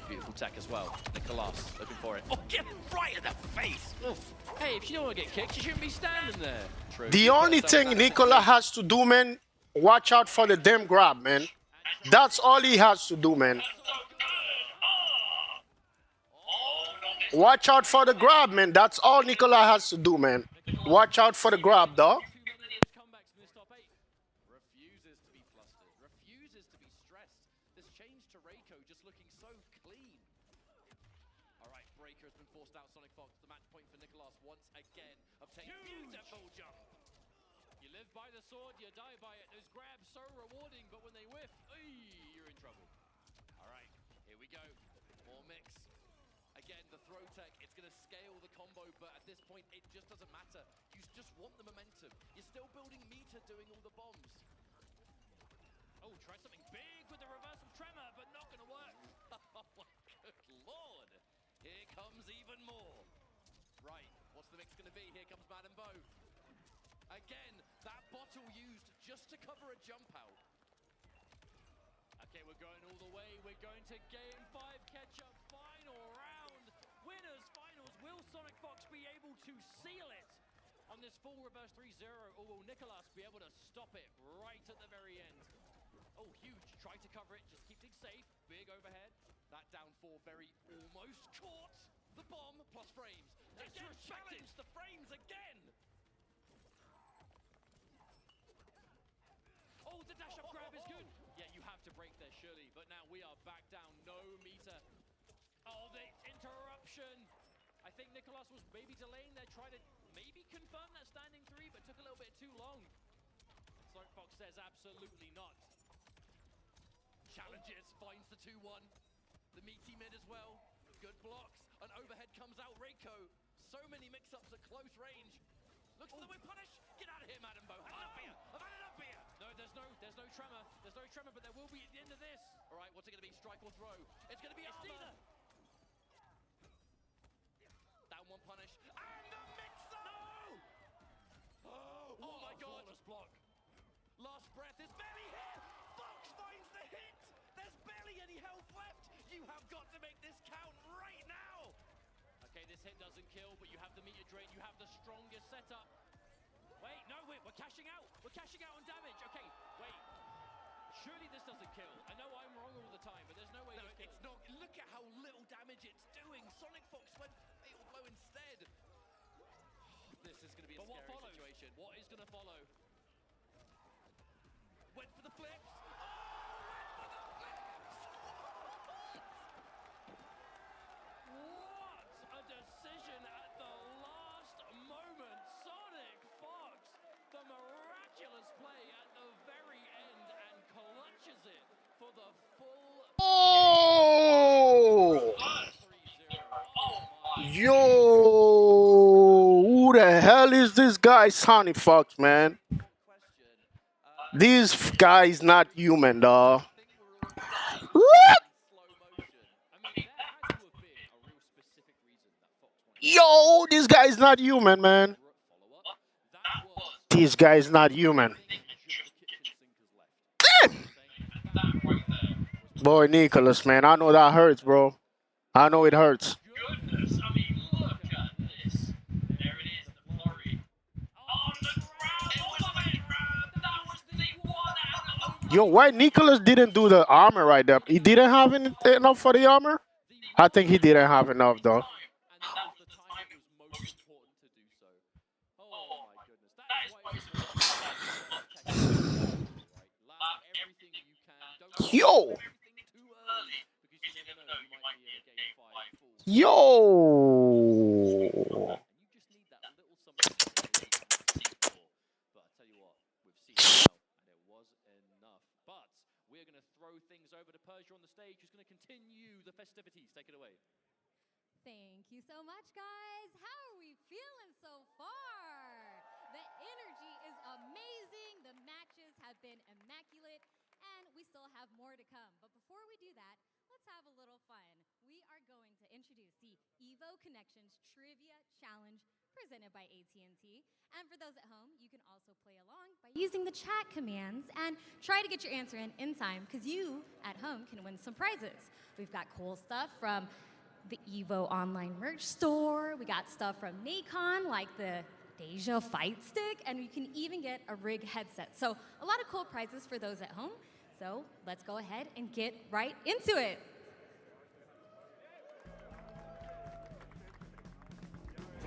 Beautiful tech as well. Nicolas looking for it. Oh, get him right in the face! Oof. Hey, if you don't want to get kicked, you shouldn't be standing there. True. The only thing Nicolas has to do, man, watch out for the damn grab, man. That's all he has to do, man. Watch out for the grab, man. That's all Nicolas has to do, man. Watch out for the grab, dog. Refuses to be flustered. Refuses to be stressed. This change to Reiko just looking so clean. All right, Breaker has been forced out. Sonicfox, the match point for Nicolas once again. Obtained beautiful jump. You live by the sword, you die by it. Those grabs so rewarding, but when they whiff, you're in trouble. All right, here we go. More mix. Again, the throw tech, it's going to scale the combo, but at this point, it just doesn't matter. You just want the momentum. You're still building meter doing all the bombs. Oh, try something big with the reversal tremor, but not going to work. Oh my good lord. Here comes even more. Right, what's the mix going to be? Here comes Madden Bo. Again, that bottle used just to cover a jump out. Okay, we're going all the way. We're going to Game 5 catch-up final round. Winners finals. Will Sonicfox be able to seal it on this full reverse 3-0, or will Nicolas be able to stop it right at the very end? Oh, huge. Try to cover it. Just keep things safe. Big overhead. That down 4 very almost caught. The bomb plus frames. Again, challenge the frames again. Oh, the dash up grab is good. Yeah, you have to break there, surely. But now we are back down. No meter. Oh, the interruption. I think Nicolas was maybe delaying there, trying to maybe confirm that standing 3, but took a little bit too long. Sonicfox says absolutely not. Challenges, finds the 2-1. The meaty mid as well. Good blocks. An overhead comes out. Reiko. So many mix-ups at close range. Looks for the whip punish. Get out of here, Madden Bo. Had enough here. I've had enough here. No, there's no tremor. There's no tremor, but there will be at the end of this. All right, what's it going to be? Strike or throw? It's going to be armor. Down 1 punish. And the mix-up! No! Oh my god. Block. Last breath is barely here. Fox finds the hit. There's barely any health left. You have got to make this count right now. Okay, this hit doesn't kill, but you have the meter drain. You have the strongest setup. Wait, no, wait, we're cashing out. We're cashing out on damage. Okay, wait. Surely this doesn't kill. I know I'm wrong all the time, but there's no way this kills. It's not. Look at how little damage it's doing. Sonicfox went for fatal blow instead. This is going to be a scary situation. What is going to follow? Went for the flips. Oh, went for the flips. What a decision at the last moment. Sonicfox, the miraculous play at the very end, and clutches it for the full. Oh! Yo! Who the hell is this guy, Sonicfox, man? This guy's not human, dawg. What? Yo, this guy's not human, man. This guy's not human. Boy, Nicolas, man, I know that hurts, bro. I know it hurts. Goodness, I mean, look at this. There it is, the flurry. On the ground, overhead grab. That was the one out of the... Yo, why Nicolas didn't do the armor right there? He didn't have enough for the armor? I think he didn't have enough, though. Yo! Yo! We're going to throw things over to Persia on the stage, who's going to continue the festivities. Take it away. Thank you so much, guys. How are we feeling so far? The energy is amazing. The matches have been immaculate, and we still have more to come. But before we do that, let's have a little fun. We are going to introduce the EVO Connections Trivia Challenge presented by AT&T. And for those at home, you can also play along by using the chat commands and try to get your answer in time, because you at home can win some prizes. We've got cool stuff from the EVO online merch store. We got stuff from Nacon, like the Deja Fight Stick, and you can even get a Rig headset. So a lot of cool prizes for those at home. So let's go ahead and get right into it.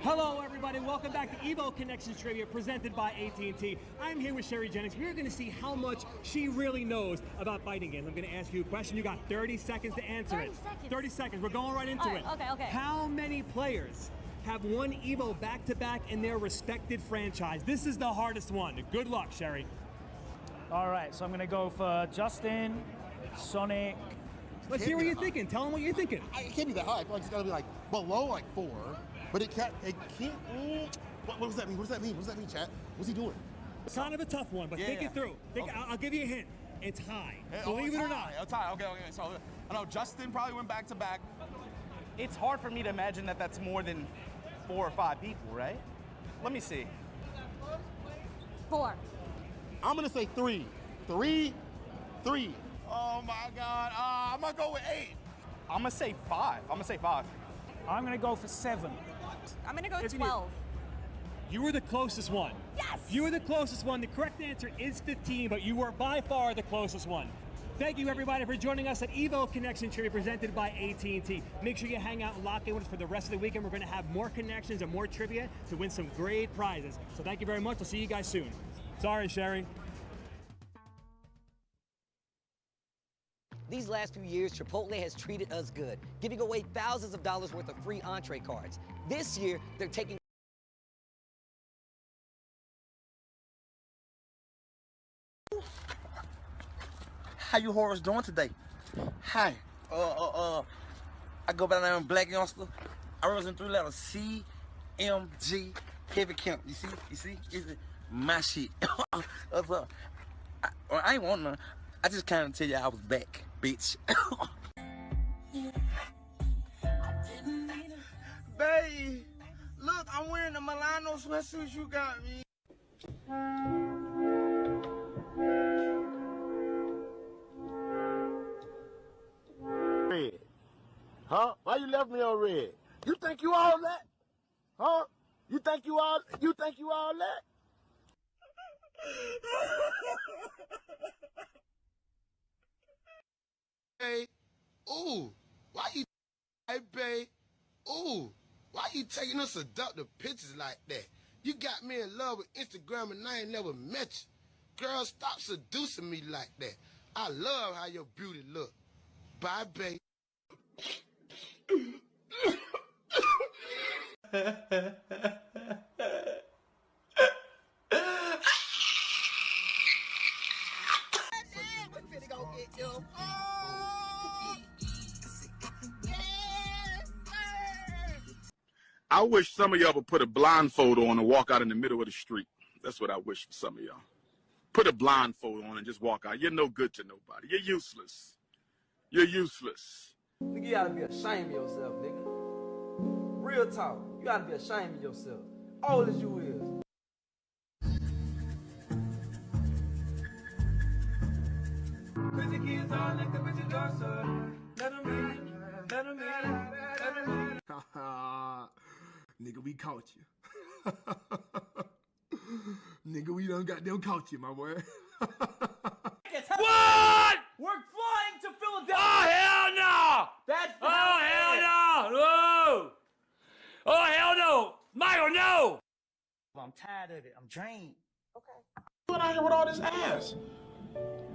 Hello, everybody. Welcome back to EVO Connections Trivia presented by AT&T. I'm here with Sherry Jennings. We're going to see how much she really knows about fighting games. I'm going to ask you a question. You got 30 seconds to answer it. 30 seconds. We're going right into it. Okay. How many players have won EVO back-to-back in their respected franchise? This is the hardest one. Good luck, Sherry. All right, so I'm going to go for Justin, Sonic. Let's hear what you're thinking. Tell them what you're thinking. It can't be that hard. I feel like it's got to be like below like 4, but it can't. What does that mean? What does that mean? What does that mean, chat? What's he doing? It's kind of a tough one, but think it through. I'll give you a hint. It's high. Believe it or not. It's high. Okay. So I know Justin probably went back to back. It's hard for me to imagine that that's more than 4 or 5 people, right? Let me see. 4. I'm gonna say 3. 3. Oh my God. I'm gonna go with 8. I'm gonna say 5. I'm gonna go for 7. I'm gonna go 12. You were the closest one. Yes! You were the closest one. The correct answer is 15, but you were by far the closest one. Thank you, everybody, for joining us at EVO Connection Trivia presented by AT&T. Make sure you hang out and lock in with us for the rest of the weekend. We're going to have more connections and more trivia to win some great prizes. So thank you very much. We'll see you guys soon. Sorry, Sherry. These last few years, Chipotle has treated us good, giving away thousands of dollars worth of free entree cards. This year, they're taking How you horrors doing today? Hi. I go by the name of Black Youngster. I represent 3 letters C, M, G, heavy camp. You see? It's my shit. What's up? I ain't want none. I just kind of tell you I was back, bitch. Babe, look, I'm wearing the Milano sweatsuit you got me. Red. Huh? Why you left me on red? You think you all that? Huh? You think you all that? Hey, ooh, why you, hey, babe, ooh, why you taking us seductive pictures like that? You got me in love with Instagram and I ain't never met you. Girl, stop seducing me like that. I love how your beauty look. Bye, babe. I wish some of y'all would put a blindfold on and walk out in the middle of the street. That's what I wish for some of y'all. Put a blindfold on and just walk out. You're no good to nobody. You're useless. You're useless. Nigga, you gotta be ashamed of yourself, nigga. Real talk. You gotta be ashamed of yourself. Old as you is. Crazy kids all like the bitches also. Let them in, let them in, let them in. Nigga, we caught you. Nigga, we done got them caught you, my boy. What? We're flying to Philadelphia. Oh, hell no! That's oh, hell no! No! Oh, hell no! Michael, no! I'm tired of it. I'm drained. What out here with all this ass?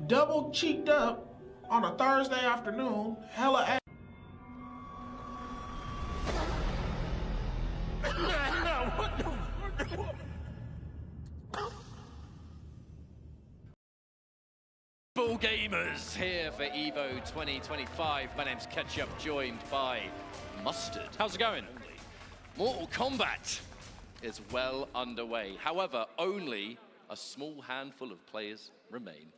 Double cheeked up on a Thursday afternoon, hella ass. What the Full gamers here for EVO 2025. My name's Ketchup, joined by Mustard. How's it going? Mortal Kombat is well underway. However, only a small handful of players remain.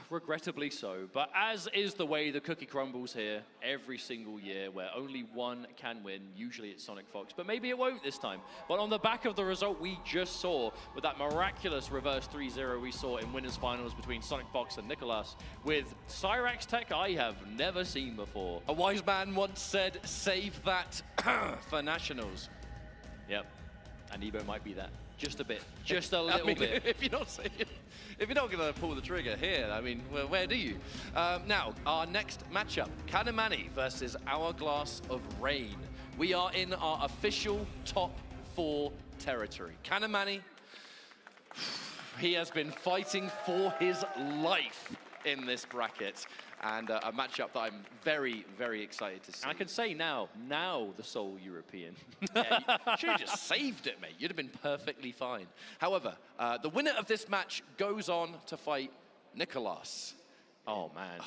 Regrettably so, but as is the way the cookie crumbles here every single year, where only one can win, usually it's Sonicfox, but maybe it won't this time. But on the back of the result we just saw, with that miraculous reverse 3-0 we saw in winners finals between Sonicfox and Nicolas, with Cyrax tech I have never seen before. A wise man once said, save that for nationals. Yep, and Evo might be that. Just a bit, just a little bit. If you're not going to pull the trigger here, I mean, where do you? Now, our next matchup, Kanimani versus Hourglass of Rain. We are in our official top 4 territory. Kanimani, he has been fighting for his life in this bracket, and a matchup that I'm very, very excited to see. And I can say now the sole European. Yeah, you should have just saved it, mate. You'd have been perfectly fine. However, the winner of this match goes on to fight Nicolas. Oh, man.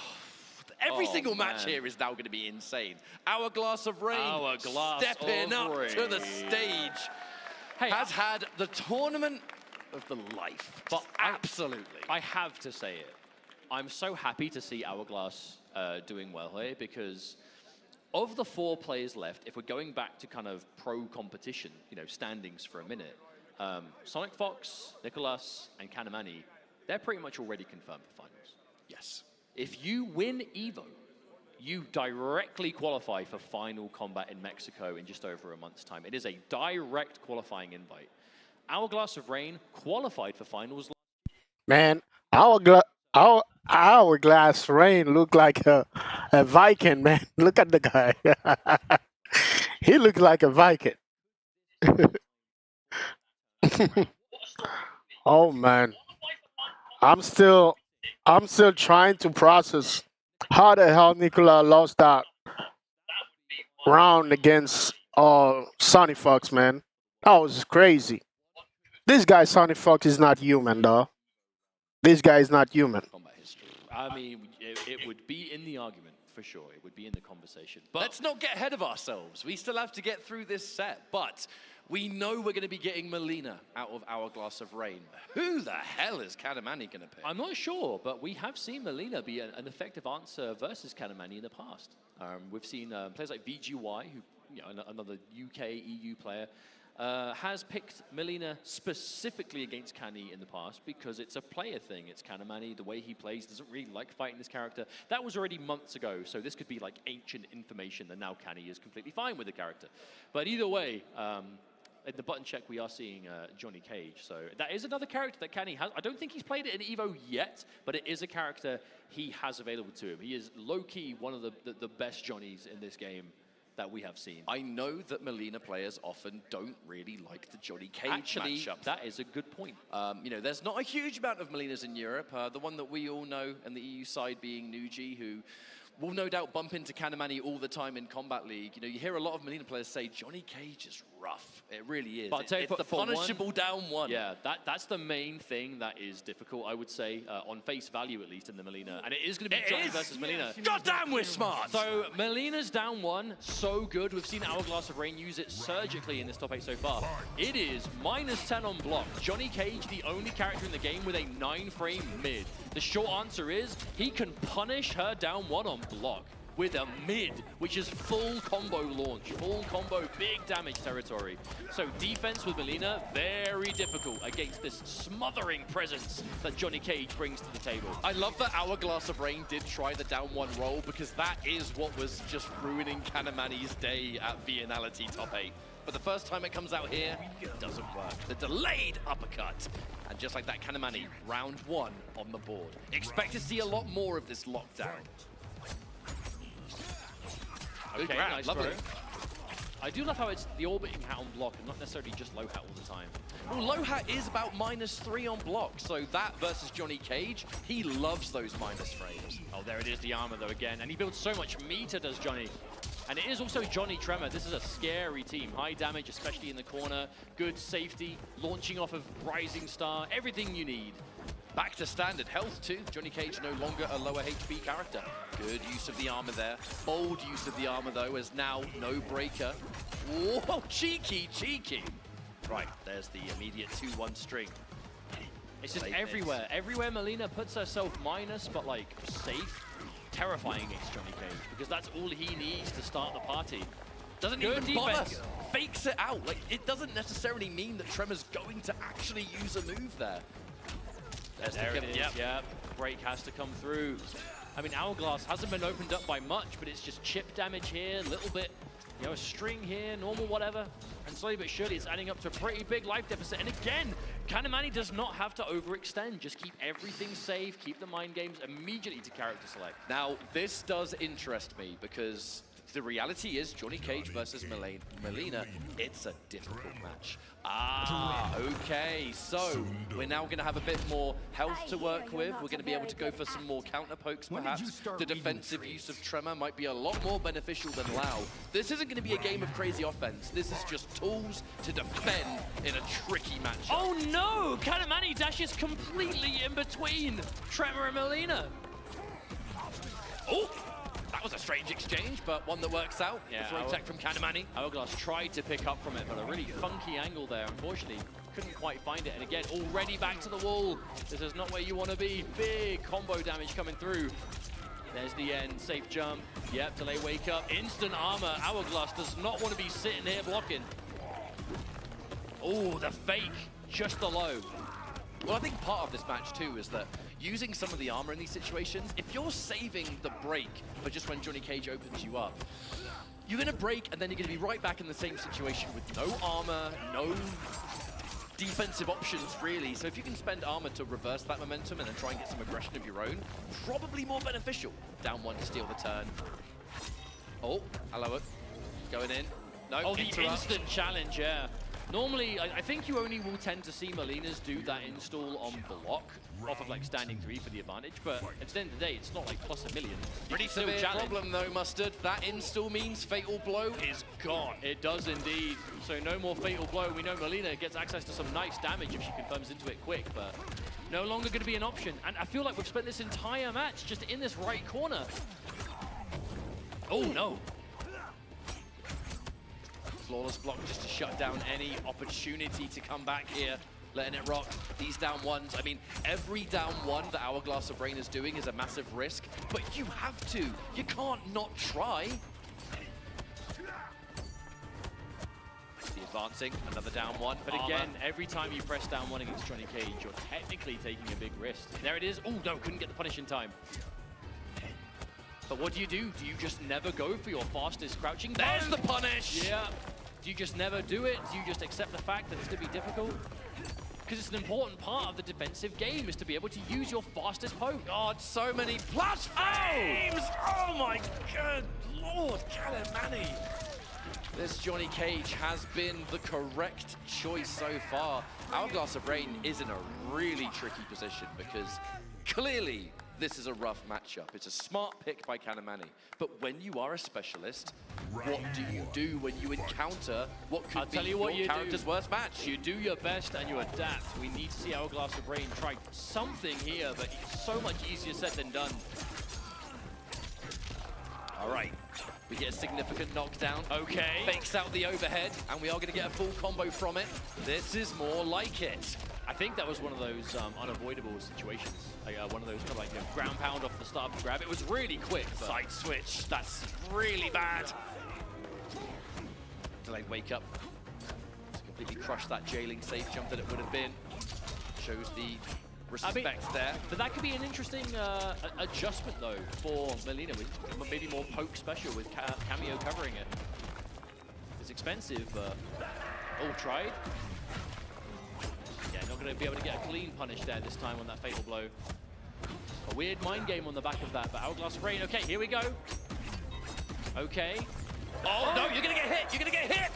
Every Oh, single match man. here is now going to be insane. Hourglass of Rain Hourglass stepping of up to the Rain. stage. Hey, has had the tournament of the life. But absolutely. I have to say it. I'm so happy to see Hourglass doing well here because of the 4 players left, if we're going back to kind of pro competition, you know, standings for a minute, Sonicfox, Nicolas, and Kanimani, they're pretty much already confirmed for finals. Yes. If you win EVO, you directly qualify for final combat in Mexico in just over a month's time. It is a direct qualifying invite. Hourglass of Rain qualified for finals. Man, Hourglass Rain looked like a Viking, man. Look at the guy. He looked like a Viking. Oh man, I'm still trying to process how the hell Nicolas lost that round against Sonicfox, man. That was crazy. This guy Sonicfox is not human, though. This guy is not human. I mean, it would be in the argument, for sure. It would be in the conversation. But let's not get ahead of ourselves. We still have to get through this set, but we know we're going to be getting Melina out of Hourglass of Rain. Who the hell is Kanimani going to pick? I'm not sure, but we have seen Melina be an effective answer versus Kanimani in the past. We've seen players like VGY, who, you know, another UK, EU player, has picked Melina specifically against Kani in the past because it's a player thing. It's Kanimani, the way he plays, doesn't really like fighting this character. That was already months ago, so this could be like ancient information that now Kani is completely fine with the character. But either way, in the button check, we are seeing Johnny Cage. So that is another character that Kani has. I don't think he's played it in EVO yet, but it is a character he has available to him. He is low-key one of the best Johnnies in this game that we have seen. I know that Melina players often don't really like the Johnny Cage Actually, matchup. that is a good point. You know, there's not a huge amount of Melinas in Europe. The one that we all know on the EU side being Nuji, who will no doubt bump into Kanimani all the time in Combat League. You know, you hear a lot of Melina players say Johnny Cage is rough. It really is. But I'll tell you it's the for punishable one, down one. Yeah, that's the main thing that is difficult, I would say, on face value at least in the Melina. And it is going to be Johnny versus Melina. Goddamn, we're smart! So Melina's down one, so good. We've seen Hourglass of Rain use it surgically in this top 8 so far. It is -10 on block. Johnny Cage, the only character in the game with a 9-frame mid. The short answer is he can punish her down one on block with a mid, which is full combo launch, full combo, big damage territory. So defense with Melina, very difficult against this smothering presence that Johnny Cage brings to the table. I love that Hourglass of Rain did try the down one roll because that is what was just ruining Kanimani's day at Vianality top 8. But the first time it comes out here, it doesn't work. The delayed uppercut. And just like that, Kanimani, round 1 on the board. Expect to see a lot more of this lockdown. Okay, grab, nice lovely. throw. I do love how it's the orbiting hat on block and not necessarily just low hat all the time. Well, low hat is about -3 on block, so that versus Johnny Cage, he loves those minus frames. Oh, there it is, the armor though again, and he builds so much meter, does Johnny. And it is also Johnny Tremor. This is a scary team. High damage, especially in the corner. Good safety, launching off of Rising Star, everything you need. Back to standard health too. Johnny Cage no longer a lower HP character. Good use of the armor there. Bold use of the armor though, as now no breaker. Whoa, cheeky, cheeky. Right, there's the immediate 2-1 string. It's just Late everywhere. Everywhere Melina puts herself minus, but like safe, terrifying against Johnny Cage, because that's all he needs to start the party. Doesn't Good even bother. defense. Fakes it out. Like, it doesn't necessarily mean that Tremor's going to actually use a move there. There's There the it kill. is, Yep. yeah. Break has to come through. I mean, Hourglass hasn't been opened up by much, but it's just chip damage here, a little bit, you know, a string here, normal whatever. And slowly but surely it's adding up to a pretty big life deficit. And again, Kanimani does not have to overextend. Just keep everything safe, keep the mind games immediately to character select. Now, this does interest me because the reality is Johnny Cage versus Melina, it's a difficult match. Ah, okay. So we're now going to have a bit more health to work with. We're going to be able to go for some more counter pokes, perhaps. The defensive use of Tremor might be a lot more beneficial than Lao. This isn't going to be a game of crazy offense. This is just tools to defend in a tricky matchup. Oh no! Kanimani dashes completely in between Tremor and Melina. Oh, that was a strange exchange, but one that works out. Yeah, the throw tech from Kanimani. Hourglass tried to pick up from it, but a really funky angle there. Unfortunately, couldn't quite find it. And again, already back to the wall. This is not where you want to be. Big combo damage coming through. There's the end, safe jump. Yep, delay wake up, instant armor. Hourglass does not want to be sitting here blocking. Oh, the fake, just the low. Well, I think part of this match too is that using some of the armor in these situations, if you're saving the break for just when Johnny Cage opens you up, you're gonna break and then you're gonna be right back in the same situation with no armor, no defensive options, really. So if you can spend armor to reverse that momentum and then try and get some aggression of your own, probably more beneficial. Down one to steal the turn. Oh, hello, going in. No, Oh, the interrupt. instant challenge, yeah. Normally, I think you only will tend to see Molina's do that install on block, off of like standing 3 for the advantage, but at the end of the day, it's not like plus a million. Pretty severe problem though, Mustard. That install means Fatal Blow is gone. It does indeed. So no more Fatal Blow. We know Molina gets access to some nice damage if she confirms into it quick, but no longer going to be an option. And I feel like we've spent this entire match just in this right corner. Oh no. Flawless block just to shut down any opportunity to come back here. Letting it rock. These down ones. I mean, every down one that Hourglass of Rain is doing is a massive risk, but you have to. You can't not try. The advancing, another down one. But again, every time you press down one against Johnny Cage, you're technically taking a big risk. There it is. Oh no, couldn't get the punish in time. But what do? Do you just never go for your fastest crouching? There's the punish! Yeah. Do you just never do it? Do you just accept the fact that it's going to be difficult? Because it's an important part of the defensive game, is to be able to use your fastest poke. God, so many plus frames! Oh my good lord, Kanimani! This Johnny Cage has been the correct choice so far. Hourglass of Rain is in a really tricky position because clearly this is a rough matchup. It's a smart pick by Kanimani. But when you are a specialist, what do you do when you encounter what could be your character's worst match? You do your best and you adapt. We need to see Hourglass of Rain try something here, but it's so much easier said than done. All right, we get a significant knockdown. Okay. Fakes out the overhead, and we are going to get a full combo from it. This is more like it. I think that was one of those unavoidable situations. Like, one of those kind of like ground pound off the start of the grab. It was really quick. But side switch, that's really bad. Delayed wake up to completely crush that jailing safe jump that it would have been. Shows the respect there. But that could be an interesting adjustment though for Molina, with maybe more poke special with Cameo covering it. It's expensive, but all tried. Yeah, not going to be able to get a clean punish there this time on that fatal blow. A weird mind game on the back of that, but Hourglass of Rain. Okay, here we go. Okay. Oh no, you're going to get hit! You're going to get hit!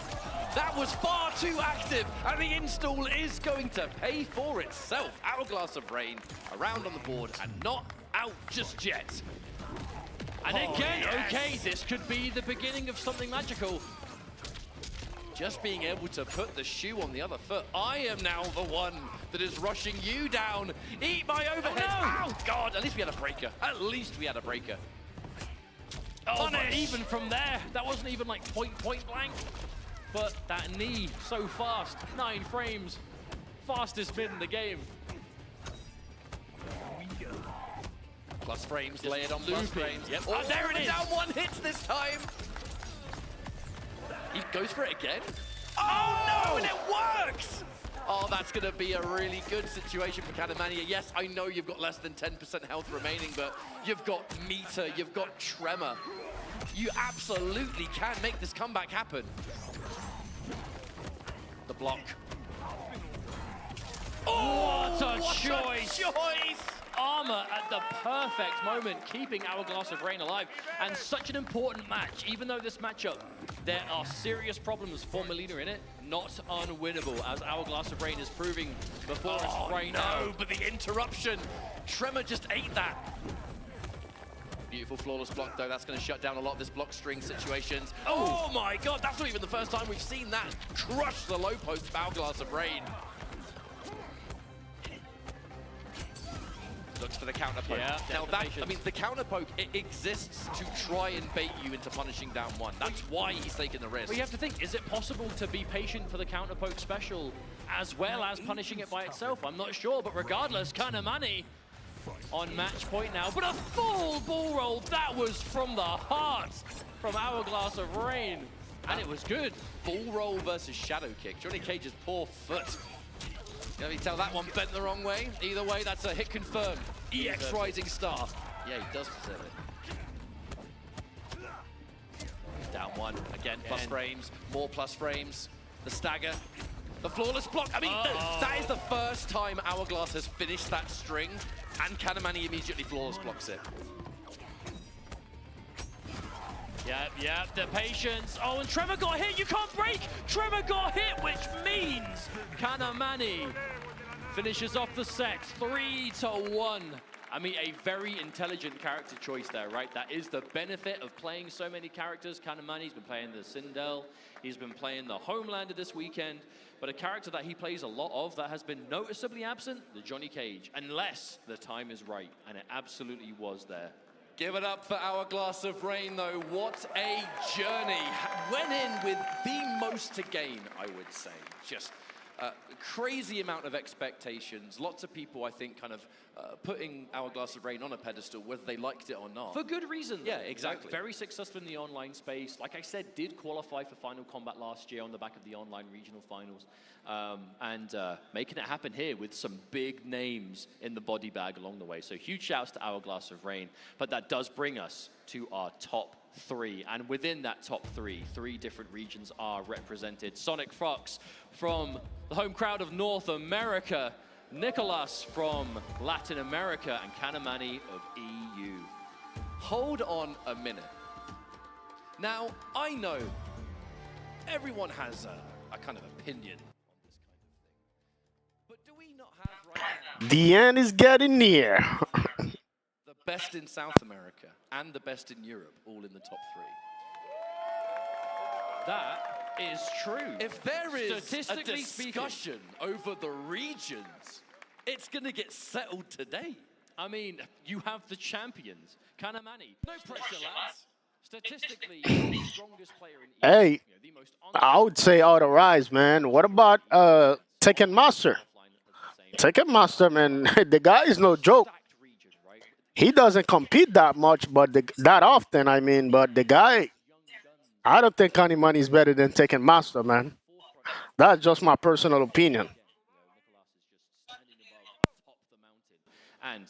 That was far too active, and the install is going to pay for itself. Hourglass of Rain around on the board and not out just yet. And again, okay, this could be the beginning of something magical. Just being able to put the shoe on the other foot. I am now the one that is rushing you down. Eat my overhead. Oh, no. Oh God, at least we had a breaker. At least we had a breaker. Oh, but even from there, that wasn't even like point blank. But that knee, so fast, 9 frames. Fastest mid in the game. Plus frames, layered on plus frames. Yep. Oh, there it is. Down one hits this time. He goes for it again. Oh no, and it works! Oh, that's going to be a really good situation for Kanimani. Yes, I know you've got less than 10% health remaining, but you've got meter, you've got tremor. You absolutely can make this comeback happen. The block. Oh, what a choice! Armor at the perfect moment, keeping Hourglass of Rain alive. And such an important match, even though this matchup, there are serious problems for Molina in it, not unwinnable, as Hourglass of Rain is proving before us right now. But the interruption. Tremor just ate that. Beautiful flawless block though, that's going to shut down a lot of this block string situations. Oh my God, that's not even the first time we've seen that crush the low post of Hourglass of Rain. Looks waits for the counter poke. Yeah, now that, I mean, the counter poke, it exists to try and bait you into punishing down one. That's why he's taking the risk. Well, you have to think, is it possible to be patient for the counter poke special as well as punishing it by itself? I'm not sure, but regardless, Kanimani on match point now. But a full bull roll, that was from the heart from Hourglass of Rain. And it was good. Bull roll versus shadow kick. Johnny Cage's poor foot. Can you tell that one bent the wrong way? Either way, that's a hit confirmed. EX Rising Star. Yeah, he does deserve it. Down one, again, plus frames, more plus frames. The stagger, the flawless block. I mean, that is the first time Hourglass has finished that string, and Kanimani immediately flawless blocks it. Yeah, the patience. Oh, and Trevor got hit. You can't break. Trevor got hit, which means Kanimani finishes off the set 3-1. I mean, a very intelligent character choice there, right? That is the benefit of playing so many characters. Kanimani's been playing the Sindel. He's been playing the Homelander this weekend. But a character that he plays a lot of that has been noticeably absent, the Johnny Cage, unless the time is right. And it absolutely was there. Give it up for Hourglass of Rain, though. What a journey. Went in with the most to gain, I would say. Just a crazy amount of expectations. Lots of people, I think, kind of putting Hourglass of Rain on a pedestal, whether they liked it or not. For good reason. Yeah, exactly. Very successful in the online space. Like I said, did qualify for Final Kombat last year on the back of the online regional finals. And making it happen here with some big names in the body bag along the way. So huge shouts to Hourglass of Rain. But that does bring us to our top three. And within that top three, 3 different regions are represented. Sonicfox from the home crowd of North America, Nicolas from Latin America, and Kanimani of EU. Hold on a minute. Now, I know everyone has a kind of opinion on this kind of thing. But do we not have right now The end is getting near. the best in South America and the best in Europe all in the top 3? That is true. If there is a Statistically discussion over the regions, it's going to get settled today. I mean, you have the champions. Kanimani. No pressure, lads. Statistically, the strongest player in Hey, I would say all the rise, man. What about Tekken Master? Tekken Master, man, the guy is no joke. He doesn't compete that much, but that often, I mean, but the guy, I don't think Kanimani is better than Tekken Master, man. That's just my personal opinion. And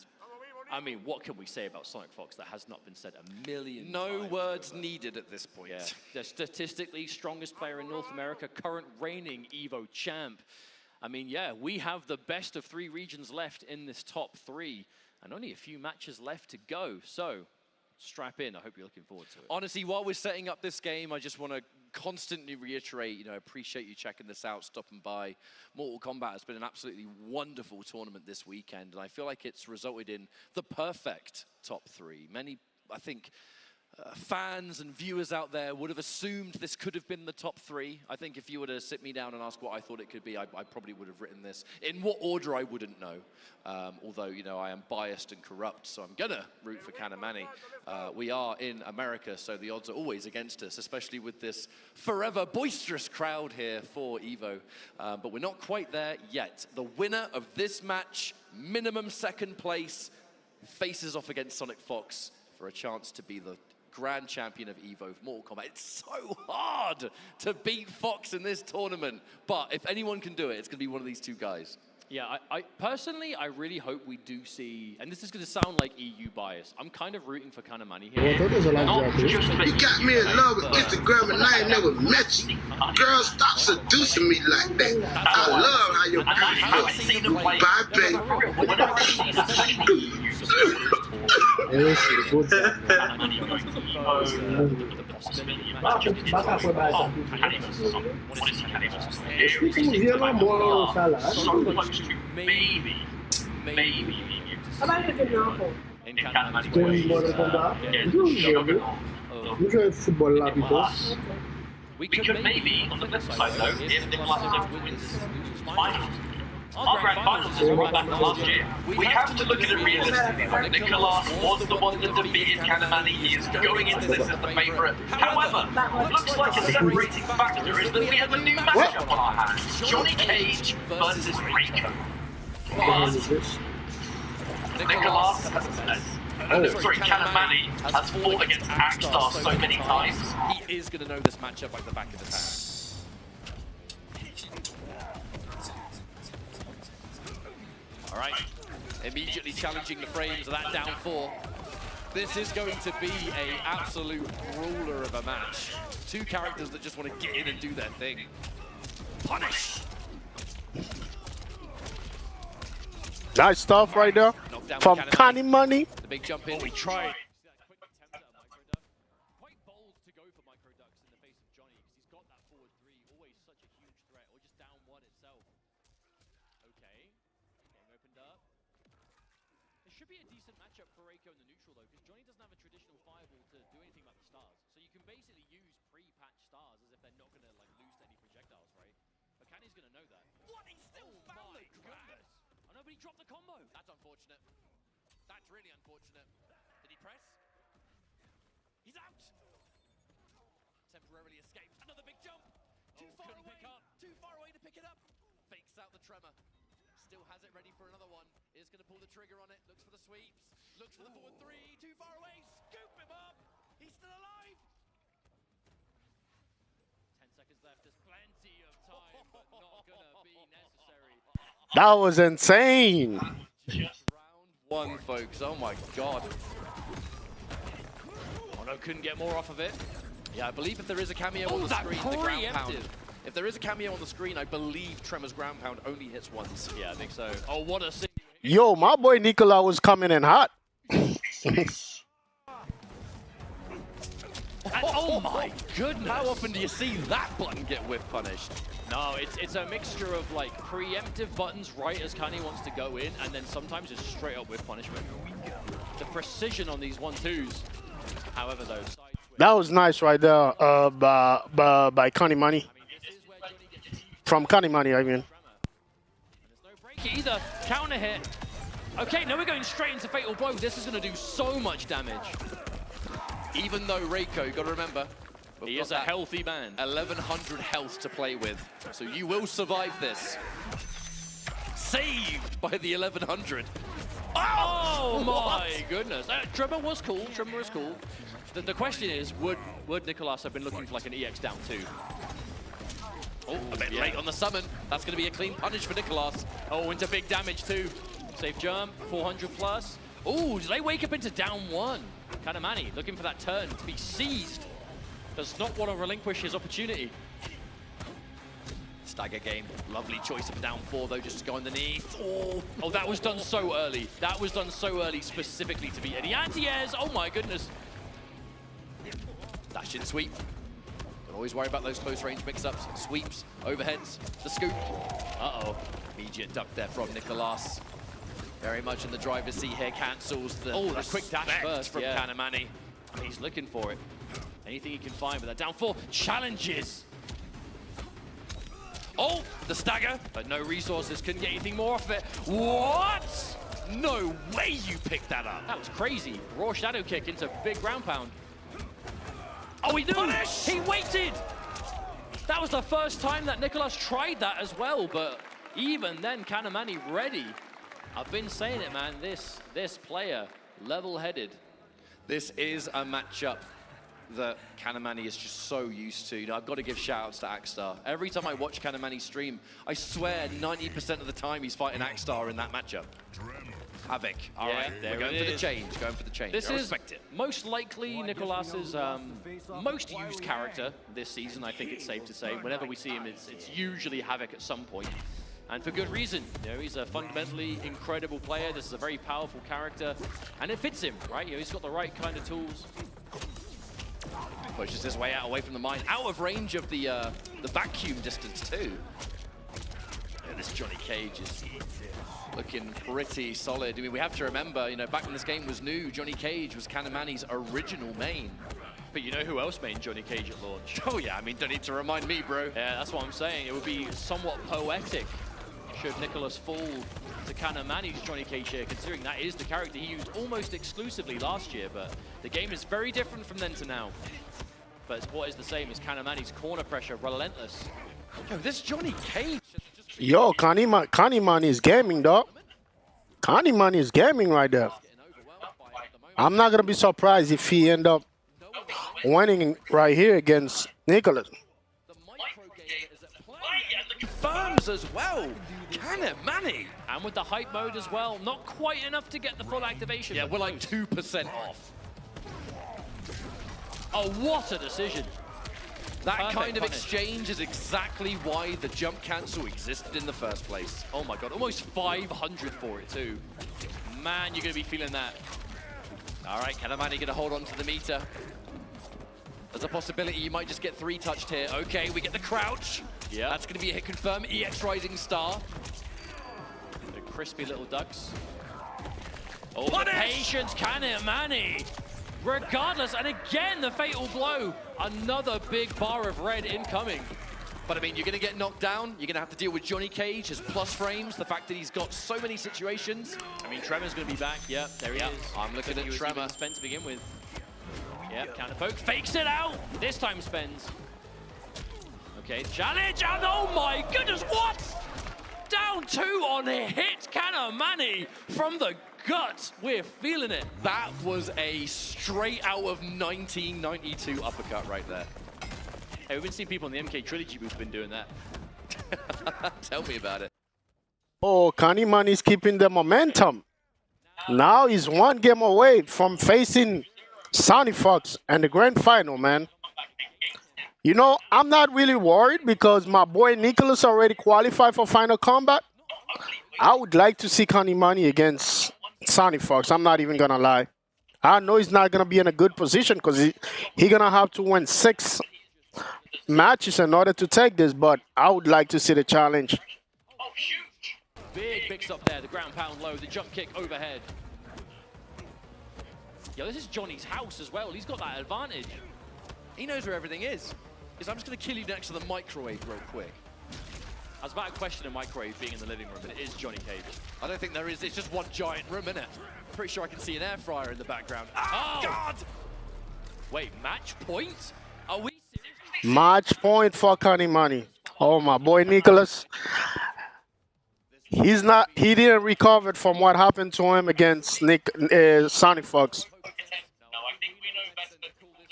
I mean, what can we say about Sonicfox that has not been said a million No times? words needed at this point. Yeah. The statistically strongest player in North America, current reigning EVO champ. I mean, yeah, we have the best of 3 regions left in this top 3, and only a few matches left to go. So, strap in. I hope you're looking forward to it. Honestly, while we're setting up this game, I just want to constantly reiterate, you know, appreciate you checking this out, stopping by. Mortal Kombat has been an absolutely wonderful tournament this weekend, and I feel like it's resulted in the perfect top 3. Many, I think, fans and viewers out there would have assumed this could have been the top 3. I think if you were to sit me down and ask what I thought it could be, I probably would have written this. In what order, I wouldn't know. Although, you know, I am biased and corrupt, so I'm gonna root for Kanimani. We are in America, so the odds are always against us, especially with this forever boisterous crowd here for EVO. But we're not quite there yet. The winner of this match, minimum 2nd place, faces off against Sonicfox for a chance to be the grand champion of EVO Mortal Kombat. It's so hard to beat Fox in this tournament, but if anyone can do it, it's going to be one of these 2 guys. Yeah, I personally, I really hope we do see, and this is going to sound like EU bias, I'm kind of rooting for Kanimani here. You got me in love with Instagram and I ain't never met you. Girl, stop seducing me like that. I love how your beauty looks. Bye, baby. Maybe. In We could maybe, on the flip side though, if Nicolas wins this final, Our grand finals is right back last year. We have to look at it realistically. Nicolas was the one that defeated Kanimani. He is going into this as the favourite. However, looks like a separating factor is that we have a new matchup on our hands. Johnny Cage versus Rico. Nicolas Kanimani has fought against Axstar so many times. He is going to know this matchup like the back of his hand. All right, immediately challenging the frames of that down 4. This is going to be an absolute brawler of a match. Two characters that just want to get in and do their thing. Punish! Nice stuff right there from Kanimani. The big jump in. We tried. Quite bold to go for microducks in the face of Johnny because he's got that forward 3, always such a huge threat, or just down 1 itself. Okay, game opened up. It should be a decent matchup for Reiko in the neutral though, because Johnny doesn't have a traditional fireball to do anything about the stars. So you can basically use pre-patch stars as if they're not going to like lose to any projectiles, right? But Kanny's going to know that. What? He still found the goodness! Oh no, but he dropped the combo. That's unfortunate. That's really unfortunate. Did he press? He's out! Temporarily escapes. Another big jump! Too far away! Too far away to pick it up! Fakes out the tremor. Still has it ready for another one. Is going to pull the trigger on it. Looks for the sweeps. Looks for the forward 3. Too far away. Scoop him up! He's still alive! 10 seconds left. There's plenty of time, but not going to be necessary. That was insane. Round 1, folks. Oh my god. Oh no, couldn't get more off of it. Yeah, I believe if there is a cameo on the screen, the ground pound. If there is a cameo on the screen, I believe Tremor's ground pound only hits once. Yeah, I think so. Oh, what a scene. Yo, my boy Nicolas was coming in hot. Oh my goodness! How often do you see that button get whiff punished? No, it's a mixture of like preemptive buttons right as Kanye wants to go in, and then sometimes it's straight up with punishment. The precision on these 1-2s, however, though. That was nice right there by Kanimani. From Kanimani, I mean. Break either. Counter hit. Okay, now we're going straight into Fatal Blow. This is going to do so much damage. Even though Reiko, you got to remember, he is a healthy man. 1100 health to play with, so you will survive this. Saved by the 1100. Oh my goodness. Tremor was cool. Tremor was cool. The question is, would Nicolas have been looking for like an EX down 2? Oh, a bit late on the summon. That's going to be a clean punish for Nicolas. Oh, into big damage too. Safe jump, 400 plus. Oh, do they wake up into down 1? Kanimani looking for that turn to be seized. Does not want to relinquish his opportunity. Stagger game. Lovely choice of down 4 though, just to go underneath. Oh, that was done so early. That was done so early specifically to beat Eddie anti-airs. Oh my goodness. Dash in sweep. Don't always worry about those close range mix-ups. Sweeps, overheads, the scoop. Uh-oh. Immediate duck there from Nicolas. Very much in the driver's seat here, cancels the quick dash first from Kanimani. He's looking for it. Anything he can find with that down 4. Challenges. Oh, the stagger. But no resources, couldn't get anything more off of it. What? No way you picked that up. That was crazy. Raw shadow kick into big ground pound. Oh, he knew! Punish! He waited! That was the first time that Nicolas tried that as well, but even then, Kanimani ready. I've been saying it, man. This player, level-headed. This is a matchup that Kanimani is just so used to. You know, I've got to give shout-outs to Axstar. Every time I watch Kanimani stream, I swear 90% of the time he's fighting Axstar in that matchup. Havoc. All right, we're going for the change. Going for the change. This is most likely Nicolas's most used character this season. I think it's safe to say. Whenever we see him, it's usually Havoc at some point. And for good reason. You know, he's a fundamentally incredible player. This is a very powerful character, and it fits him, right? You know, he's got the right kind of tools. Pushes his way out, away from the mine, out of range of the vacuum distance too. Yeah, this Johnny Cage is looking pretty solid. I mean, we have to remember, you know, back when this game was new, Johnny Cage was Kanimani's original main. But you know who else made Johnny Cage at launch? Oh yeah, I mean, don't need to remind me, bro. Yeah, that's what I'm saying. It would be somewhat poetic should Nicolas fall to Kanimani's Johnny Cage here, considering that is the character he used almost exclusively last year, but the game is very different from then to now. But what is the same is Kanimani's corner pressure, relentless. Yo, this Johnny Cage. Yo, Kanimani is gaming, dog. Kanimani is gaming right there. I'm not going to be surprised if he end up winning right here against Nicolas. Confirms as well. Kanimani. And with the hype mode as well, not quite enough to get the full activation. Yeah, we're like 2% off. Oh, what a decision. That Perfect kind of punish. exchange is exactly why the jump cancel existed in the first place. Oh my god, almost 500 for it too. Man, you're going to be feeling that. All right, Kanimani going to hold on to the meter. There's a possibility you might just get 3 touched here. Okay, we get the crouch. Yeah. That's going to be a hit confirm. EX Rising Star. The crispy little ducks. Oh, Punish! the patience, Kanimani. Regardless, and again, the fatal blow. Another big bar of red incoming. But I mean, you're going to get knocked down. You're going to have to deal with Johnny Cage, his plus frames, the fact that he's got so many situations. I mean, Tremor's going to be back. Yep, there he is. I'm looking at Tremor. Spence to begin with. Yep, counter poke, fakes it out. This time Spence. Okay, challenge, and oh my goodness, what? Down 2 on a hit, Kanimani from the gut. We're feeling it. That was a straight out of 1992 uppercut right there. Hey, we've been seeing people in the MK Trilogy booth been doing that. Tell me about it. Oh, Kanimani is keeping the momentum. Now he's 1 game away from facing Sonicfox and the grand final, man. You know, I'm not really worried because my boy Nicolas already qualified for Final Combat. I would like to see Kanimani against Sonicfox. I'm not even going to lie. I know he's not going to be in a good position because he's going to have to win 6 matches in order to take this, but I would like to see the challenge. Big mix up there, the ground pound low, the jump kick overhead. Yo, this is Johnny's house as well. He's got that advantage. He knows where everything is. Because I'm just going to kill you next to the microwave real quick. I was about to question a microwave being in the living room, but it is Johnny Cage. I don't think there is. It's just one giant room, isn't it? Pretty sure I can see an air fryer in the background. Oh, God! Wait, match point? Are we serious? Match point for Kanimani. Oh, my boy Nicolas. He didn't recover from what happened to him against Sonicfox.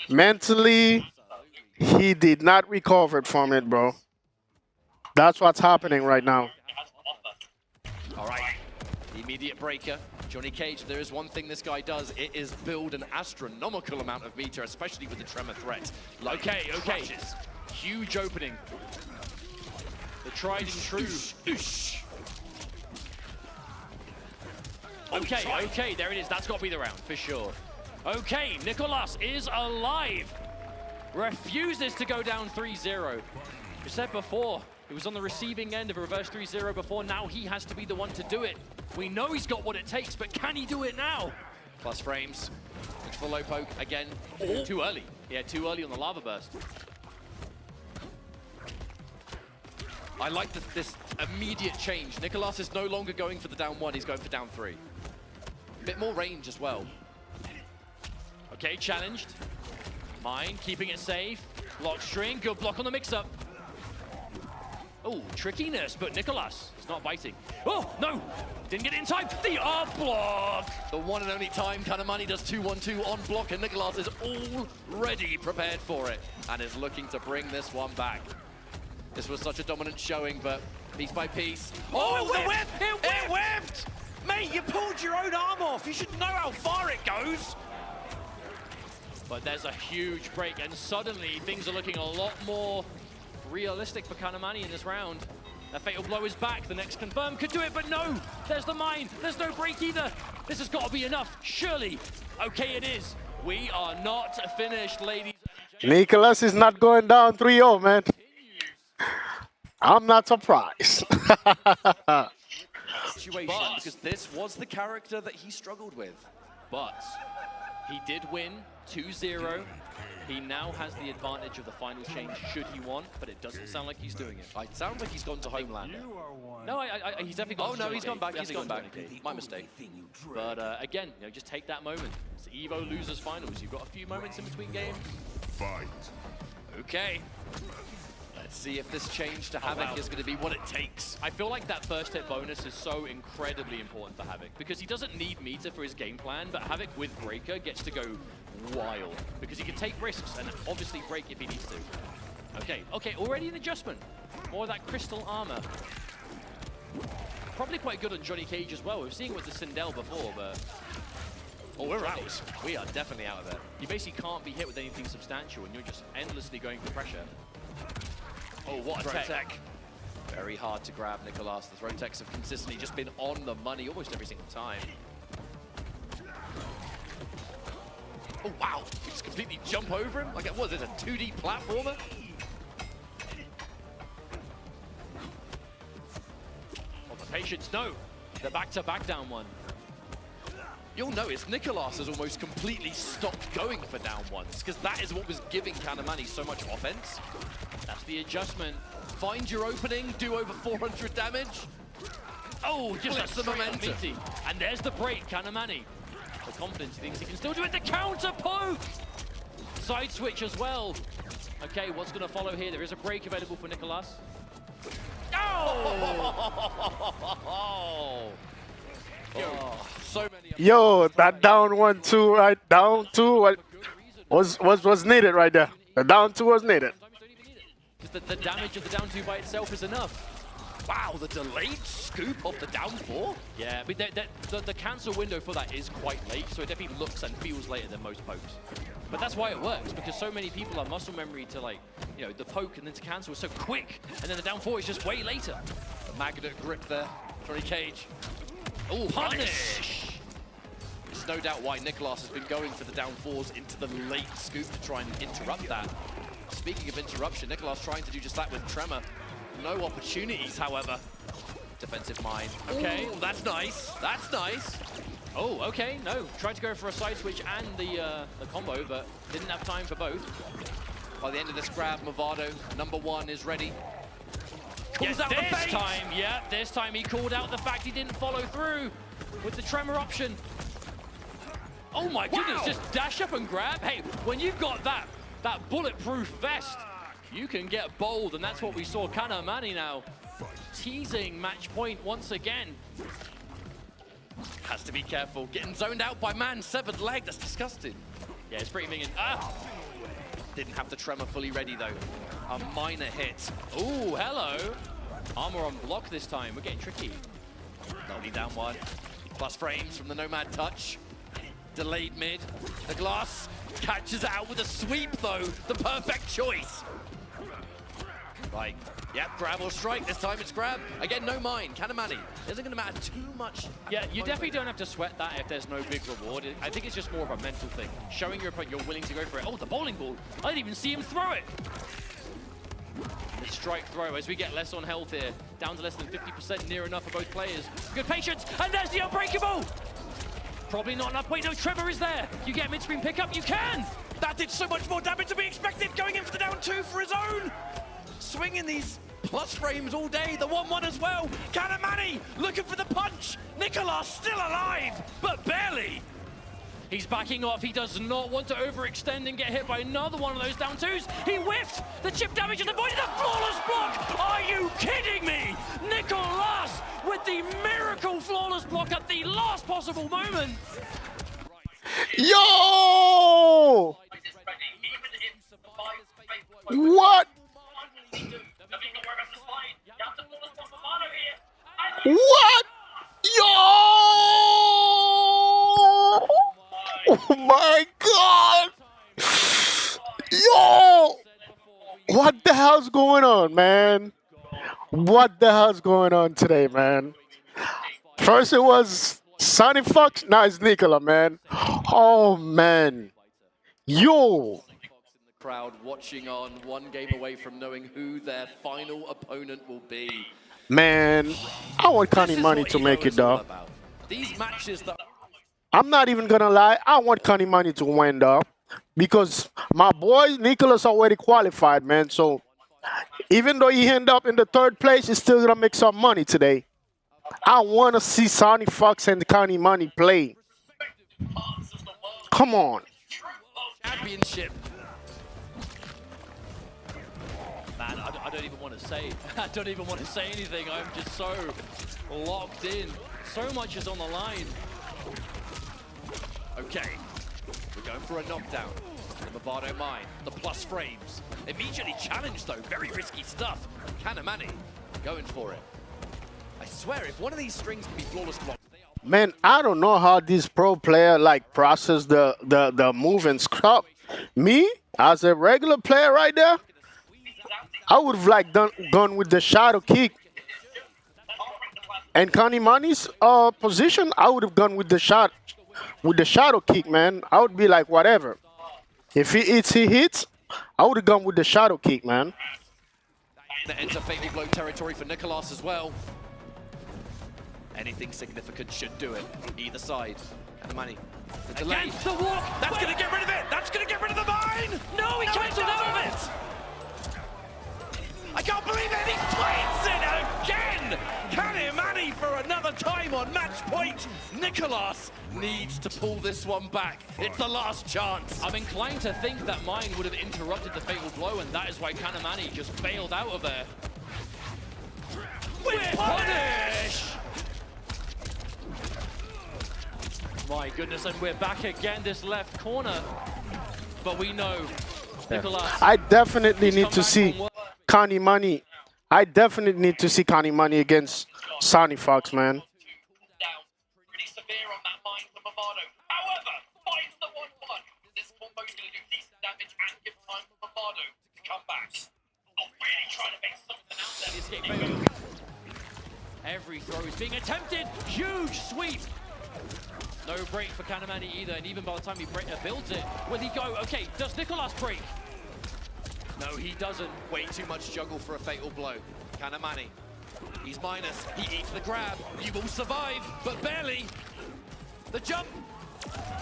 Mentally, he did not recover from it, bro. That's what's happening right now. All right, the immediate breaker. Johnny Cage, there is one thing this guy does. It is build an astronomical amount of meter, especially with the tremor threat. Like Okay. Huge opening. The tried and true. Okay, there it is. That's got to be the round, for sure. Okay, Nicolas is alive. Refuses to go down 3-0. We said before, he was on the receiving end of a reverse 3-0 before. Now he has to be the one to do it. We know he's got what it takes, but can he do it now? Plus frames. Looks for low poke again. Oh. Too early. Yeah, too early on the lava burst. I like this immediate change. Nicolas is no longer going for the down 1, he's going for down 3. Bit more range as well. Okay, challenged. Mine, keeping it safe. Block string, good block on the mix-up. Oh, trickiness, but Nicolas is not biting. Oh, no! Didn't get it in time. The up block! The one and only time Kanimani does 2-1-2 on block, and Nicolas is already prepared for it and is looking to bring this one back. This was such a dominant showing, but piece by piece. Oh, the whip! It whipped! Mate, you pulled your own arm off. You should know how far it goes. But there's a huge break, and suddenly things are looking a lot more realistic for Kanimani in this round. That fatal blow is back. The next confirm could do it, but no. There's the mine. There's no break either. This has got to be enough, surely. Okay, it is. We are not finished, ladies and gentlemen. Nicolas is not going down 3-0, man. I'm not surprised. Situation, because this was the character that he struggled with. But He did win 2-0. He now has the advantage of the final change should he want, but it doesn't sound like he's doing it. It sounds like he's gone to Homelander. No, he's definitely gone. Oh no, he's gone back. He's gone back. My mistake. But again, just take that moment. It's Evo losers finals. You've got a few moments in between games. Fight. Okay. Let's see if this change to Havoc is going to be what it takes. I feel like that first hit bonus is so incredibly important for Havoc because he doesn't need meter for his game plan, but Havoc with Breaker gets to go wild because he can take risks and obviously break if he needs to. Okay, already an adjustment. More of that crystal armor. Probably quite good on Johnny Cage as well. We've seen it with the Sindel before, but... Oh, we're out. We are definitely out of there. You basically can't be hit with anything substantial and you're just endlessly going for pressure. Oh, what a tech. Very hard to grab, Nicolas. The throw techs have consistently just been on the money almost every single time. Oh, wow. You just completely jump over him? Like, what is it, a 2D platformer? Oh, the patience, no. The back-to-back down one. You'll notice Nicolas has almost completely stopped going for down ones because that is what was giving Kanimani so much offense. That's the adjustment. Find your opening, do over 400 damage. Oh, just flips the momentum. And there's the break, Kanimani. The confidence thinks he can still do it. The counter poke! Side switch as well. Okay, what's going to follow here? There is a break available for Nicolas. Oh! So many. Yo, that down 1-2, right? Down 2 was needed right there. The down 2 was needed. The damage of the down 2 by itself is enough. Wow, the delayed scoop of the down 4? Yeah, but the cancel window for that is quite late, so it definitely looks and feels later than most pokes. But that's why it works, because so many people have muscle memory to the poke and then to cancel is so quick, and then the down 4 is just way later. The magnet grip there, Johnny Cage. Oh, Punish! It's no doubt why Nicolas has been going for the down 4s into the late scoop to try and interrupt that. Speaking of interruption, Nicolas trying to do just that with Tremor. No opportunities, however. Defensive mine. Okay. Ooh, that's nice. That's nice. Oh, okay. No, tried to go for a side switch and the combo, but didn't have time for both. By the end of this grab, Movado, #1, is ready. Yes, this time he called out the fact he didn't follow through with the Tremor option. Oh my goodness, just dash up and grab. Hey, when you've got that bulletproof vest, you can get bold, and that's what we saw Kanimani now. Teasing match point once again. Has to be careful. Getting zoned out by man's severed leg. That's disgusting. Yeah, it's pretty minging. Didn't have the Tremor fully ready, though. A minor hit. Ooh, hello. Armor on block this time. We're getting tricky. Only down 1. Plus frames from the Nomad touch. Delayed mid. The glass catches it out with a sweep, though. The perfect choice. Right. Yep, grab or strike. This time it's grab. Again, no mine. Kanimani. Isn't going to matter too much. Yeah, you definitely don't have to sweat that if there's no big reward. I think it's just more of a mental thing. Showing your opponent you're willing to go for it. Oh, the bowling ball. I didn't even see him throw it. The strike throw as we get less on health here. Down to less than 50%, near enough for both players. Good patience, and there's the unbreakable. Probably not enough. Wait, no, Trevor is there. You get mid-screen pickup, you can. That did so much more damage than we expected. Going in for the down 2 for his own. Swinging these plus frames all day. The 1-1 as well. Kanimani looking for the punch. Nicolas still alive, but barely. He's backing off. He does not want to overextend and get hit by another one of those down 2s. He whiffed. The chip damage is avoided. The flawless block. Are you kidding me? Nicolas with the miracle flawless block at the last possible moment. Yo! What? What? Yo! Oh my God! Yo! What the hell's going on, man? What the hell's going on today, man? First it was Sonicfox, now it's Nicolas, man. Oh man. Yo! Crowd watching on, one game away from knowing who their final opponent will be. Man, I want Kanimani to make it, though. These matches that I'm not even gonna lie. I want Kanimani to win though, because my boy Nicolas already qualified, man. So even though he end up in the third place, he's still gonna make some money today. I want to see Sonicfox and Kanimani play. Come on. Championship. Man, I don't even want to say. I don't even want to say anything. I'm just so locked in. So much is on the line. Okay, we're going for a knockdown. The Movado mine, the plus frames. Immediately challenged though, very risky stuff. Kanimani going for it. I swear, if one of these strings can be flawless blocks, Man, I don't know how this pro player like process the move and scrap. Me, as a regular player right there, I would have like gone with the shadow kick. And Kanimani's position, I would have gone with the shadow kick, man. I would be like whatever. If he hits, I would have gone with the shadow kick, man. that enter fatal blow territory for Nicolas as well. Anything significant should do it. Either side. Kanimani. The delay. Against the walk. That's going to get rid of it. That's going to get rid of the mine. No, he cancelled out of it. I can't believe it. He plays it again. Kanimani for another time on match point. Nicolas needs to pull this one back. It's the last chance. I'm inclined to think that mine would have interrupted the fatal blow, and that is why Kanimani just bailed out of there. With punish! My goodness, and we're back again, this left corner. But we know, Nicolas. I definitely need to see Kanimani. I definitely need to see Kanimani against Sonicfox, man. Pretty severe on that mine from Movado. However, finds the 1-1. This combo's going to do decent damage and give time for Movado to come back. Oh, really trying to make something out there. Escape failed. Every throw is being attempted. Huge sweep. No break for Kanimani either, and even by the time he builds it, will he go? Okay, does Nicolas break? No, he doesn't. Way too much juggle for a fatal blow. Kanimani, he's minus. He eats the grab. You will survive, but barely. The jump.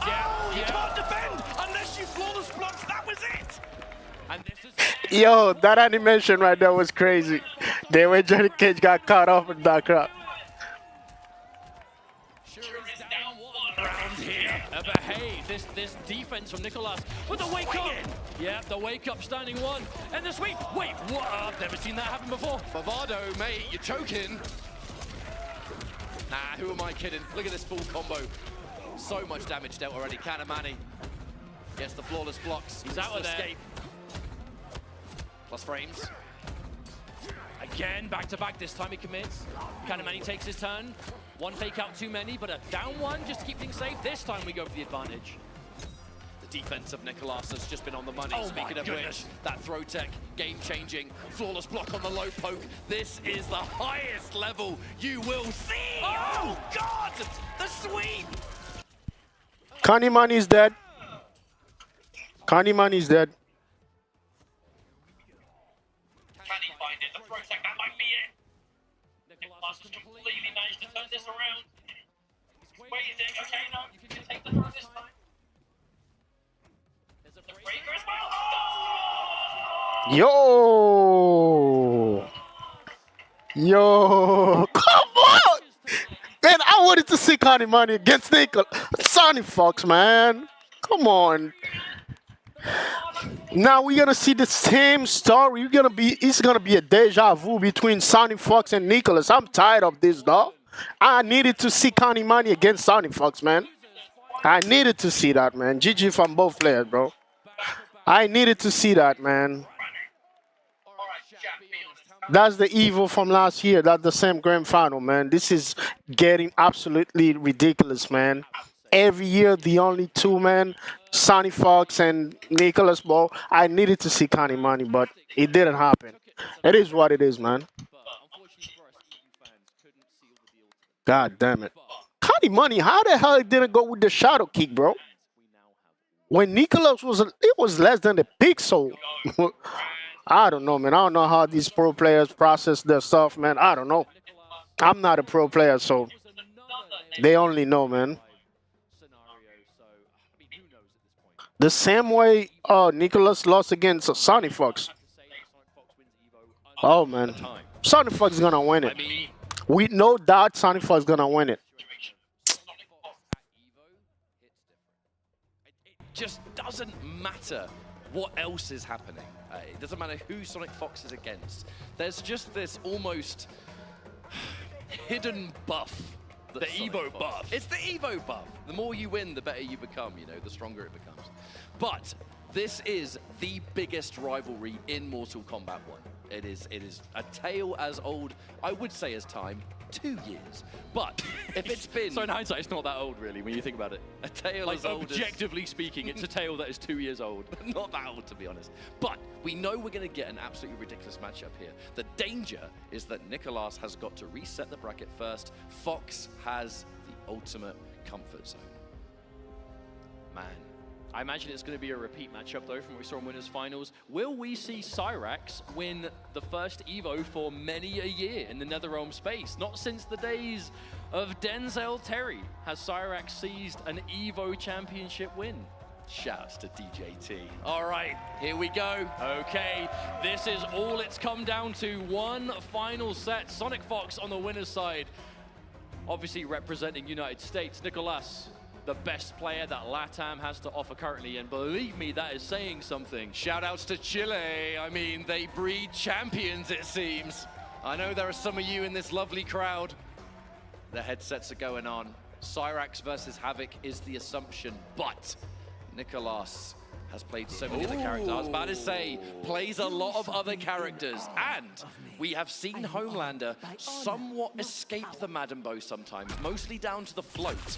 Yeah, you can't defend unless you flawless blocks. That was it. And this is Yo, that animation right there was crazy. The way Johnny Cage got caught off in that crowd. around here. But hey, this defense from Nicolas with the wake up. Yeah, the wake up standing one. And the sweep. Wait, what? I've never seen that happen before. Movado, mate, you're choking. Nah, who am I kidding? Look at this full combo. So much damage dealt already. Kanimani gets the flawless blocks. He's out of there. Escape. Plus frames. Again, back to back. This time he commits. Kanimani takes his turn. One fake out too many, but a down one just to keep things safe. This time we go for the advantage. The defense of Nicolas has just been on the money. Oh Speaking of which, that throw tech, game-changing, flawless block on the low poke. This is the highest level you will see. Oh, God! The sweep! Kanimani is dead. Kanimani is dead. Can he find it? The throw tech, that might be it. Nicolas has completely managed to turn this around. He's waiting. Okay, no, you can take the throw this time. There's a breaker as well. Oh! Yo, come on! Man, I wanted to see Kanimani against Nicolas. Sonicfox, man. Come on. Now we're gonna see the same story. It's gonna be a deja vu between Sonicfox and Nicolas. I'm tired of this, dog. I needed to see Kanimani against Sonicfox, man. I needed to see that, man. GG from both players, bro. I needed to see that, man. That's the EVO from last year. That's the same grand final, man. This is getting absolutely ridiculous, man. Every year, the only two, man, Sonicfox and Nicolas, bro. I needed to see Kanimani, but it didn't happen. It is what it is, man. God damn it. Kanimani, how the hell it didn't go with the shadow kick, bro? When Nicolas it was less than a pixel. I don't know, man. I don't know how these pro players process their stuff, man. I don't know. I'm not a pro player, so they only know, man. So, I mean, who knows at this point? The same way Nicolas lost against Sonicfox. Oh man, Sonicfox is gonna win it. We no doubt Sonicfox is gonna win it. Just doesn't matter what else is happening. It doesn't matter who Sonicfox is against. There's just this almost hidden buff. The Evo buff. It's the Evo buff. The more you win, the better you become, you know, the stronger it becomes. But this is the biggest rivalry in Mortal Kombat 1. It is a tale as old, I would say, as time, 2 years. But if it's been... So in hindsight, it's not that old, really, when you think about it. A tale like, as old objectively speaking, it's a tale that is 2 years old. Not that old, to be honest. But we know we're going to get an absolutely ridiculous matchup here. The danger is that Nicolas has got to reset the bracket first. Fox has the ultimate comfort zone. Man. I imagine it's going to be a repeat matchup, though, from what we saw in Winners Finals. Will we see Cyrax win the first EVO for many a year in the Netherrealm space? Not since the days of Denzel Terry has Cyrax seized an EVO championship win. Shouts to DJT. All right, here we go. Okay, this is all it's come down to. One final set. Sonicfox on the winner's side. Obviously representing United States. Nicolas, the best player that LATAM has to offer currently, and believe me, that is saying something. Shout-outs to Chile. I mean, they breed champions, it seems. I know there are some of you in this lovely crowd. The headsets are going on. Cyrax versus Havoc is the assumption, but Nicolas has played so many other characters. I was about to say, plays a lot of other characters, and we have seen Homelander somewhat escape the Madam Bow sometimes, mostly down to the float.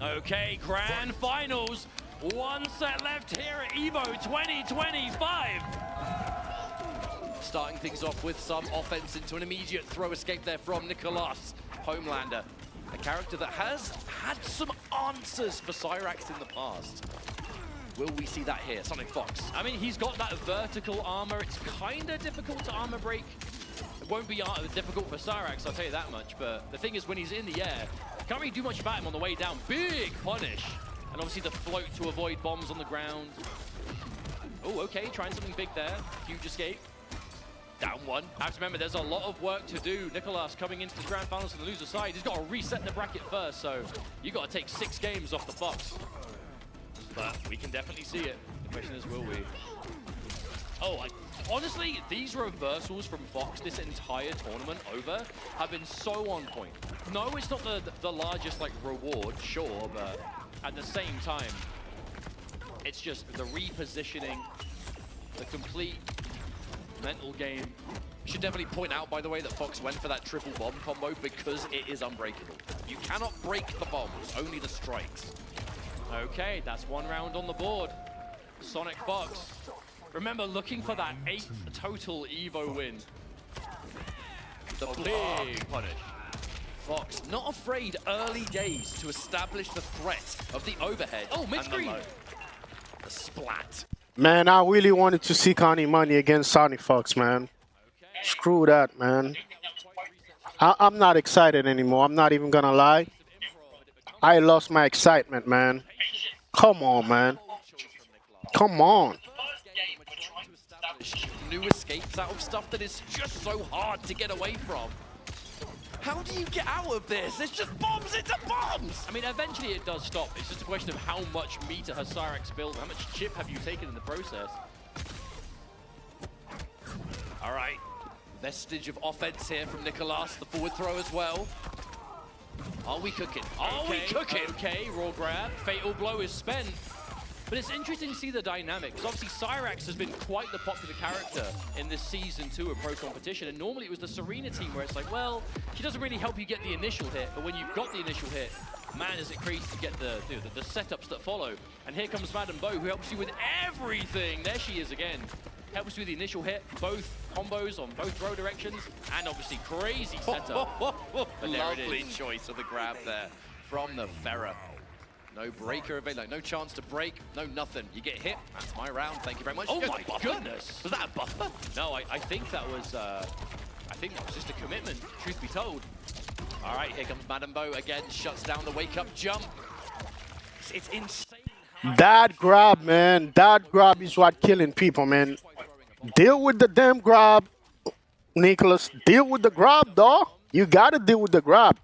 Okay, grand finals. One set left here at EVO 2025. Starting things off with some offense into an immediate throw escape there from Nicolas. Homelander, a character that has had some answers for Cyrax in the past. Will we see that here? Sonicfox. I mean, he's got that vertical armor. It's kind of difficult to armor break. It won't be difficult for Cyrax, I'll tell you that much. But the thing is, when he's in the air, can't really do much about him on the way down. Big punish. And obviously the float to avoid bombs on the ground. Oh, okay, trying something big there. Huge escape. Down one. I have to remember, there's a lot of work to do. Nicolas coming into the grand finals on the loser side. He's got to reset the bracket first, so you got to take 6 games off the Fox. But we can definitely see it. The question is, will we? Oh, honestly, these reversals from Fox this entire tournament over have been so on point. No, it's not the largest like reward, sure, but at the same time, it's just the repositioning, the complete mental game. Should definitely point out, by the way, that Fox went for that triple bomb combo because it is unbreakable. You cannot break the bombs, only the strikes. Okay, that's 1 round on the board. Sonicfox. Remember, looking for that 8th total EVO win. The big punish. Fox not afraid early days to establish the threat of the overhead. Oh, mid-screen. The splat. Man, I really wanted to see Kanimani against Sonicfox, man. Screw that, man. I'm not excited anymore. I'm not even gonna lie. I lost my excitement, man. Come on, man. Come on. New escapes out of stuff that is just so hard to get away from. How do you get out of this? It's just bombs into bombs! I mean, eventually it does stop. It's just a question of how much meter has Cyrax built, how much chip have you taken in the process. All right, vestige of offense here from Nicolas, the forward throw as well. Are we cooking? Are we cooking? Okay, raw grab. Fatal blow is spent. But it's interesting to see the dynamic, because obviously Cyrax has been quite the popular character in this season 2 of Pro Competition, and normally it was the Serena team where it's like, well, she doesn't really help you get the initial hit, but when you've got the initial hit, man, is it crazy to get the setups that follow. And here comes Madam Bow, who helps you with everything. There she is again. Helps you with the initial hit, both combos on both throw directions, and obviously crazy setup. Lovely choice of the grab there from the Ferrer. No breaker available, no chance to break, no nothing. You get hit, that's my round, thank you very much. Oh my goodness! Was that a buffer? No, I think that was just a commitment, truth be told. All right, here comes Madam Bow again, shuts down the wake-up jump. It's insane. That grab, man. That grab is what killing people, man. Deal with the damn grab, Nicolas. Deal with the grab, dog. You gotta deal with the grab.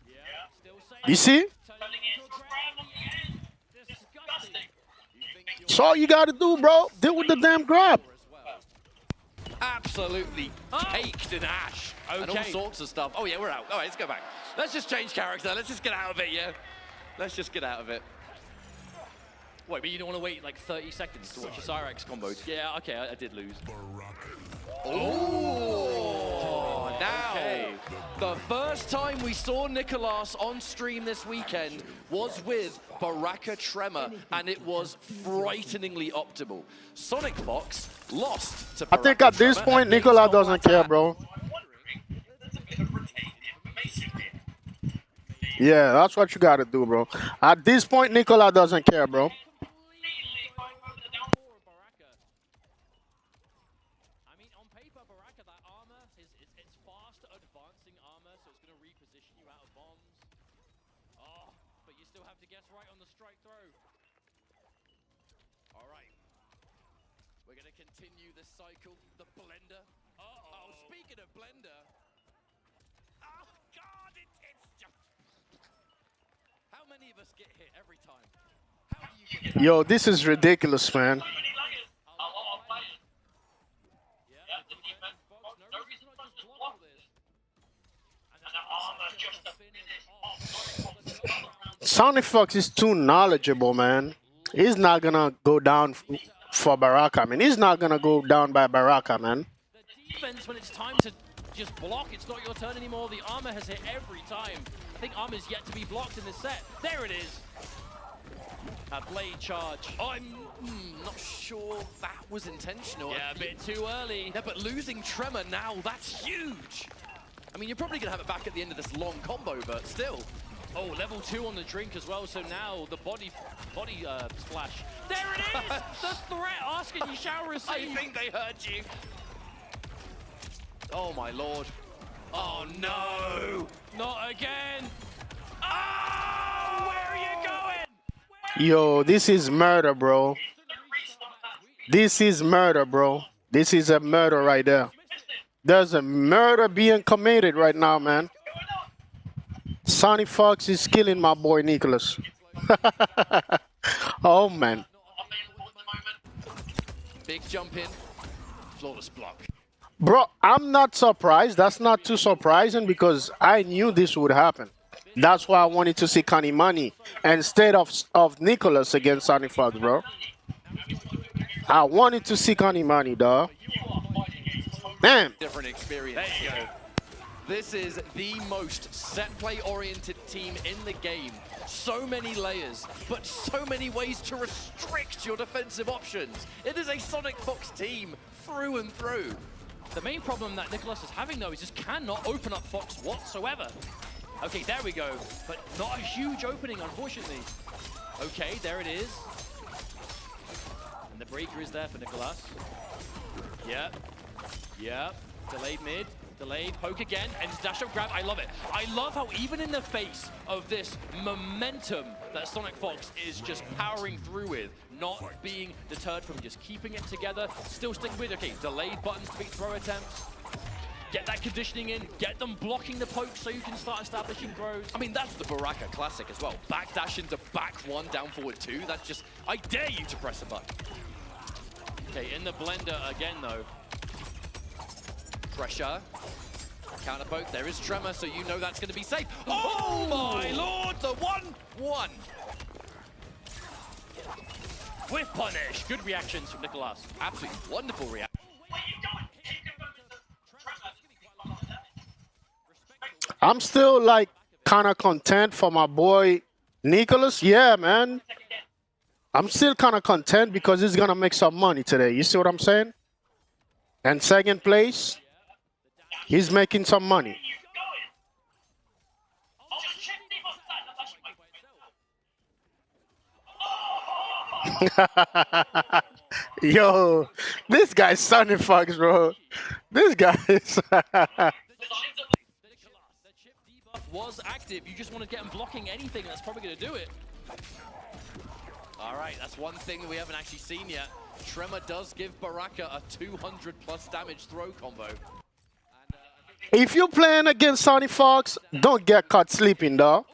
You see? That's all you gotta do, bro. Deal with the damn grab. Absolutely caked in ash and all sorts of stuff. Oh yeah, we're out. All right, let's go back. Let's just change character. Let's just get out of it, yeah? Let's just get out of it. Wait, but you don't want to wait like 30 seconds to watch a Cyrex combo? Yeah, okay, I did lose. Oh, now, the first time we saw Nicolas on stream this weekend was with Baraka Tremor, and it was frighteningly optimal. Sonicfox lost to Baraka I think at this Tremor point, against Nicolas doesn't care, Kombat. bro. Yeah, that's what you gotta do, bro. At this point, Nicolas doesn't care, bro. We're going to continue this cycle. The blender. Oh, speaking of blender. Oh, God, it's just... How many of us get hit every time? How do you get Yo, this is ridiculous, man. Sonicfox is too knowledgeable, man. He's not gonna go down for Baraka, man. He's not gonna go down by Baraka, man. Defense, when it's time to just block, it's not your turn anymore. The armor has hit every time. I think armor's yet to be blocked in this set. There it is. A blade charge. I'm not sure that was intentional. Yeah, a bit too early. Yeah, but losing Tremor now, that's huge. I mean, you're probably going to have it back at the end of this long combo, but still. Oh, level 2 on the drink as well, so now the body splash. There it is! The threat asking you shall receive. I think they heard you. Oh, my lord. Oh, no! Not again! Oh! Where are you going? Yo, this is murder, bro. This is murder, bro. This is a murder right there. There's a murder being committed right now, man. Sonicfox is killing my boy Nicolas. Oh, man. Big jump in. Flawless block. Bro, I'm not surprised. That's not too surprising because I knew this would happen. That's why I wanted to see Kanimani instead of Nicolas against Sonicfox, bro. I wanted to see Kanimani, dog. Man. Different experience. There you go. This is the most set play oriented team in the game. So many layers, but so many ways to restrict your defensive options. It is a Sonicfox team through and through. The main problem that Nicolas is having though is just cannot open up Fox whatsoever. Okay, there we go, but not a huge opening, unfortunately. Okay, there it is. And the breaker is there for Nicolas. Yep. Yep. Delayed mid. Delayed, poke again, and dash up grab. I love it. I love how even in the face of this momentum that Sonicfox is just powering through with, not being deterred from just keeping it together, still sticking with, okay, delayed buttons to beat throw attempts. Get that conditioning in, get them blocking the poke so you can start establishing throws. I mean, that's the Baraka classic as well. Backdash into back 1, down forward 2. That's just, I dare you to press a button. Okay, in the blender again though. Pressure. Counter poke. There is Tremor, so you know that's going to be safe. Oh my lord! The 1-1. With punish. Good reactions from Nicolas. Absolutely wonderful reaction. I'm still like kind of content for my boy Nicolas. Yeah, man. I'm still kind of content because he's going to make some money today. You see what I'm saying? And second place, he's making some money. Yo, this guy's Sonicfox, bro. This guy is... was active. You just want to get him blocking anything, that's probably going to do it. right, that's one thing that we haven't actually seen yet. Tremor does give Baraka a 200+ damage throw combo. If you're playing against Sonicfox, don't get caught sleeping, dog.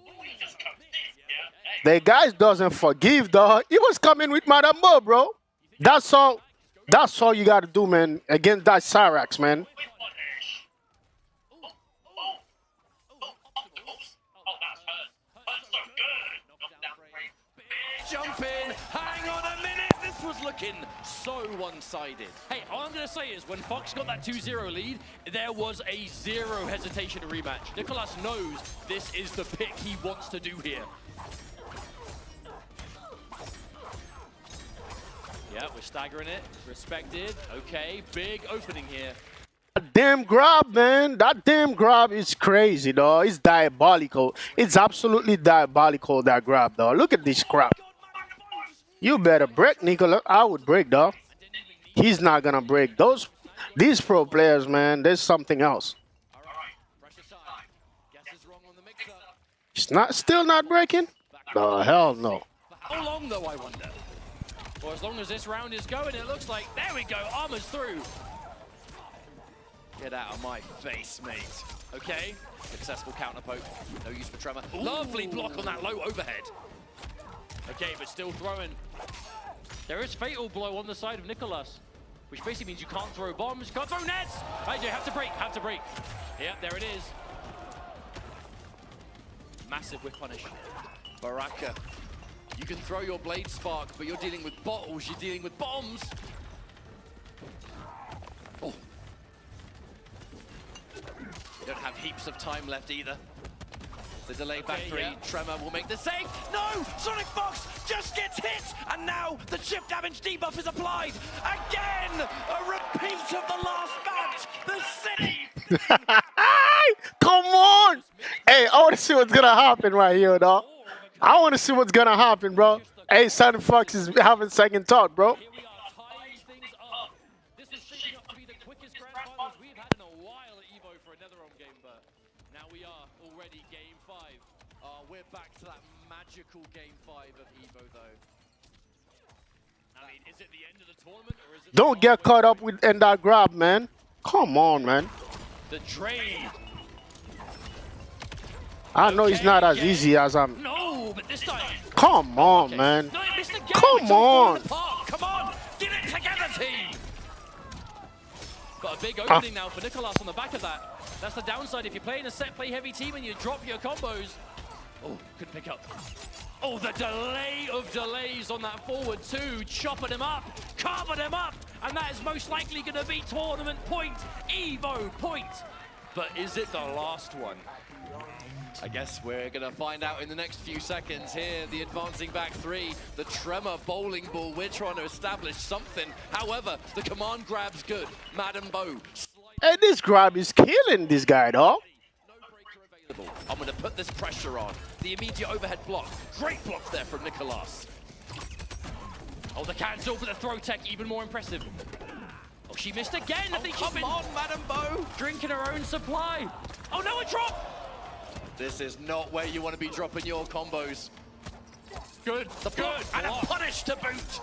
The guy doesn't forgive, dog. He was coming with Madame Bo, bro. That's all you got to do, man, against that Cyrax, man. Jump in, hang on a minute, this was looking so one-sided. Hey, all I'm going to say is when Fox got that 2-0 lead, there was a zero hesitation to rematch. Nicolas knows this is the pick he wants to do here. Yeah, we're staggering it, respected, okay, big opening here. That damn grab, man. That damn grab is crazy, dog. It's diabolical. It's absolutely diabolical, that grab, dog. Look at this grab. You better break, Nicolas. I would break, dog. He's not gonna break. These pro players, man, there's something else. He's still not breaking? The hell no. How long, though, I wonder? Or as long as this round is going, it looks like, there we go, armor's through. Get out of my face, mate. Okay, successful counter poke. No use for Tremor. Lovely block on that low overhead. Okay, but still throwing. There is Fatal Blow on the side of Nicolas, which basically means you can't throw bombs, can't throw nets. Right, you have to break, Yep, there it is. Massive whip punish. Baraka, you can throw your blade spark, but you're dealing with bottles, you're dealing with bombs. Oh. You don't have heaps of time left either. The delay back three, yeah. Tremor will make the save. No! Sonicfox just gets hit! And now the chip damage debuff is applied. Again! A repeat of the last match! The city! Come on! Hey, I want to see what's going to happen right here, dog. I want to see what's going to happen, bro. Hey, Sonicfox is having second thought, bro. We're back to that magical game 5 of EVO, though. I mean, is it the end of the tournament, or is it... Don't get caught up in that grab, man. Come on, man. The trade. I know it's not as easy as I'm... No, but this time... Come on, man. No, it missed the game. Come on. Come on, get it together, team. Got a big opening now for Nicolas on the back of that. That's the downside if you're playing a set play heavy team and you drop your combos. Oh, couldn't pick up. Oh, the delay of delays on that forward two, chopping him up, carving him up, and that is most likely going to be tournament point, EVO point. But is it the last one? I guess we're going to find out in the next few seconds here. The advancing back three, the Tremor bowling ball. We're trying to establish something. However, the command grab's good. Madame Bo. Hey, this grab is killing this guy, dog. I'm going to put this pressure on. The immediate overhead block. Great block there from Nicolas. Oh, the cancel for the throw tech, even more impressive. Oh, she missed again. I think she's come on, Madame Bo. Drinking her own supply. Oh, no, a drop. This is not where you want to be dropping your combos. Good, the block and a punish to boot.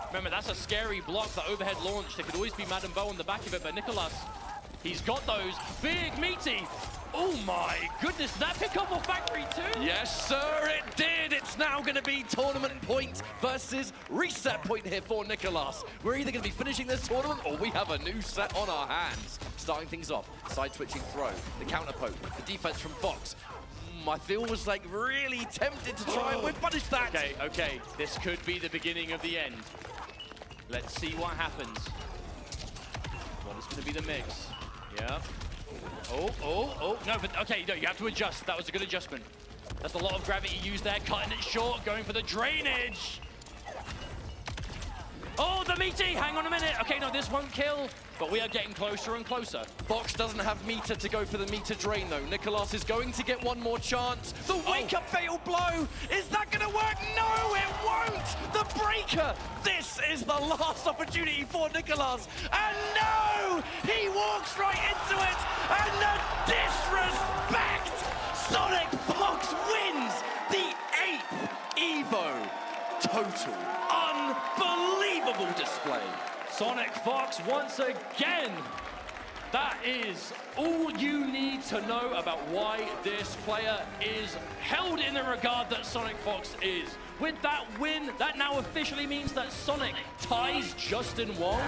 Remember, that's a scary block, that overhead launch. There could always be Madame Bo on the back of it, but Nicolas, he's got those. Big, meaty. Oh my goodness, did that pick up off Factory 2? Yes, sir, it did. It's now going to be tournament point versus reset point here for Nicolas. We're either going to be finishing this tournament or we have a new set on our hands. Starting things off, side switching throw, the counter poke, the defense from Fox. I feel was like really tempted to try and whip punish that. Okay, this could be the beginning of the end. Let's see what happens. What is going to be the mix? Yeah. Oh, no, but okay, no, you have to adjust. That was a good adjustment. That's a lot of gravity used there, cutting it short, going for the drainage. Oh, the meaty, hang on a minute. Okay, no, this won't kill, but we are getting closer and closer. Fox doesn't have meter to go for the meter drain, though. Nicolas is going to get one more chance. The wake-up fatal blow. Is that going to work? No, it won't. The breaker. This is the last opportunity for Nicolas. And no, he walks right into it. And the disrespect. Sonicfox wins the 8th EVO total, unbelievable display. Sonicfox once again. That is all you need to know about why this player is held in the regard that Sonicfox is. With that win, that now officially means that Sonic ties Justin Wong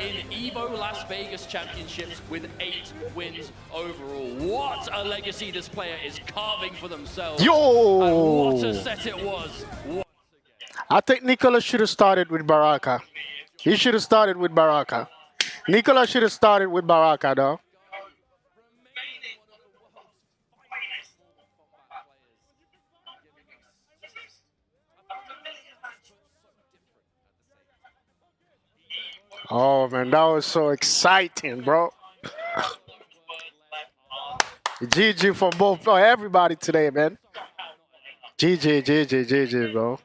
in EVO Las Vegas Championships with 8 wins overall. What a legacy this player is carving for themselves. Yo! And what a set it was. I think Nicolas should have started with Baraka. He should have started with Baraka. Nicolas should have started with Baraka, though. Oh, man, that was so exciting, bro. GG for both, for everybody today, man. GG, bro.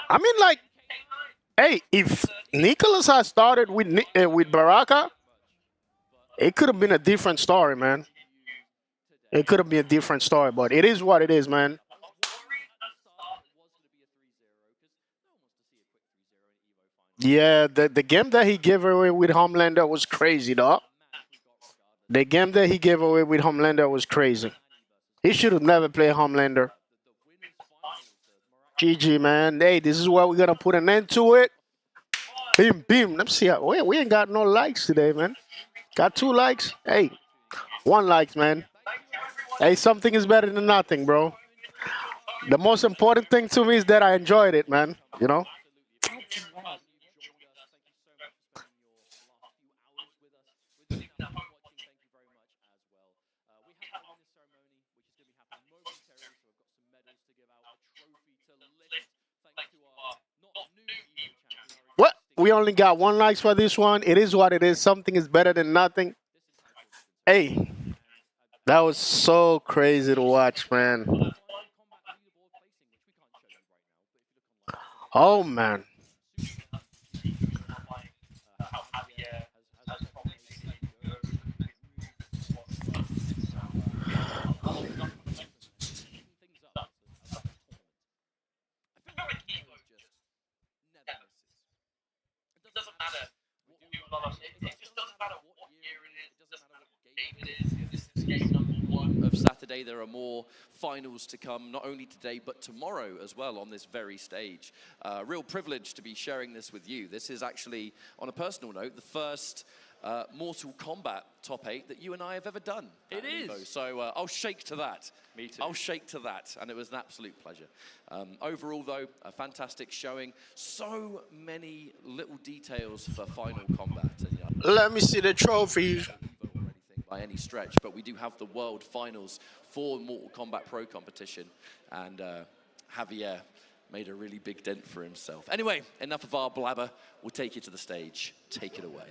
I mean, like, hey, if Nicolas had started with Baraka, it could have been a different story, man. It could have been a different story, but it is what it is, man. Yeah, the game that he gave away with Homelander was crazy, dog. The game that he gave away with Homelander was crazy. He should have never played Homelander. GG, man. Hey, this is where we're going to put an end to it. Beam, beam. Let's see. We ain't got no likes today, man. Got 2 likes? Hey, 1 like, man. Hey, something is better than nothing, bro. The most important thing to me is that I enjoyed it, man. You know? What? We only got 1 like for this one. It is what it is. Something is better than nothing. Hey, that was so crazy to watch, man. Oh, man. Of Saturday, there are more finals to come, not only today, but tomorrow as well on this very stage. Real privilege to be sharing this with you. This is actually, on a personal note, the first Mortal Kombat top 8 that you and I have ever done. It is. EVO. So I'll shake to that. Me too. I'll shake to that, and it was an absolute pleasure. Overall, though, a fantastic showing. So many little details for final combat. And, let me see the trophies. By any stretch, but we do have the World Finals for Mortal Kombat Pro competition, and Javier made a really big dent for himself. Anyway, enough of our blabber. We'll take you to the stage. Take it away.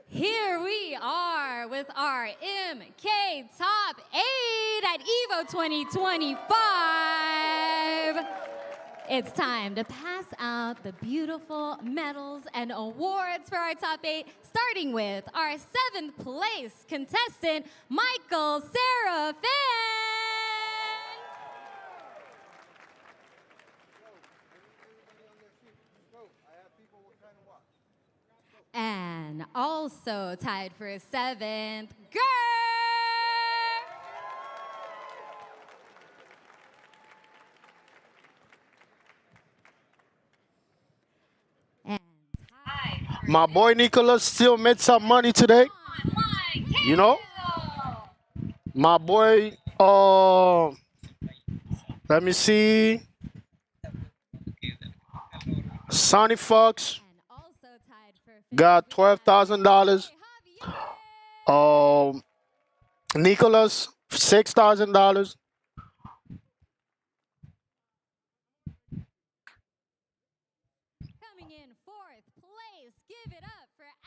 Here we are with our MK Top 8 at EVO 2025. It's time to pass out the beautiful medals and awards for our top 8, starting with our 7th place contestant, Michael Serafin. And also tied for 7th, Girl. My boy Nicolas still made some money today. You know? My boy, let me see. Sonicfox got $12,000. Nicolas, $6,000.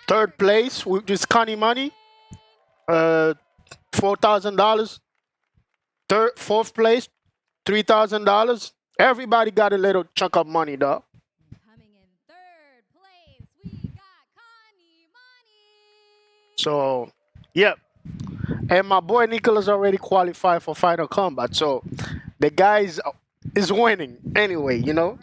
Third place, which is Kanimani, $4,000. Fourth place, $3,000. Everybody got a little chunk of money, though. Coming in 3rd place, we got Kanimani. So, yeah. And my boy Nicolas already qualified for Final Combat, so the guy is winning anyway, you know?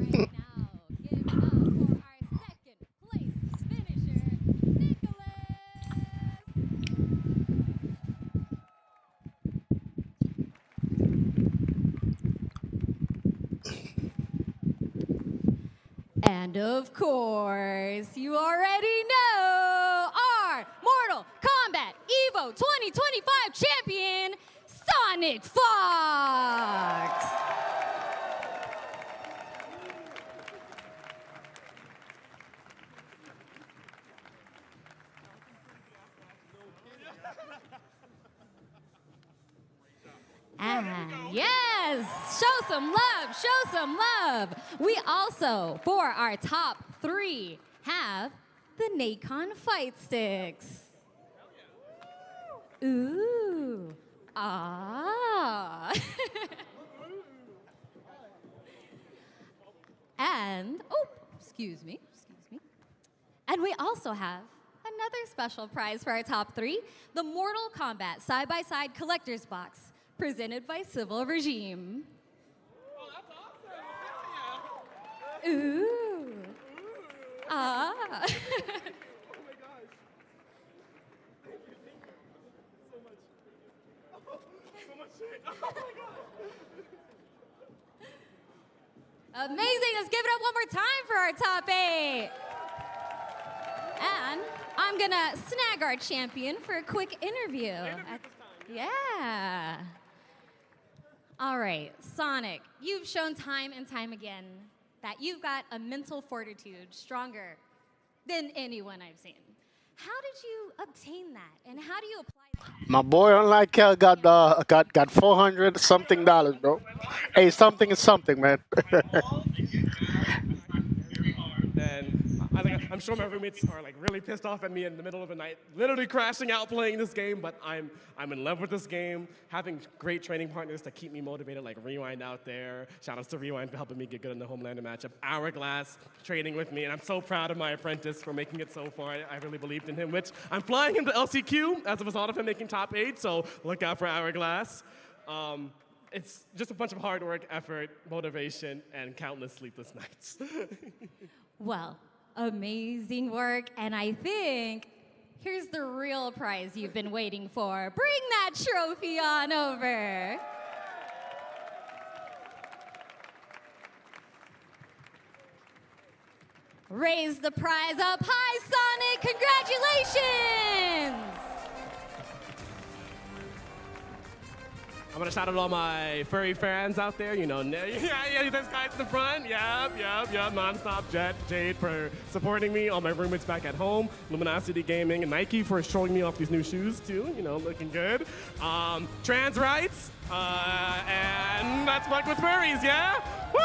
And of course, you already know our Mortal Kombat EVO 2025 champion, Sonicfox. And yes, show some love, show some love. We also, for our top 3, have the Nacon fight sticks. Ooh, ah. And, oh, excuse me. And we also have another special prize for our top 3, the Mortal Kombat side-by-side collector's box, presented by Civil Regime. Ooh. Ah. Amazing. Let's give it up one more time for our top 8. And I'm going to snag our champion for a quick interview. Yeah. All right, Sonic, you've shown time and time again that you've got a mental fortitude stronger than anyone I've seen. How did you obtain that, and how do you apply that? My boy, unlike Kel, got $400 something, bro. Hey, something is something, man. And I'm sure my roommates are like really pissed off at me in the middle of the night, literally crashing out playing this game, but I'm in love with this game, having great training partners to keep me motivated, like Rewind out there. Shout outs to Rewind for helping me get good in the Homelander matchup. Hourglass training with me, and I'm so proud of my apprentice for making it so far. I really believed in him, which I'm flying into LCQ as a result of him making top 8, so look out for Hourglass. It's just a bunch of hard work, effort, motivation, and countless sleepless nights. Well, amazing work, and I think here's the real prize you've been waiting for. Bring that trophy on over. Raise the prize up high, Sonic. Congratulations! I'm gonna shout out all my furry fans out there. You know, yeah, this guy's in the front. Yep. Nonstop Jet, Jade for supporting me. All my roommates back at home. Luminosity Gaming and Nike for showing me off these new shoes too. You know, looking good. Trans rights. And let's fuck with furries, yeah? Woo!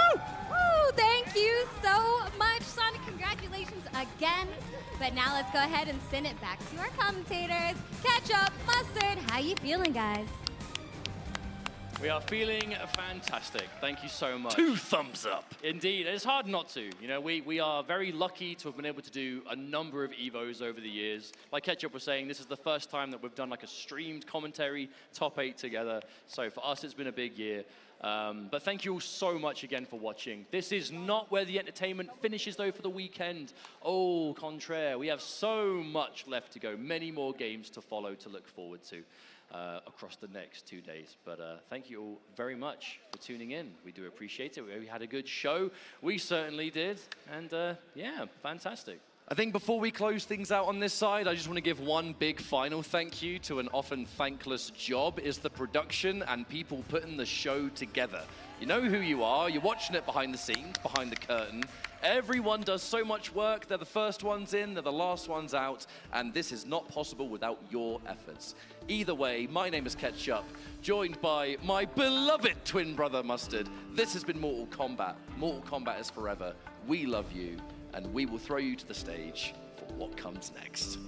Woo! Thank you so much, Sonic. Congratulations again. But now let's go ahead and send it back to our commentators. Ketchup, Mustard, how you feeling, guys? We are feeling fantastic. Thank you so much. 2 thumbs up. Indeed, it's hard not to. You know, we are very lucky to have been able to do a number of EVOs over the years. Like Ketchup was saying, this is the first time that we've done like a streamed commentary top 8 together. So for us, it's been a big year. But thank you all so much again for watching. This is not where the entertainment finishes though for the weekend. Au contraire, we have so much left to go. Many more games to follow to look forward to. Across the next 2 days. But thank you all very much for tuning in. We do appreciate it. We had a good show. We certainly did. And yeah, fantastic. I think before we close things out on this side, I just want to give one big final thank you to an often thankless job is the production and people putting the show together. You know who you are. You're watching it behind the scenes, behind the curtain. Everyone does so much work. They're the first ones in, they're the last ones out, and this is not possible without your efforts. Either way, my name is Ketchup, joined by my beloved twin brother Mustard. This has been Mortal Kombat. Mortal Kombat is forever. We love you, and we will throw you to the stage for what comes next.